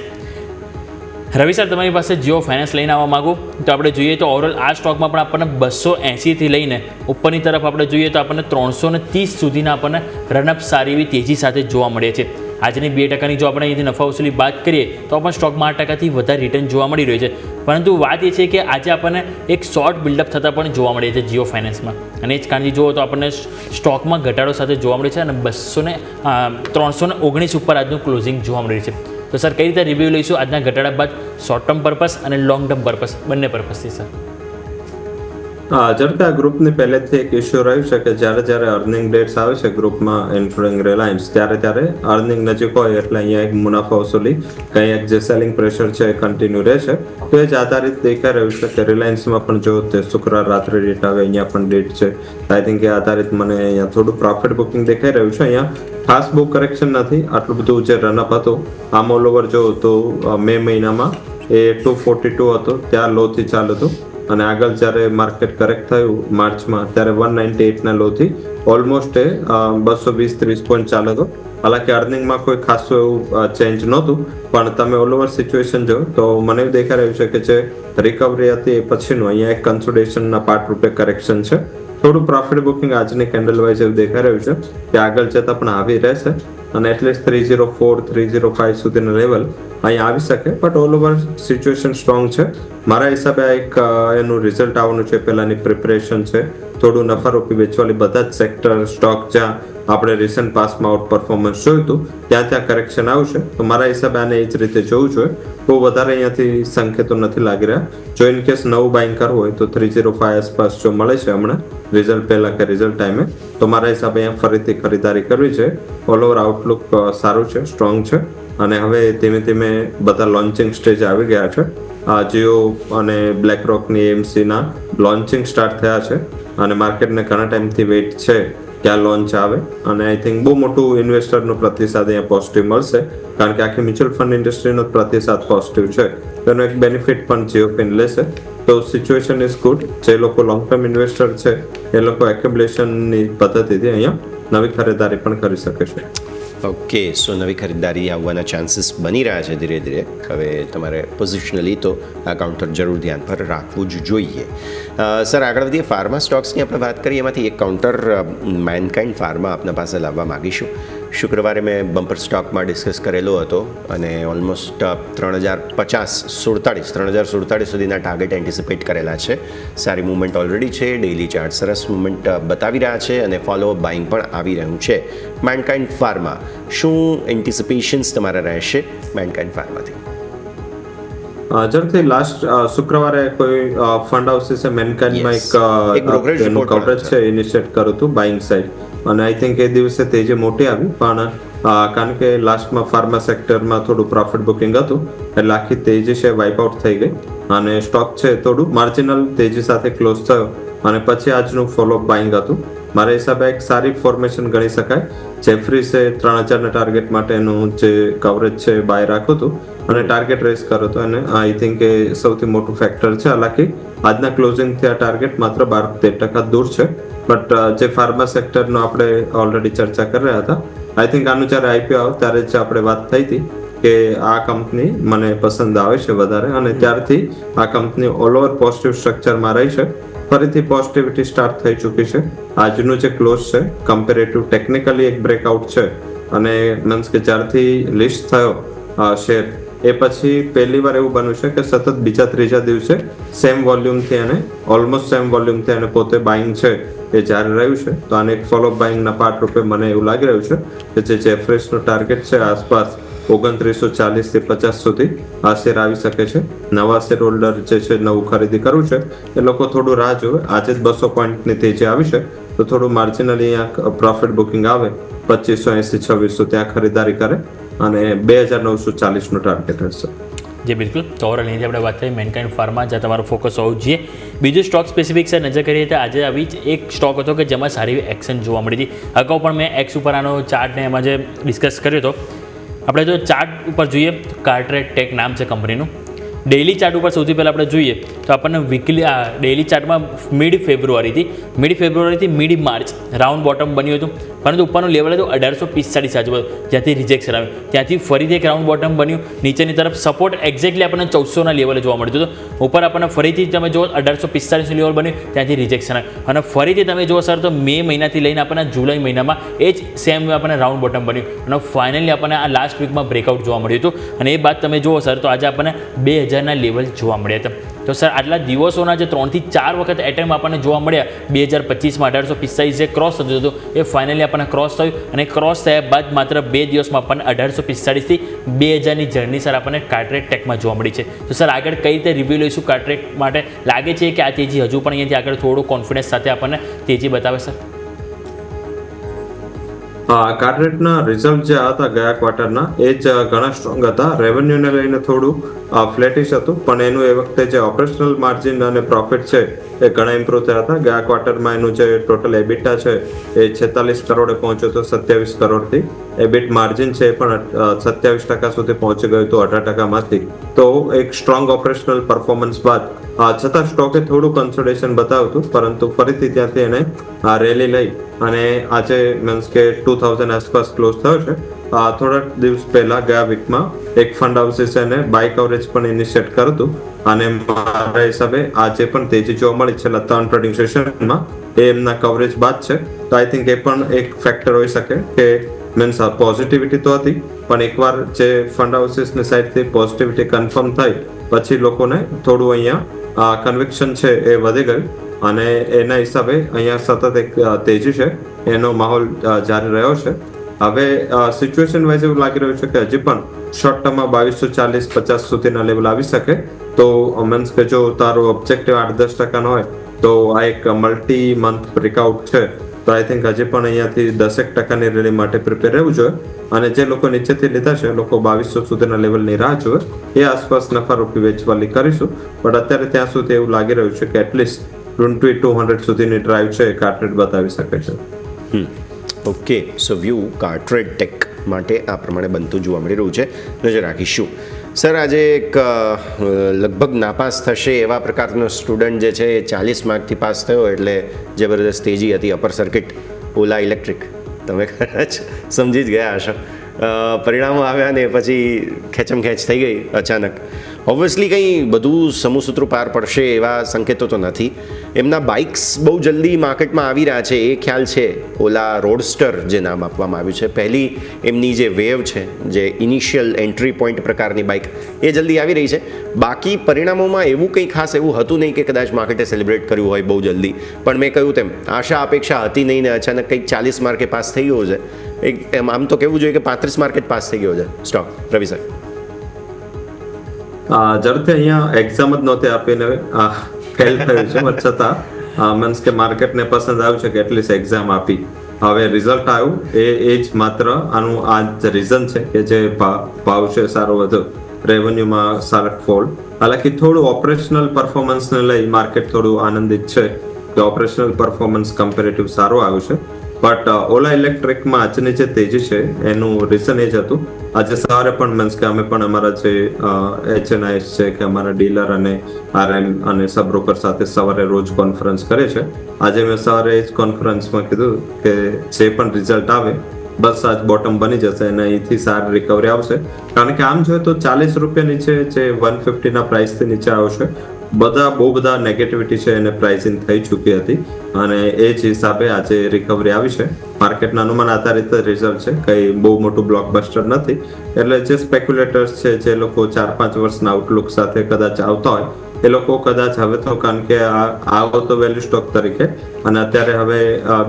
રવિ સર, તમારી પાસે જીઓ ફાઇનાન્સ લઈને આવવા માગું તો આપણે જોઈએ તો ઓવરઓલ આ સ્ટોકમાં પણ આપણને 280થી લઈને ઉપરની તરફ આપણે જોઈએ તો આપણને 330 સુધીના આપણને રનઅપ સારી એવી તેજી સાથે જોવા મળે છે. આજની 2%ની જો આપણે અહીંથી નફા વસૂલી બાદ કરીએ તો પણ સ્ટોકમાં 8%થી વધારે રિટર્ન જોવા મળી રહ્યું છે. પરંતુ વાત એ છે કે આજે આપણને એક શોર્ટ બિલ્ડઅપ થતાં પણ જોવા મળે છે જીઓ ફાઇનાન્સમાં, અને એ જ કારણથી જુઓ તો આપણને સ્ટોકમાં ઘટાડો સાથે જોવા મળે છે અને 319 ઉપર આજનું ક્લોઝિંગ જોવા મળી રહ્યું છે. તો સર, કઈ રીતે રિવ્યૂ લઈશું આજના ઘટાડા બાદ, શોર્ટ ટર્મ પર્પસ અને લોંગ ટર્મ પર્પસ, બંને પર્પસથી સર? જડતા ગ્રુપની પહેલેથી એક ઇસ્યુ રહ્યું છે કે જ્યારે અર્નિંગ ડેટ્સ આવે છે ગ્રુપમાં, ઇન્ક્લુડિંગ રિલાયન્સ, ત્યારે અર્નિંગ નજીક હોય એટલે અહીંયા એક મુનાફા વસૂલી, કંઈ એક જે સેલિંગ પ્રેશર છે એ કન્ટિન્યુ રહે છે. તો એ જ આધારિત દેખાઈ રહ્યું છે કે રિલાયન્સમાં પણ જો તે શુક્રવાર રાત્રે ડેટ આવે, અહીંયા પણ ડેટ છે. આઈ થિંક એ આધારિત મને અહીંયા થોડું પ્રોફિટ બુકિંગ દેખાઈ રહ્યું છે. અહીંયા ખાસ બહુ કરેક્શન નથી, આટલું બધું જે રનઅપ હતું આમ ઓલ ઓવર જો તો મે મહિનામાં એ 242 હતો, ત્યાં લોથી ચાલુ હતું. અને આગળ જ્યારે માર્કેટ કરેક્ટ થયું માર્ચમાં ત્યારે 198ના લોથી ઓલમોસ્ટ એ 220-30 પોઈન્ટ ચાલુ હતો. હાલાકી અર્નિંગમાં કોઈ ખાસું એવું ચેન્જ નહોતું, પણ તમે ઓલ ઓવર સિચ્યુએશન જો તો મને એવું દેખાઈ રહ્યું છે કે જે રિકવરી હતી એ પછીનું અહીંયા એક કન્સોલિડેશનના પાર્ટ રૂપે કરેક્શન છે. થોડું પ્રોફિટ બુકિંગ આજની કેન્ડલ વાઇઝ એવું દેખાઈ રહ્યું છે કે આગળ જતાં પણ આવી રહેશે અને એટલીસ્ટ 304-305 સુધીના લેવલ અહીંયા આવી શકે. But all over situation strong છે મારા હિસાબે. આ એક એનું રિઝલ્ટ આવવાનું છે, પહેલાની પ્રિપરેશન છે. થોડું નફારૂપી વેચવાલી બધા જ સેક્ટર, સ્ટોક જ્યાં આપણે રિસન્ટ પાસમાં આઉટ પરફોર્મન્સ જોયું હતું ત્યાં કરેક્શન આવશે. તો મારા હિસાબે આને એ જ રીતે જોવું જોઈએ. બહુ વધારે અહીંયાથી સંકેતો નથી લાગી રહ્યા. જો ઇન કેસ નવું બાઇંગ કરવું હોય તો 305 આસપાસ જો મળે છે હમણાં રિઝલ્ટ પહેલાં કે રિઝલ્ટ ટાઈમે, તો મારા હિસાબે અહીંયા ફરીથી ખરીદારી કરવી છે. ઓલ ઓવર આઉટલુક સારું છે, સ્ટ્રોંગ છે. અને હવે ધીમે ધીમે બધા લોન્ચિંગ સ્ટેજ આવી ગયા છે. જીઓ અને બ્લેક રોકની એએમસીના લોન્ચિંગ સ્ટાર્ટ થયા છે અને માર્કેટને ઘણા ટાઈમથી વેઇટ છે ક્યાં લોન્ચ આવે, અને આઈ થિંક બહુ મોટું ઇન્વેસ્ટરનો પ્રતિસાદ અહીંયા પોઝિટિવ મળશે, કારણ કે આખી મ્યુચ્યુઅલ ફંડ ઇન્ડસ્ટ્રીનો પ્રતિસાદ પોઝિટિવ છે. તેનો એક બેનિફિટ પણ જીઓફિન લેશે. તો સિચ્યુએશન ઇઝ ગુડ. જે લોકો લોંગ ટર્મ ઇન્વેસ્ટર છે એ લોકો એક્યુમ્યુલેશનની પદ્ધતિથી અહીંયા નવી ખરીદારી પણ કરી શકે છે. ઓકે, સો નવી ખરીદારી આવવાના ચાન્સીસ બની રહ્યા છે ધીરે ધીરે. હવે તમારે પોઝિશનલી તો આ કાઉન્ટર જરૂર ધ્યાન પર રાખવું જ જોઈએ. સર, આગળ વધીએ. ફાર્મા સ્ટોક્સની આપણે વાત કરીએ, એમાંથી એક કાઉન્ટર મેનકાઇન્ડ ફાર્મા આપના પાસે લાવવા માગીશું. શુક્રવારે મેં બમ્પર સ્ટોકમાં ડિસ્કસ કરેલો હતો અને ઓલમોસ્ટ 3047 સુધીના ટાર્ગેટ એન્ટિસિપેટ કરેલા છે. સારી મૂવમેન્ટ ઓલરેડી છે, ડેઇલી ચાર્ટ સરસ મૂવમેન્ટ બતાવી રહ્યા છે અને ફોલોઅપ બાઇંગ પણ આવી રહ્યું છે. મેનકાઇન્ડ ફાર્મા, શું એન્ટિસિપેશન્સ તમારા રહેશે મેનકાઇન્ડ ફાર્માથી? જરૂરથી લાસ્ટ શુક્રવારે કોઈ ફંડ હાઉસીસે મેનકાઇન્ડમાં એક કવરેજ છે ઇનિશિયેટ કર્યું હતું બાઇંગ સાઇડ, અને આઈ થિંક એ દિવસે તેજી મોટી આવી, પણ કારણ કે લાસ્ટમાં ફાર્મા સેક્ટરમાં થોડું પ્રોફિટ બુકિંગ હતું એટલે આખી તેજી છે વાઇપ આઉટ થઈ ગઈ અને સ્ટોક છે થોડું માર્જિનલ તેજી સાથે ક્લોઝ થયો, અને પછી આજનું ફોલોઅપ બાઇંગ હતું. મારા હિસાબે એક સારી ફોર્મેશન ગણી શકાય. જેફરીસે 3000ના ટાર્ગેટ માટેનું જે કવરેજ છે બાય રાખ્યું હતું અને ટાર્ગેટ રેસ કર્યો હતો, અને આઈ થિંક એ સૌથી મોટું ફેક્ટર છે. હાલાકી આજના ક્લોઝિંગથી આ ટાર્ગેટ માત્ર 12-13% દૂર છે, બટ જે ફાર્મા સેક્ટરનો આપણે ઓલરેડી ચર્ચા કરી રહ્યા હતા, આઈ થિંક આનું જ્યારે આઈપીઓ આવે ત્યારે જ આપણે વાત થઈ હતી કે આ કંપની મને પસંદ આવે છે વધારે, અને ત્યારથી આ કંપની ઓલ ઓવર પોઝિટિવ સ્ટ્રક્ચરમાં રહી છે. ફરીથી પોઝિટિવિટી સ્ટાર્ટ થઈ ચૂકી છે. આજનું જે ક્લોઝ છે કમ્પેરેટિવ ટેકનિકલી એક બ્રેકઆઉટ છે, અને મીન્સ કે જ્યારથી લિસ્ટ થયો શેર એ પછી પહેલી વાર એવું બન્યું છે કે સતત બીજા ત્રીજા દિવસે સેમ વોલ્યુમથી અને ઓલમોસ્ટ સેમ વોલ્યુમથી અને પોતે બાઇંગ છે એ જારી રહ્યું છે. તો આને એક ફોલોઅપ બાઇંગના પાર્ટ રૂપે મને એવું લાગી રહ્યું છે કે જે જેફરીસનો ટાર્ગેટ છે આસપાસ 2940 થી 50 સુધી આ શેર આવી શકે છે. નવા શેર હોલ્ડર જે છે નવું ખરીદી કરવું છે એ લોકો થોડું રાહ જોવે. આજે જ 200 પોઈન્ટની તેજી આવી છે, તો થોડું માર્જિનલી અહીંયા પ્રોફિટ બુકિંગ આવે 2580-2600 ત્યાં ખરીદારી કરે, અને 2940નું ટાર્ગેટ હશે. જે બિલકુલ તો ઓવરઓલ અહીંથી આપણે વાત થઈ મેનકાઇન્ડ ફાર્મા, જ્યાં તમારું ફોકસ હોવું જોઈએ. બીજું સ્ટોક સ્પેસિફિક છે નજર કરીએ તો આજે આવી જ એક સ્ટોક હતો કે જેમાં સારી એક્શન જોવા મળી હતી. અગાઉ પણ મેં એક્સ ઉપર આનો ચાર્ટને એમાં જે ડિસ્કસ કર્યો હતો. આપણે જો ચાર્ટ ઉપર જોઈએ તો કાર્ટરેટ ટેક નામ છે કંપનીનું. ડેઇલી ચાર્ટ ઉપર સૌથી પહેલાં આપણે જોઈએ તો આપણને વીકલી ડેઇલી ચાર્ટમાં મિડ ફેબ્રુઆરીથી મિડ માર્ચ રાઉન્ડ બોટમ બન્યું હતું, પરંતુ ઉપરનું લેવલ હતું 1845 આજુબાજુ, જ્યાંથી રિજેક્શન આવ્યું. ત્યાંથી ફરીથી એક રાઉન્ડ બોટમ બન્યું, નીચેની તરફ સપોર્ટ એક્ઝેક્ટલી આપણને 1400ના લેવલે જોવા મળતું હતું. ઉપર આપણને ફરીથી તમે જુઓ 1845નું લેવલ બન્યું, ત્યાંથી રિજેક્શન આવ્યું, અને ફરીથી તમે જુઓ સર તો મે મહિનાથી લઈને આપણને જુલાઈ મહિનામાં એ જ સેમ આપણને રાઉન્ડ બોટમ બન્યું, અને ફાઇનલી આપણને આ લાસ્ટ વીકમાં બ્રેકઆઉટ જોવા મળ્યું હતું. અને એ બાદ તમે જુઓ સર તો આજે આપણને 2000ના લેવલ જોવા મળ્યા હતા. તો સર આટલા દિવસોના જે 3 થી 4 વખત એટેમ્પ આપણને જોવા મળ્યા 2025માં 1845 જે ક્રોસ થતું હતું એ ફાઇનલી આપણને ક્રોસ થયું, અને ક્રોસ થયા બાદ માત્ર 2 દિવસમાં આપણને 1845 થી 2000ની જર્ની સર આપણને કાર્ટરેટ ટેકમાં જોવા મળી છે. તો સર આગળ કઈ રીતે રિવ્યૂ લઈશું કાર્ટરેટ માટે? લાગે છે કે આ તેજી હજુ પણ અહીંયાથી આગળ થોડું કોન્ફિડન્સ સાથે આપણને તેજી બતાવે સર? કાર્ટરેટના રિઝલ્ટ જે હતા ગયા ક્વાર્ટરના એ જ ઘણા સ્ટ્રોંગ હતા. રેવન્યુને લઈને થોડું ફ્લેટિશ હતું, પણ એનું એ વખતે જે ઓપરેશનલ માર્જિન અને પ્રોફિટ છે એ ઘણા ઇમ્પ્રૂવ થયા હતા. ગયા ક્વાર્ટરમાં એનું જે ટોટલ એબિટા છે એ 46 કરોડે પહોંચ્યો હતો 27 કરોડથી. એબિટ માર્જિન છે એ પણ 27% સુધી પહોંચી ગયું હતું 18%માંથી. તો એક સ્ટ્રોંગ ઓપરેશનલ પરફોર્મન્સ બાદ છતાં સ્ટોકે થોડું કન્સોલિડેશન બતાવ્યું હતું, પરંતુ ફરીથી ત્યાંથી એને રેલી લઈ અને આજે મીન્સ કે 2000 આસપાસ ક્લોઝ થયો છે. થોડા દિવસ પહેલા ગયા વીકમાં એક ફંડ હાઉસીસે એને બાય કવરેજ પણ ઇનિશિયેટ કર્યું હતું, અને મારા હિસાબે આજે પણ તેજી જોવા મળી છેલ્લા 3 ટ્રેડિંગ સેશનમાં એ એમના કવરેજ બાદ છે. તો આઈ થિંક એ પણ એક ફેક્ટર હોઈ શકે કે મીન્સ પોઝિટિવિટી તો હતી, પણ એકવાર જે ફંડ હાઉસીસની સાઈડથી પોઝિટિવિટી કન્ફર્મ થઈ પછી લોકોને થોડું અહીંયા કન્વિક્શન છે એ વધી ગયું, અને એના હિસાબે અહીંયા સતત એક તેજી છે એનો માહોલ જારી રહ્યો છે. હવે સિચ્યુએશન વાઇઝ એવું લાગી રહ્યું છે કે હજી પણ શોર્ટ ટર્મમાં 2240-50 સુધીના લેવલ આવી શકે. તો મીન્સ કે જો તારો ઓબ્જેક્ટિવ 8-10% હોય તો આ એક મલ્ટી મંથ બ્રેકઆઉટ છે. તો આઈ થિંક હજી પણ અહીંયાથી 10% રેલી માટે પ્રિપેર રહેવું જોઈએ, અને જે લોકો નીચેથી લીધા છે લોકો 2200 સુધીના લેવલની રાહ જોવે. એ આસપાસ નફા રૂપી વેચવાલી કરીશું, પણ અત્યારે ત્યાં સુધી એવું લાગી રહ્યું છે કે એટલીસ્ટ 2200 સુધીની ડ્રાઈવ છે એ કાર્ટરેટ બતાવી શકે છે. ઓકે, સો વ્યૂ કાર્ટ્રેડ ટેક માટે આ પ્રમાણે બનતું જોવા મળી રહ્યું છે, નજર રાખીશું. સર, આજે એક લગભગ નાપાસ થશે એવા પ્રકારનો સ્ટુડન્ટ જે છે એ 40 માર્કથી પાસ થયો, એટલે જબરદસ્ત તેજી હતી અપર સર્કિટ ઓલા ઇલેક્ટ્રિક. તમે કદાચ સમજી જ ગયા હશો. પરિણામો આવ્યા ને પછી ખેંચમ ખેંચ થઈ ગઈ અચાનક. ઓબ્વિયસલી કંઈ બધું સમૂહસૂત્રો પાર પડશે એવા સંકેતો તો નથી. એમના બાઇક્સ બહુ જલ્દી માર્કેટમાં આવી રહ્યા છે, એ ખ્યાલ છે. ઓલા રોડસ્ટર જે નામ આપવામાં આવ્યું છે, પહેલી એમની જે વેવ છે, જે ઇનિશિયલ એન્ટ્રી પોઈન્ટ પ્રકારની બાઇક, એ જલ્દી આવી રહી છે. બાકી પરિણામોમાં એવું કંઈ ખાસ એવું હતું નહીં કે કદાચ માર્કેટે સેલિબ્રેટ કર્યું હોય બહુ જલ્દી. પણ મેં કહ્યું તેમ આશા અપેક્ષા હતી નહીં ને અચાનક કંઈક 40 માર્કે પાસ થઈ ગયો છે. એમ આમ તો કહેવું જોઈએ કે 35 માર્કે જ પાસ થઈ ગયો છે સ્ટોક. રવિ સર, ઝડપથી અહીંયા એક્ઝામ જ નહોતી આપીને ફેલ થયું છે, પણ છતાં મીન્સ કે માર્કેટને પસંદ આવ્યું છે કે એટલીસ્ટ એક્ઝામ આપી. હવે રિઝલ્ટ આવ્યું એ જ માત્ર આનું આ જ રીઝન છે કે જે ભાવ છે સારો વધ્યો, રેવન્યુમાં સારો ફોલ. હાલાકી થોડું ઓપરેશનલ પરફોર્મન્સને લઈ માર્કેટ થોડું આનંદિત છે કે ઓપરેશનલ પરફોર્મન્સ કમ્પેરેટિવ સારું આવ્યું છે. બટ ઓલા ઇલેક્ટ્રિકમાં આજની જે તેજી છે એનું રીઝન એ જ હતું. આજે સવારે પણ મીન્સ કે અમે પણ અમારા જે HNIs છે કે અમારા ડીલર અને RM અને સબ બ્રોકર સાથે સવારે રોજ કોન્ફરન્સ કરે છે. આજે મેં સવારે એ જ કોન્ફરન્સમાં કીધું કે જે પણ રિઝલ્ટ આવે બસ આજ બોટમ બની જશે અને અહીંથી સારી રિકવરી આવશે. કારણ કે આમ જોઈએ તો 40 રૂપિયા નીચે જે 150 ના પ્રાઇસથી નીચે આવશે, બહુ બધા નેગેટિવિટી છે એને પ્રાઇસિંગ થઈ ચૂકી હતી અને એ જ હિસાબે આજે રિકવરી આવી છે. માર્કેટના અનુમાન આધારિત રિઝલ્ટ છે, કંઈ બહુ મોટું બ્લોકબસ્ટર નથી. એટલે જે સ્પેક્યુલેટર્સ છે, જે લોકો 4-5 વર્ષના આઉટલુક સાથે કદાચ આવતા હોય, એ લોકો કદાચ હવે તો, કારણ કે આવો તો વેલ્યુ સ્ટોક તરીકે અને અત્યારે હવે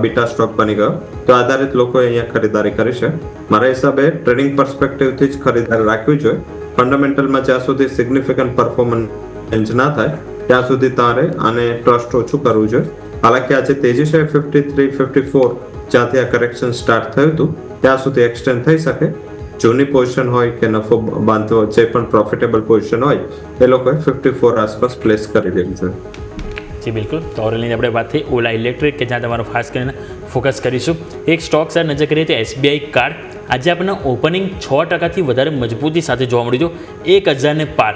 બીટા સ્ટોક બની ગયો, તો આધારિત લોકોએ અહીંયા ખરીદારી કરી છે. મારા હિસાબે ટ્રેડિંગ પર્સપેક્ટિવથી જ ખરીદારી રાખવી જોઈએ. ફંડામેન્ટલમાં જ્યાં સુધી સિગ્નિફિકન્ટ પરફોર્મન્સ ચેન્જ ના થાય ત્યાં સુધી તારે આને ટ્રસ્ટ ઓછું કરવું જોઈએ. હાલાકી આજે તેજી છે 53-54 જ્યાંથી આ કરેક્શન સ્ટાર્ટ થયું હતું ત્યાં સુધી એક્સટેન્ડ થઈ શકે. જૂની પોઝિશન હોય કે નફો બાંધવો, જે પણ પ્રોફિટેબલ પોઝિશન હોય, એ લોકોએ 54 આસપાસ પ્લેસ કરી દેવી છે. જી બિલકુલ. તો ઓવરઓલની આપણે વાત થઈ ઓલા ઇલેક્ટ્રિક, કે જ્યાં તમારો ખાસ કરીને ફોકસ કરીશું. એક સ્ટોક સર નજર કરીએ તો SBI કાર્ડ. આજે આપણને ઓપનિંગ 6%થી વધારે મજબૂતી સાથે જોવા મળ્યું હતું, 1000 ને પાર.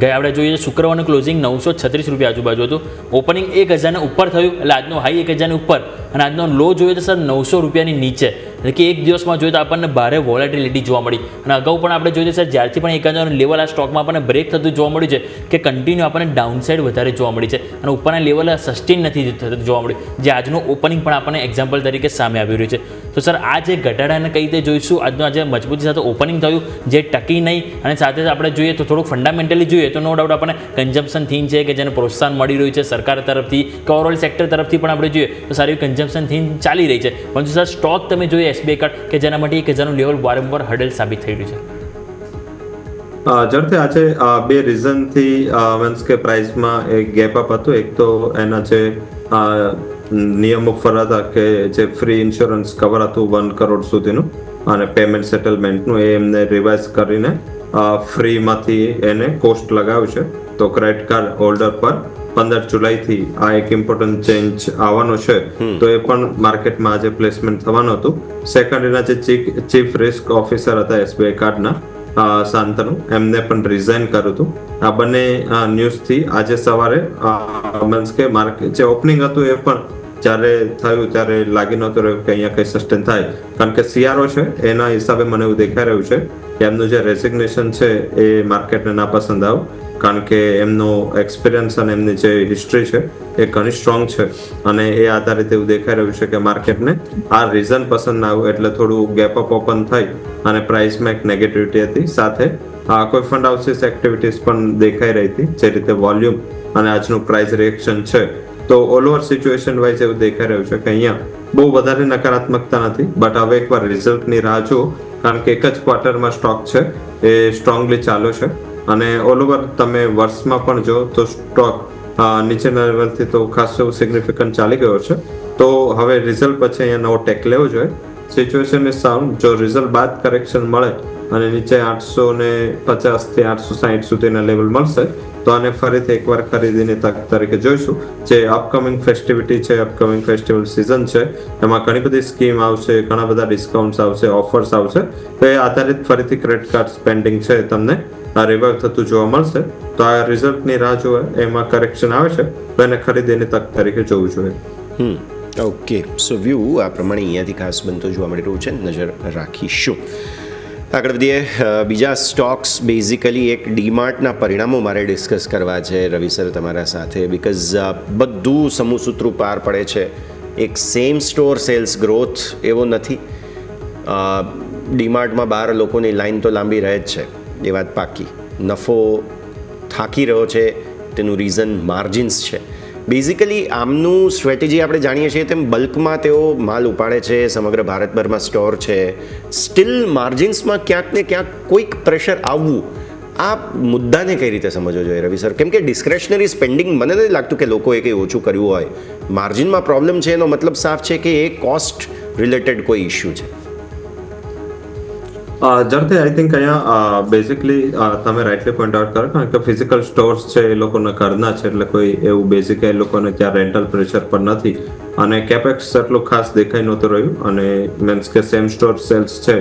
ગયા આપણે જોઈએ શુક્રવારનું ક્લોઝિંગ 936 રૂપિયા આજુબાજુ હતું. ઓપનિંગ 1000 ને ઉપર થયું, એટલે આજનો હાઈ 1000 ને ઉપર અને આજનો લો જોઈએ તો સર 900 રૂપિયાની નીચે. એટલે કે એક દિવસમાં જોઈએ તો આપણને ભારે વોલેટિલિટી જોવા મળી. અને અગાઉ પણ આપણે જોઈએ સર જ્યારથી પણ 1000 લેવલ આ સ્ટોકમાં આપણને બ્રેક થતું જોવા મળ્યું છે કે કન્ટિન્યુ આપણને ડાઉનસાઇડ વધારે જોવા મળી છે અને ઉપરના લેવલ સસ્ટેન નથી થતું જોવા મળ્યું, જે આજનું ઓપનિંગ પણ આપણને એક્ઝામ્પલ તરીકે સામે આવી રહ્યું છે. તો સર આ જે ઘટાડાને કઈ રીતે જોઈશું, આજનું આજે મજબૂતી સાથે ઓપનિંગ થયું જે ટકી નહીં, અને સાથે આપણે જોઈએ તો થોડુંક ફંડામેન્ટલી જોઈએ તો નો ડાઉટ આપણને કન્ઝમ્પશન થીમ છે કે જેને પ્રોત્સાહન મળી રહ્યું છે સરકાર તરફથી કે ઓવરઓલ સેક્ટર તરફથી પણ આપણે જોઈએ તો સારી કન્ઝમ્પશન થીમ ચાલી રહી છે. પરંતુ સર સ્ટોક તમે જોઈએ SBI કાર્ડ કે જેના માટે 1000નું લેવલ વારંવાર હર્ડલ સાબિત થઈ રહ્યું છે. ઝડપથી આજે બે રીઝનથી મીન્સ કે પ્રાઇસમાં એક ગેપ અપ હતું. એક તો એના જે નિયમો ફર હતા કે જે ફ્રી ઇન્સ્યોરન્સ કવર હતું 1 કરોડ સુધીનું અને પેમેન્ટ સેટલમેન્ટનું, એ એમને રિવાઇઝ કરીને ફ્રીમાંથી એને કોસ્ટ લગાવ્યું છે. તો ક્રેડિટ કાર્ડ હોલ્ડર પર 15 જુલાઈથી આ એક ઇમ્પોર્ટન્ટ ચેન્જ આવવાનો છે, તો એ પણ માર્કેટમાં આજે પ્લેસમેન્ટ થવાનું હતું. સેકન્ડ, એના જે ચીફ રિસ્ક ઓફિસર હતા SBI કાર્ડના શાંતનુ, એમને પણ રિઝાઇન કર્યું હતું. આ બંને ન્યૂઝથી આજે સવારે મીન્સ કે માર્કેટ જે ઓપનિંગ હતું એ પણ જ્યારે થયું ત્યારે લાગી નહોતું રહ્યું કે અહીંયા કંઈ સસ્ટેન થાય, કારણ કે CRO છે એના હિસાબે મને એવું દેખાઈ રહ્યું છે કે એમનું જે રેસિગ્નેશન છે એ માર્કેટને નાપસંદ આવ્યું, કારણ કે એમનો એક્સપિરિયન્સ અને એમની જે હિસ્ટ્રી છે એ ઘણી સ્ટ્રોંગ છે અને એ આધારિત એવું દેખાઈ રહ્યું છે કે માર્કેટને આ રીઝન પસંદ ના આવ્યું એટલે થોડું ગેપ અપ ઓપન થઈ અને પ્રાઇસમાં એક નેગેટિવિટી હતી. સાથે કોઈ ફંડ હાઉસીસ એક્ટિવિટીઝ પણ દેખાઈ રહી હતી, જે રીતે વોલ્યુમ અને આજનું પ્રાઇસ રિએક્શન છે. તો ઓલ ઓવર સિચ્યુએશન વાઇઝ એવું દેખાઈ રહ્યું છે કે અહીંયા બહુ વધારે નકારાત્મકતા નથી, બટ હવે એકવાર રિઝલ્ટની રાહ જુઓ, કારણ કે એક જ ક્વાર્ટરમાં સ્ટોક છે એ સ્ટ્રોંગલી ચાલુ છે અને ઓલ ઓવર તમે વર્ષમાં પણ જો તો સ્ટોક નીચેના લેવલથી તો ખાસ એવું સિગ્નિફિકન્ટ ચાલી ગયો છે. તો હવે રિઝલ્ટ પછી અહીંયા નવો ટેક લેવો જોઈએ. Situation is sound. જો રિઝલ્ટ બાદ કરેક્શન મળે અને નીચે 850 થી 860 સુધીના લેવલ મળશે તો આને ફરીથી એકવાર ખરીદીની તક તરીકે જોઈશું. જે અપકમિંગ ફેસ્ટિવિટી છે, અપકમિંગ ફેસ્ટિવલ સિઝન છે, એમાં ઘણી બધી સ્કીમ આવશે, ઘણા બધા ડિસ્કાઉન્ટ્સ આવશે, ઓફર્સ આવશે. તો એ આધારિત ફરીથી ક્રેડિટ કાર્ડ સ્પેન્ડિંગ છે તમને રિવાઇવ થતું જોવા મળશે. તો આ રિઝલ્ટની રાહ જોવે, એમાં કરેક્શન આવે છે તો એને ખરીદીની તક તરીકે જોવું જોઈએ. ઓકે, સો વ્યૂ આ પ્રમાણે અહીંયાથી ખાસ બનતો જોવા મળી રહ્યું છે, નજર રાખીશું. આગળ વધીએ. બીજા સ્ટોક્સ, બેઝિકલી એક ડીમાર્ટના પરિણામો મારે ડિસ્કસ કરવા છે રવિ સર તમારા સાથે, બિકોઝ બધું સમૂહસૂત્રું પાર પડે છે. એક સેમ સ્ટોર સેલ્સ ગ્રોથ એવો નથી. ડીમાર્ટમાં બહાર લોકોની લાઈન તો લાંબી રહે જ છે, એ વાત પાકી. નફો થાકી રહ્યો છે, તેનું રીઝન માર્જિન્સ છે. બેઝિકલી આમનું સ્ટ્રેટેજી આપણે જાણીએ છીએ તેમ બલ્કમાં તેઓ માલ ઉપાડે છે, સમગ્ર ભારતભરમાં સ્ટોર છે. સ્ટીલ માર્જિન્સમાં ક્યાંક ને ક્યાંક કોઈક પ્રેશર આવવું, આ મુદ્દાને કઈ રીતે સમજવો જોઈએ રવિ સર? કેમ કે ડિસ્ક્રેશનરી સ્પેન્ડિંગ મને નથી લાગતું કે લોકોએ કંઈ ઓછું કર્યું હોય. માર્જિનમાં પ્રોબ્લેમ છે એનો મતલબ સાફ છે કે એ કોસ્ટ રિલેટેડ કોઈ ઇશ્યુ છે. જરથી આઈ થિંક અહીંયા બેઝિકલી તમે રાઇટલી પોઈન્ટ આઉટ કરો, કારણ કે ફિઝિકલ સ્ટોર્સ છે એ લોકોના ઘરના છે, એટલે કોઈ એવું બેઝિક એ લોકોને ત્યાં રેન્ટલ પ્રેશર પર નથી, અને કેપેક્સ એટલું ખાસ દેખાઈ નહોતું રહ્યું. અને મીન્સ કે સેમ સ્ટોર સેલ્સ છે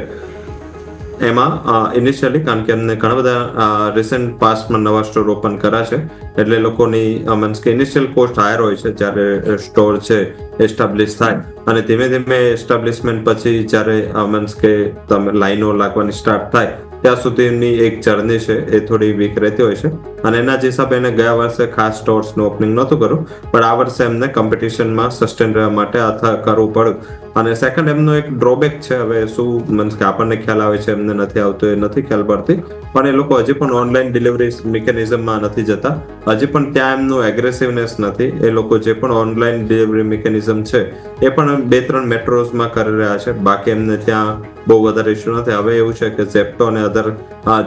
એમાં ઇનિશિયલી, કારણ કે એમને ઘણા બધા રિસેન્ટ પાસ્ટમાં નવા સ્ટોર ઓપન કર્યા છે, એટલે લોકોની મીન્સ કે ઇનિશિયલ કોસ્ટ હાયર હોય છે જ્યારે સ્ટોર છે એસ્ટાબ્લિશ થાય. અને ધીમે ધીમે એસ્ટાબ્લિશમેન્ટ પછી જ્યારે મીન્સ કે તમે લાઈનો લાગવાની સ્ટાર્ટ થાય ત્યાં સુધીની એક જર્ની છે એ થોડી વીક રહેતી હોય છે. અને એના જ હિસાબે એને ગયા વર્ષે ખાસ સ્ટોર્સનું ઓપનિંગ નહોતું કર્યું, પણ આ વર્ષે એમને કોમ્પિટિશનમાં સસ્ટેન રહેવા માટે આ કરવું પડ્યું. અને સેકન્ડ એમનો એક ડ્રોબેક છે, હવે શું મીન્સ કે આપણને ખ્યાલ આવે છે, એમને નથી આવતો એ નથી ખ્યાલ પડતી, પણ એ લોકો હજી પણ ઓનલાઈન ડિલિવરી મિકેનિઝમમાં નથી જતા. હજી પણ ત્યાં એમનું એગ્રેસિવનેસ નથી. એ લોકો જે પણ ઓનલાઈન ડિલિવરી મિકેનિઝમ છે એ પણ 2-3 મેટ્રોઝમાં કરી રહ્યા છે, બાકી એમને ત્યાં બહુ વધારે ઇશ્યુ નથી. હવે એવું છે કે ઝેપ્ટો અને અધર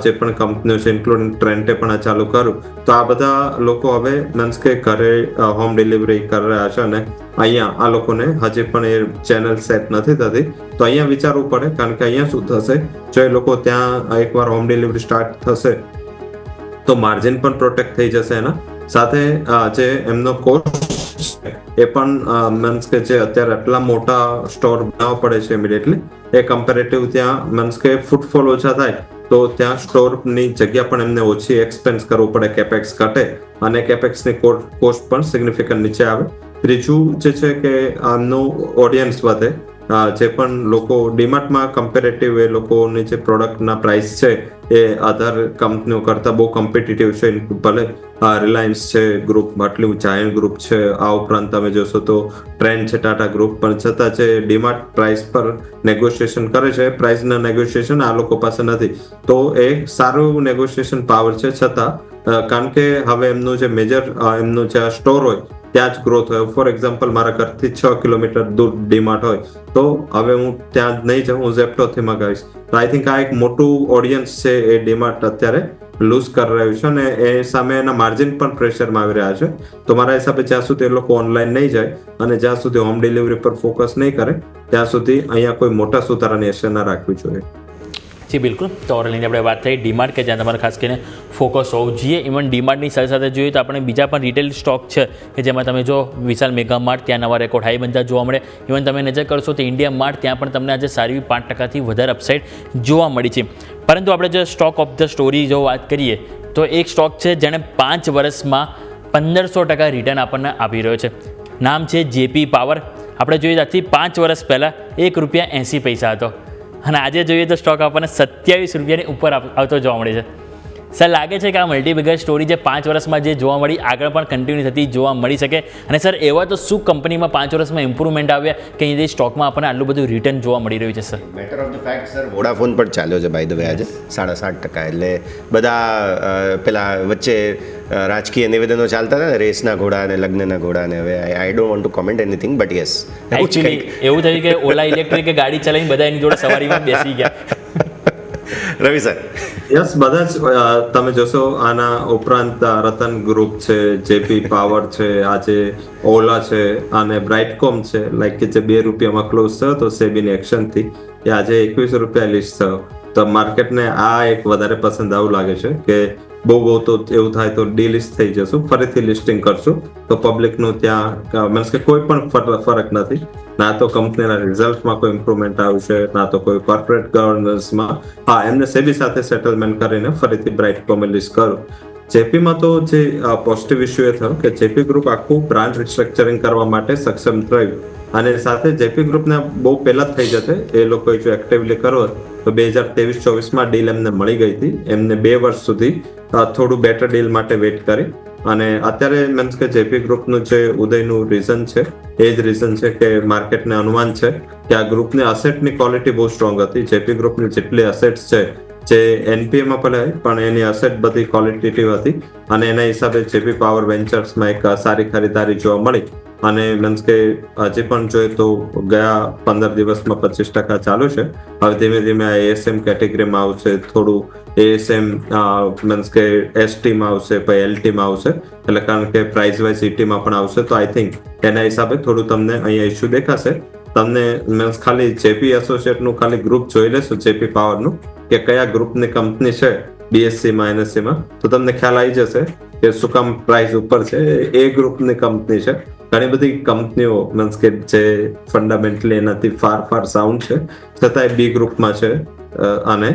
જે પણ કંપનીઓ છે, ઇન્ક્લુડિંગ ટ્રેન્ટે પણ આ ચાલુ કર્યું, તો આ બધા લોકો હવે મીન્સ કે ઘરે હોમ ડિલિવરી કરી રહ્યા છે. અને અહીંયા આ લોકોને હજી પણ એ ચેનલ સેટ નથી થતી, તો અહીંયા વિચારવું પડે, કારણ કે અહીંયા શું થશે, જો એ લોકો ત્યાં એકવાર હોમ ડિલિવરી સ્ટાર્ટ થશે તો માર્જિન પણ પ્રોટેક્ટ થઈ જશે. એના સાથે જે એમનો કોસ્ટ એ પણ મીન્સ કે જે અત્યારે આટલા મોટા સ્ટોર બનાવવા પડે છે ઇમિડિયેટલી, એ કમ્પેરેટિવ ત્યાં મીન્સ કે ફૂટફોલ ઓછા થાય તો ત્યાં સ્ટોરની જગ્યા પણ એમને ઓછી એક્સપેન્સ કરવું પડે, કેપેક્સ ઘટે અને કેપેક્સની કોસ્ટ પણ સિગ્નિફિકન્ટ નીચે આવે. ત્રીજું જે છે કે આમનું ઓડિયન્સ વધે. જે પણ લોકો ડીમાર્ટમાં કમ્પેરેટિવ એ લોકોની જે પ્રોડક્ટના પ્રાઇસ છે એ અધર કંપનીઓ કરતાં બહુ કોમ્પિટિટિવ છે. ભલે રિલાયન્સ છે ગ્રુપ, આટલું જાયન્ટ ગ્રુપ છે, આ ઉપરાંત તમે જોશો તો ટ્રેન્ડ છે, ટાટા ગ્રુપ, પણ છતાં જે ડીમાર્ટ પ્રાઇસ પર નેગોશિએશન કરે છે, પ્રાઇસના નેગોશિએશન આ લોકો પાસે નથી. તો એ સારું નેગોશિએશન પાવર છે. છતાં કારણ કે હવે એમનું જે મેજર એમનું જે સ્ટોર હોય ત્યાં જ ગ્રોથ હોય. ફોર એક્ઝામ્પલ, મારા ઘરથી 6 કિલોમીટર દૂર ડીમાર્ટ હોય તો હવે હું ત્યાં નહીં જાઉં, હું ઝેપ્ટોથી મંગાવીશ. તો આઈ થિંક આ એક મોટું ઓડિયન્સ છે એ ડીમાર્ટ અત્યારે લૂઝ કરી રહ્યું છે, અને એ સામે એના માર્જિન પણ પ્રેશરમાં આવી રહ્યા છે. તો મારા હિસાબે જ્યાં સુધી એ લોકો ઓનલાઈન નહીં જાય અને જ્યાં સુધી હોમ ડિલિવરી પર ફોકસ નહીં કરે ત્યાં સુધી અહીંયા કોઈ મોટા સુધારાની આશા ના રાખવી જોઈએ. જી બિલકુલ. તો ઓવરઓલની આપણે વાત થઈ ડીમાર્ટ, કે જ્યાં તમારે ખાસ કરીને ફોકસ હોવું જોઈએ. ઇવન ડીમાર્ટની સાથે સાથે જોઈએ તો આપણે બીજા પણ રિટેલ સ્ટોક છે કે જેમાં તમે જો વિશાલ મેગા માર્ટ, ત્યાં નવા રેકોર્ડ હાઈ બનતા જોવા મળે. ઇવન તમે નજર કરશો તો ઇન્ડિયા માર્ટ, ત્યાં પણ તમને આજે સારી 5%થી વધારે અપસાઇડ જોવા મળી છે. પરંતુ આપણે જો સ્ટોક ઓફ ધ સ્ટોરી જો વાત કરીએ તો એક સ્ટોક છે જેણે 5 વર્ષમાં 1500% રિટર્ન આપણને આપી રહ્યો છે. નામ છે જેપી પાવર. આપણે જોઈએ આજથી 5 વર્ષ પહેલાં ₹1.80 હતો, અને આજે જોઈએ તો સ્ટોક આપણને ₹27 ઉપર આવતો જોવા મળે છે. સર, લાગે છે કે આ મલ્ટીબેગર સ્ટોરી જે 5 વર્ષમાં જે જોવા મળી આગળ પણ કન્ટિન્યુ થતી જોવા મળી શકે? અને સર, એવા તો શું કંપનીમાં 5 વર્ષમાં ઇમ્પ્રુવમેન્ટ આવ્યા કે અહીંથી સ્ટોકમાં આપણને આટલું બધું રિટર્ન જોવા મળી રહ્યું છે? Sir, matter of the fact sir, Vodafone પણ ચાલ્યો છે બાય ધ વે આજે 7.5%. એટલે બધા પેલા વચ્ચે રાજકીય નિવેદનો ચાલતા હતા ને, રેસના ઘોડા અને લગ્નના ઘોડા, અને હવે I don't want to comment anything, but yes, actually એવું થયું કે ઓલા ઇલેક્ટ્રિક ગાડી ચલાવીને બધા એની જોડે સવારીમાં બેસી ગયા. રવિ સર, યસ, બધા જ તમે જોશો. આના ઉપરાંત રતન ગ્રુપ છે, જેપી પાવર છે, આજે ઓલા છે અને બ્રાઇટકોમ છે, લાઈક કે જે ₹2 ક્લોઝ થયો તો સેબીની એક્શનથી એ આજે ₹21 લિસ્ટ થયો. તો માર્કેટને આ એક વધારે પસંદ આવું લાગે છે કે બહુ તો એવું થાય તો ડીલિસ્ટ થઈ જશું, ફરીથી લિસ્ટિંગ કરશું તો પબ્લિકનું ત્યાં મીન્સ કે કોઈ પણ ફરક નથી. ના તો કંપનીના રિઝલ્ટમાં કોઈ ઇમ્પ્રુવમેન્ટ આવશે, ના તો કોઈ કોર્પોરેટ ગવર્નન્સમાં. હા, એમને સેબી સાથે સેટલમેન્ટ કરીને ફરીથી બ્રાઇટ કોમે લિસ્ટ કરું. જેપીમાં તો જે પોઝિટિવ ઇસ્યુ એ થયો કે જેપી ગ્રુપ આખું બ્રાન્ડ રિસ્ટ્રક્ચરિંગ કરવા માટે સક્ષમ થયું, અને સાથે જેપી ગ્રુપને બહુ પહેલા જ થઈ જશે. એ લોકોએ જો એક્ટિવલી કરો તો 2023-24માં ડીલ એમને મળી ગઈ હતી. એમને 2 વર્ષ સુધી થોડું બેટર ડીલ માટે વેઇટ કરી, અને અત્યારે મીન્સ કે જેપી ગ્રુપનું જે ઉદયનું રીઝન છે એ જ રીઝન છે કે માર્કેટને અનુમાન છે કે આ ગ્રુપની અસેટની ક્વોલિટી બહુ સ્ટ્રોંગ હતી. જેપી ગ્રુપની જેટલી અસેટ્સ છે જે એનપીએમાં પણ એની અસેટ બધી ક્વોલિટેટિવ હતી, અને એના હિસાબે જેપી પાવર વેન્ચર્સમાં એક સારી ખરીદારી જોવા મળી. અને મીન્સ કે હજી પણ જોઈએ તો ગયા 15 દિવસમાં 25% ચાલુ છે. હવે ધીમે ધીમે આ એએસએમ કેટેગરીમાં આવશે, થોડું એએસએમ મીન્સ કે એસટીમાં આવશે, પછી એલટીમાં આવશે, એટલે કારણ કે પ્રાઇસ વાઇઝ ઈટીમાં પણ આવશે. તો આઈ થિંક એના હિસાબે થોડું તમને અહીંયા ઇશ્યુ દેખાશે. તમને મીન્સ ખાલી જેપી એસોસિએટનું ખાલી ગ્રુપ જોઈ લેશો, જેપી પાવરનું, કે કયા ગ્રુપની કંપની છે બીએસસીમાં એનએસસીમાં, તો તમને ખ્યાલ આવી જશે કે શું કામ પ્રાઇસ ઉપર છે. એ ગ્રુપની કંપની છે. ઘણી બધી કંપનીઓ મીન્સ કે જે ફંડામેન્ટલી એનાથી ફાર સાઉન્ડ છે, છતાંય બી ગ્રુપમાં છે, અને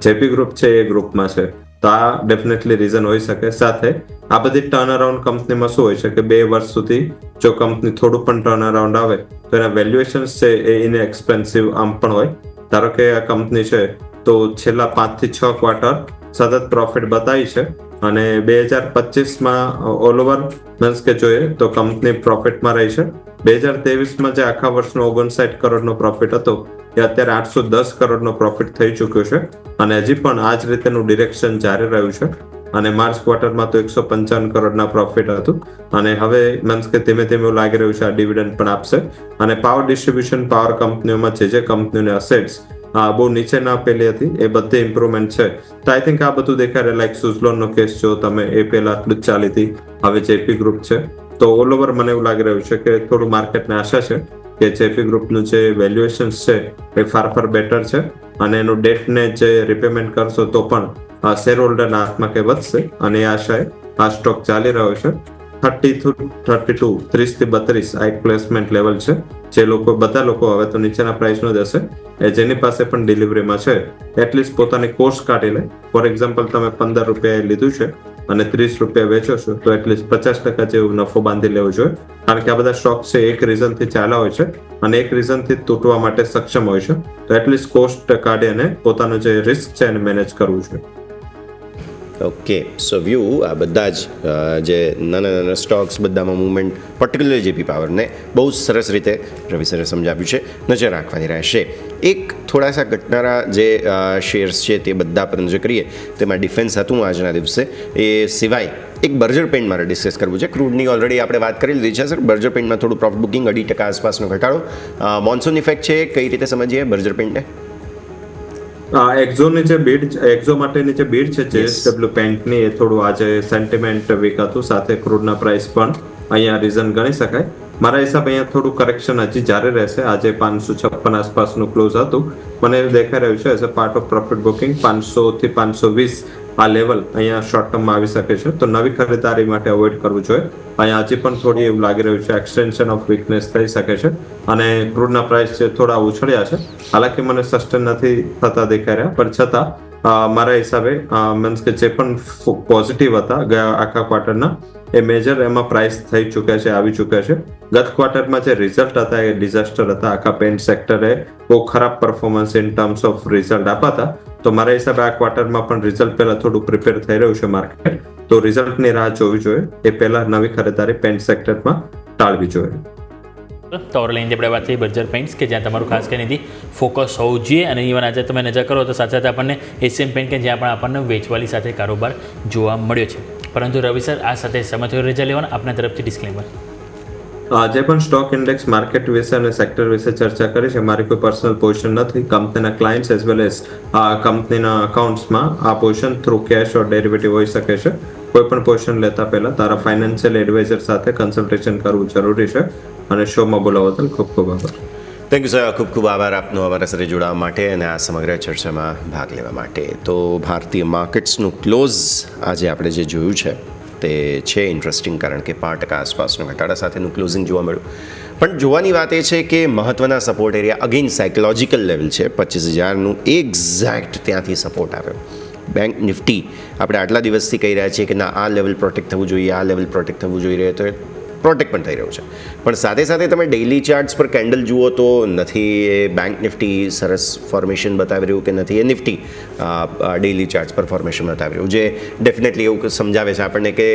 જેપી ગ્રુપ છે એ ગ્રુપમાં છે. તો આ ડેફિનેટલી રીઝન હોઈ શકે. સાથે આ બધી ટર્ન અરાઉન્ડ કંપનીમાં શું હોય છે કે 2 વર્ષ સુધી જો કંપની થોડું પણ ટર્ન અરાઉન્ડ આવે તો એના વેલ્યુએશન્સ છે એ ઇનએક્સપેન્સિવ આમ પણ હોય. ધારો કે આ કંપની છે તો છેલ્લા 5 થી 6 ક્વાર્ટર સતત પ્રોફિટ બતાવી છે, અને 2025માં ઓલ ઓવર મીન્સ કે જોઈએ તો કંપની પ્રોફિટમાં રહી છે. 2023માં જે આખા વર્ષનો 59 કરોડનો પ્રોફિટ હતો એ અત્યારે 810 કરોડનો પ્રોફિટ થઈ ચૂક્યો છે, અને હજી પણ આ જ રીતેનું ડિરેક્શન જારી રહ્યું છે. અને માર્ચ ક્વાર્ટરમાં તો 155 કરોડના પ્રોફિટ હતું, અને હવે મીન્સ કે ધીમે ધીમે એવું લાગી રહ્યું છે આ ડિવિડન્ડ પણ આપશે. અને પાવર ડિસ્ટ્રીબ્યુશન પાવર કંપનીઓમાં જે કંપનીઓની અસેટ્સ બહુ નીચે ના પેલી હતી એ બધી ઇમ્પ્રુવમેન્ટ છે. તો આઈ થિંક આ બધું દેખાય. લાઈક સુઝલોનનો કેસ જો તમે, એ પહેલા આટલું જ ચાલી હતી, હવે જેપી ગ્રુપ છે. તો ઓલ ઓવર મને એવું લાગી રહ્યું છે કે થોડું માર્કેટને આશા છે કે જેપી ગ્રુપનું જે વેલ્યુએશન્સ છે એ ફાર બેટર છે, અને એનું ડેટને જે રિપેમેન્ટ કરશો તો પણ શેર હોલ્ડરના હાથમાં કે વધશે, અને એ આશાએ આ સ્ટોક ચાલી રહ્યો છે. 30 થી 32, 30 થી 32 આ એક પ્લેસમેન્ટ લેવલ છે. જે લોકો, બધા લોકો હવે તો નીચેના પ્રાઇસનો જ હશે, એ જેની પાસે પણ ડિલિવરીમાં છે એટલીસ્ટ પોતાની કોસ્ટ કાઢી લે. ફોર એક્ઝામ્પલ તમે 15 રૂપિયા લીધું છે અને 30 રૂપિયા વેચો છો તો એટલીસ્ટ 50% જેવું નફો બાંધી લેવો જોઈએ. કારણ કે આ બધા સ્ટોક છે એક રીઝનથી ચાલ્યા હોય છે અને એક રીઝનથી તૂટવા માટે સક્ષમ હોય છે. તો એટલીસ્ટ કોસ્ટ કાઢી અને પોતાનું જે રિસ્ક છે એને મેનેજ કરવું જોઈએ. ઓકે, સો વ્યૂ આ બધા જ જે નાના સ્ટોક્સ બધામાં મૂવમેન્ટ, પર્ટિક્યુલરલી જેપી પાવરને બહુ સરસ રીતે રવિ સરે સમજાવ્યું છે, નજર રાખવાની રહેશે. એક થોડાસા ઘટનારા જે શેર્સ છે તે બધા પર નજર કરીએ, તેમાં ડિફેન્સ હતું આજના દિવસે. એ સિવાય એક બર્જર પેન્ટ મારે ડિસ્કસ કરવું છે. ક્રૂડની ઓલરેડી આપણે વાત કરી લીધી છે સર. બર્જર પેન્ટમાં થોડું પ્રોફિટ બુકિંગ 2% આસપાસનો ઘટાડો. મોન્સૂન ઇફેક્ટ છે, કઈ રીતે સમજીએ બર્જર પેન્ટને? એક્ઝોની જે બીડ, એક્ઝો માટેની જે બીડ છે જેએસડબલ્યુ પેન્ટની, એ થોડું આજે સેન્ટિમેન્ટ વીક હતું, સાથે ક્રૂડના પ્રાઇસ પણ અહીંયા રીઝન ગણી શકાય. મારા હિસાબે અહીંયા થોડું કરેક્શન હજી જારી રહેશે. આજે 556 આસપાસનું ક્લોઝ હતું. મને એવું દેખાઈ રહ્યું છે as a part of profit booking 500 થી 520 આ લેવલ અહીંયા શોર્ટ ટર્મમાં આવી શકે છે. તો નવી ખરીદારી માટે અવોઇડ કરવું જોઈએ. અહીંયા હજી પણ થોડી એવું લાગી રહ્યું છે એક્સટેન્શન ઓફ વીકનેસ થઈ શકે છે, અને ક્રૂડના પ્રાઇસ છે થોડા ઉછળ્યા છે. હાલાકી મને સસ્ટેન નથી થતા દેખાઈ રહ્યા, પણ છતાં મારા હિસાબે મીન્સ કે જે પણ પોઝિટિવ હતા ગયા આખા ક્વાર્ટરના, એ મેજર એમાં પ્રાઇસ થઈ ચૂક્યા છે, આવી ચૂક્યા છે. ગત ક્વાર્ટરમાં જે રિઝલ્ટ હતા એ ડિઝાસ્ટર હતા. આખા પેન્ટ સેક્ટરે બહુ ખરાબ performance in terms of result આપ્યા હતા. તો મારા હિસાબે આ ક્વાર્ટરમાં પણ રિઝલ્ટ પહેલા થોડું પ્રિપેર થઈ રહ્યું છે માર્કેટ. તો રિઝલ્ટની રાહ જોવી જોઈએ. એ પહેલા નવી ખરીદારી પેન્ટ સેક્ટરમાં ટાળવી જોઈએ. તો ઓવરલાઈન આપણે વાત થઈ બર્જર પેઇન્ટ્સ, કે જ્યાં તમારું ખાસ કરીને ફોકસ હોવું જોઈએ. અને ઇવન આજે તમે નજર કરો તો સાથે સાથે આપણને એશિયન પેઇન્ટ, કે જ્યાં પણ આપણને વેચવાલી સાથે કારોબાર જોવા મળ્યો છે. પરંતુ રવિ સર, આ સાથે સમજ્યો રજા લેવાના આપણા તરફથી ડિસ્ક્લેમર. જે પણ સ્ટોક ઇન્ડેક્સ માર્કેટ વિશે અને સેક્ટર વિશે ચર્ચા કરી છે, મારી કોઈ પર્સનલ પોઝિશન નથી. કંપનીના ક્લાયન્ટ્સ એઝ વેલ એઝ કંપનીના અકાઉન્ટ્સમાં આ પોઝિશન થ્રુ કેશ ઓર ડેરિવેટિવ હોઈ શકે છે. કોઈ પણ પોઝિશન લેતા પહેલા તારા ફાઇનાન્શિયલ એડવાઇઝર સાથે કન્સલ્ટેશન કરવું જરૂરી છે. અને શોમાં બોલાવવા બદલ ખૂબ ખૂબ આભાર. થેન્ક યુ સર, ખૂબ ખૂબ આભાર આપનો અમારા સાથે જોડાવા માટે અને આ સમગ્ર ચર્ચામાં ભાગ લેવા માટે. તો ભારતીય માર્કેટ્સનું ક્લોઝ આજે આપણે જે જોયું છે તે છે ઇન્ટરેસ્ટિંગ, કારણ કે 5% આસપાસનો ઘટાડા સાથેનું ક્લોઝિંગ જોવા મળ્યું. પણ જોવાની વાત એ છે કે મહત્ત્વના support area again psychological level છે 25,000નું એક્ઝેક્ટ ત્યાંથી સપોર્ટ આવ્યો. બેંક નિફ્ટી આપણે આટલા દિવસથી કહી રહ્યા છીએ કે ના આ લેવલ પ્રોટેક્ટ થવું જોઈએ, આ લેવલ પ્રોટેક્ટ થવું જોઈએ, તો પ્રોટેક્ટ પણ થઈ રહ્યું છે. પણ સાથે સાથે તમે ડેઇલી ચાર્ટ્સ પર કેન્ડલ જુઓ તો નથી એ બેંક નિફ્ટી સરસ ફોર્મેશન બતાવી રહ્યું કે નથી એ નિફ્ટી ડેઇલી ચાર્ટ્સ પર ફોર્મેશન બતાવી રહ્યું, જે ડેફિનેટલી એવું સમજાવે છે આપણને કે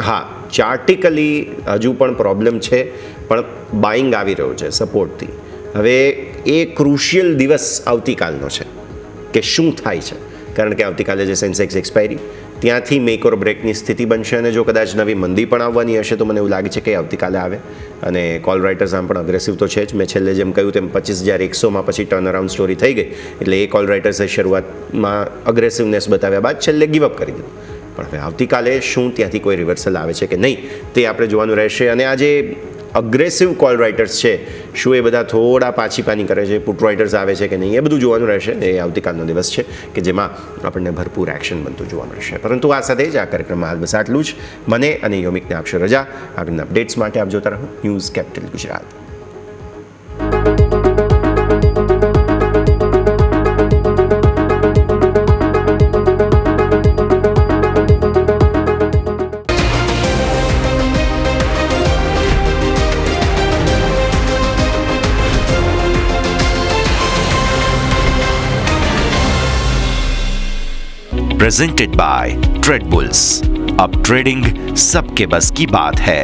હા ચાર્ટિકલી હજુ પણ પ્રોબ્લેમ છે, પણ બાઇંગ આવી રહ્યો છે સપોર્ટથી. હવે એ ક્રુશિયલ દિવસ આવતીકાલનો છે કે શું થાય છે, કારણ કે આવતીકાલે જે સેન્સેક્સ એક્સપાયરી ત્યાંથી મેક ઓર બ્રેકની સ્થિતિ બનશે, અને જો કદાચ નવી મંદી પણ આવવાની હશે તો મને એવું લાગે છે કે આવતીકાલે આવે. અને કોલ રાઇટર્સ આમ પણ અગ્રેસિવ તો છે જ. મેં છેલ્લે જેમ કહ્યું તેમ 25,100માં પછી ટર્ન અરાઉન્ડ સ્ટોરી થઈ ગઈ, એટલે એ કોલ રાઇટર્સે શરૂઆતમાં અગ્રેસિવનેસ બતાવ્યા બાદ છેલ્લે ગીવઅપ કરી દીધું. પણ હવે આવતીકાલે શું ત્યાંથી કોઈ રિવર્સલ આવે છે કે નહીં તે આપણે જોવાનું રહેશે. અને આ જે અગ્રેસિવ કોલ રાઇટર્સ છે શું એ બધા થોડા પાછી પાની કરે છે, પુટ રાઇટર્સ આવે છે કે નહીં, એ બધું જોવાનું રહેશે. એ આવતીકાલનો દિવસ છે કે જેમાં આપણને ભરપૂર એક્શન બનતું જોવા મળશે. પરંતુ આ સાથે જ આ કાર્યક્રમમાં હાલ બસ આટલું જ. મને અને યોમિકને આપશો રજા. આગળના અપડેટ્સ માટે આપ જોતા રહો news capital Gujarat. Presented by trade bulls. अब ट्रेडिंग सबके बस की बात है.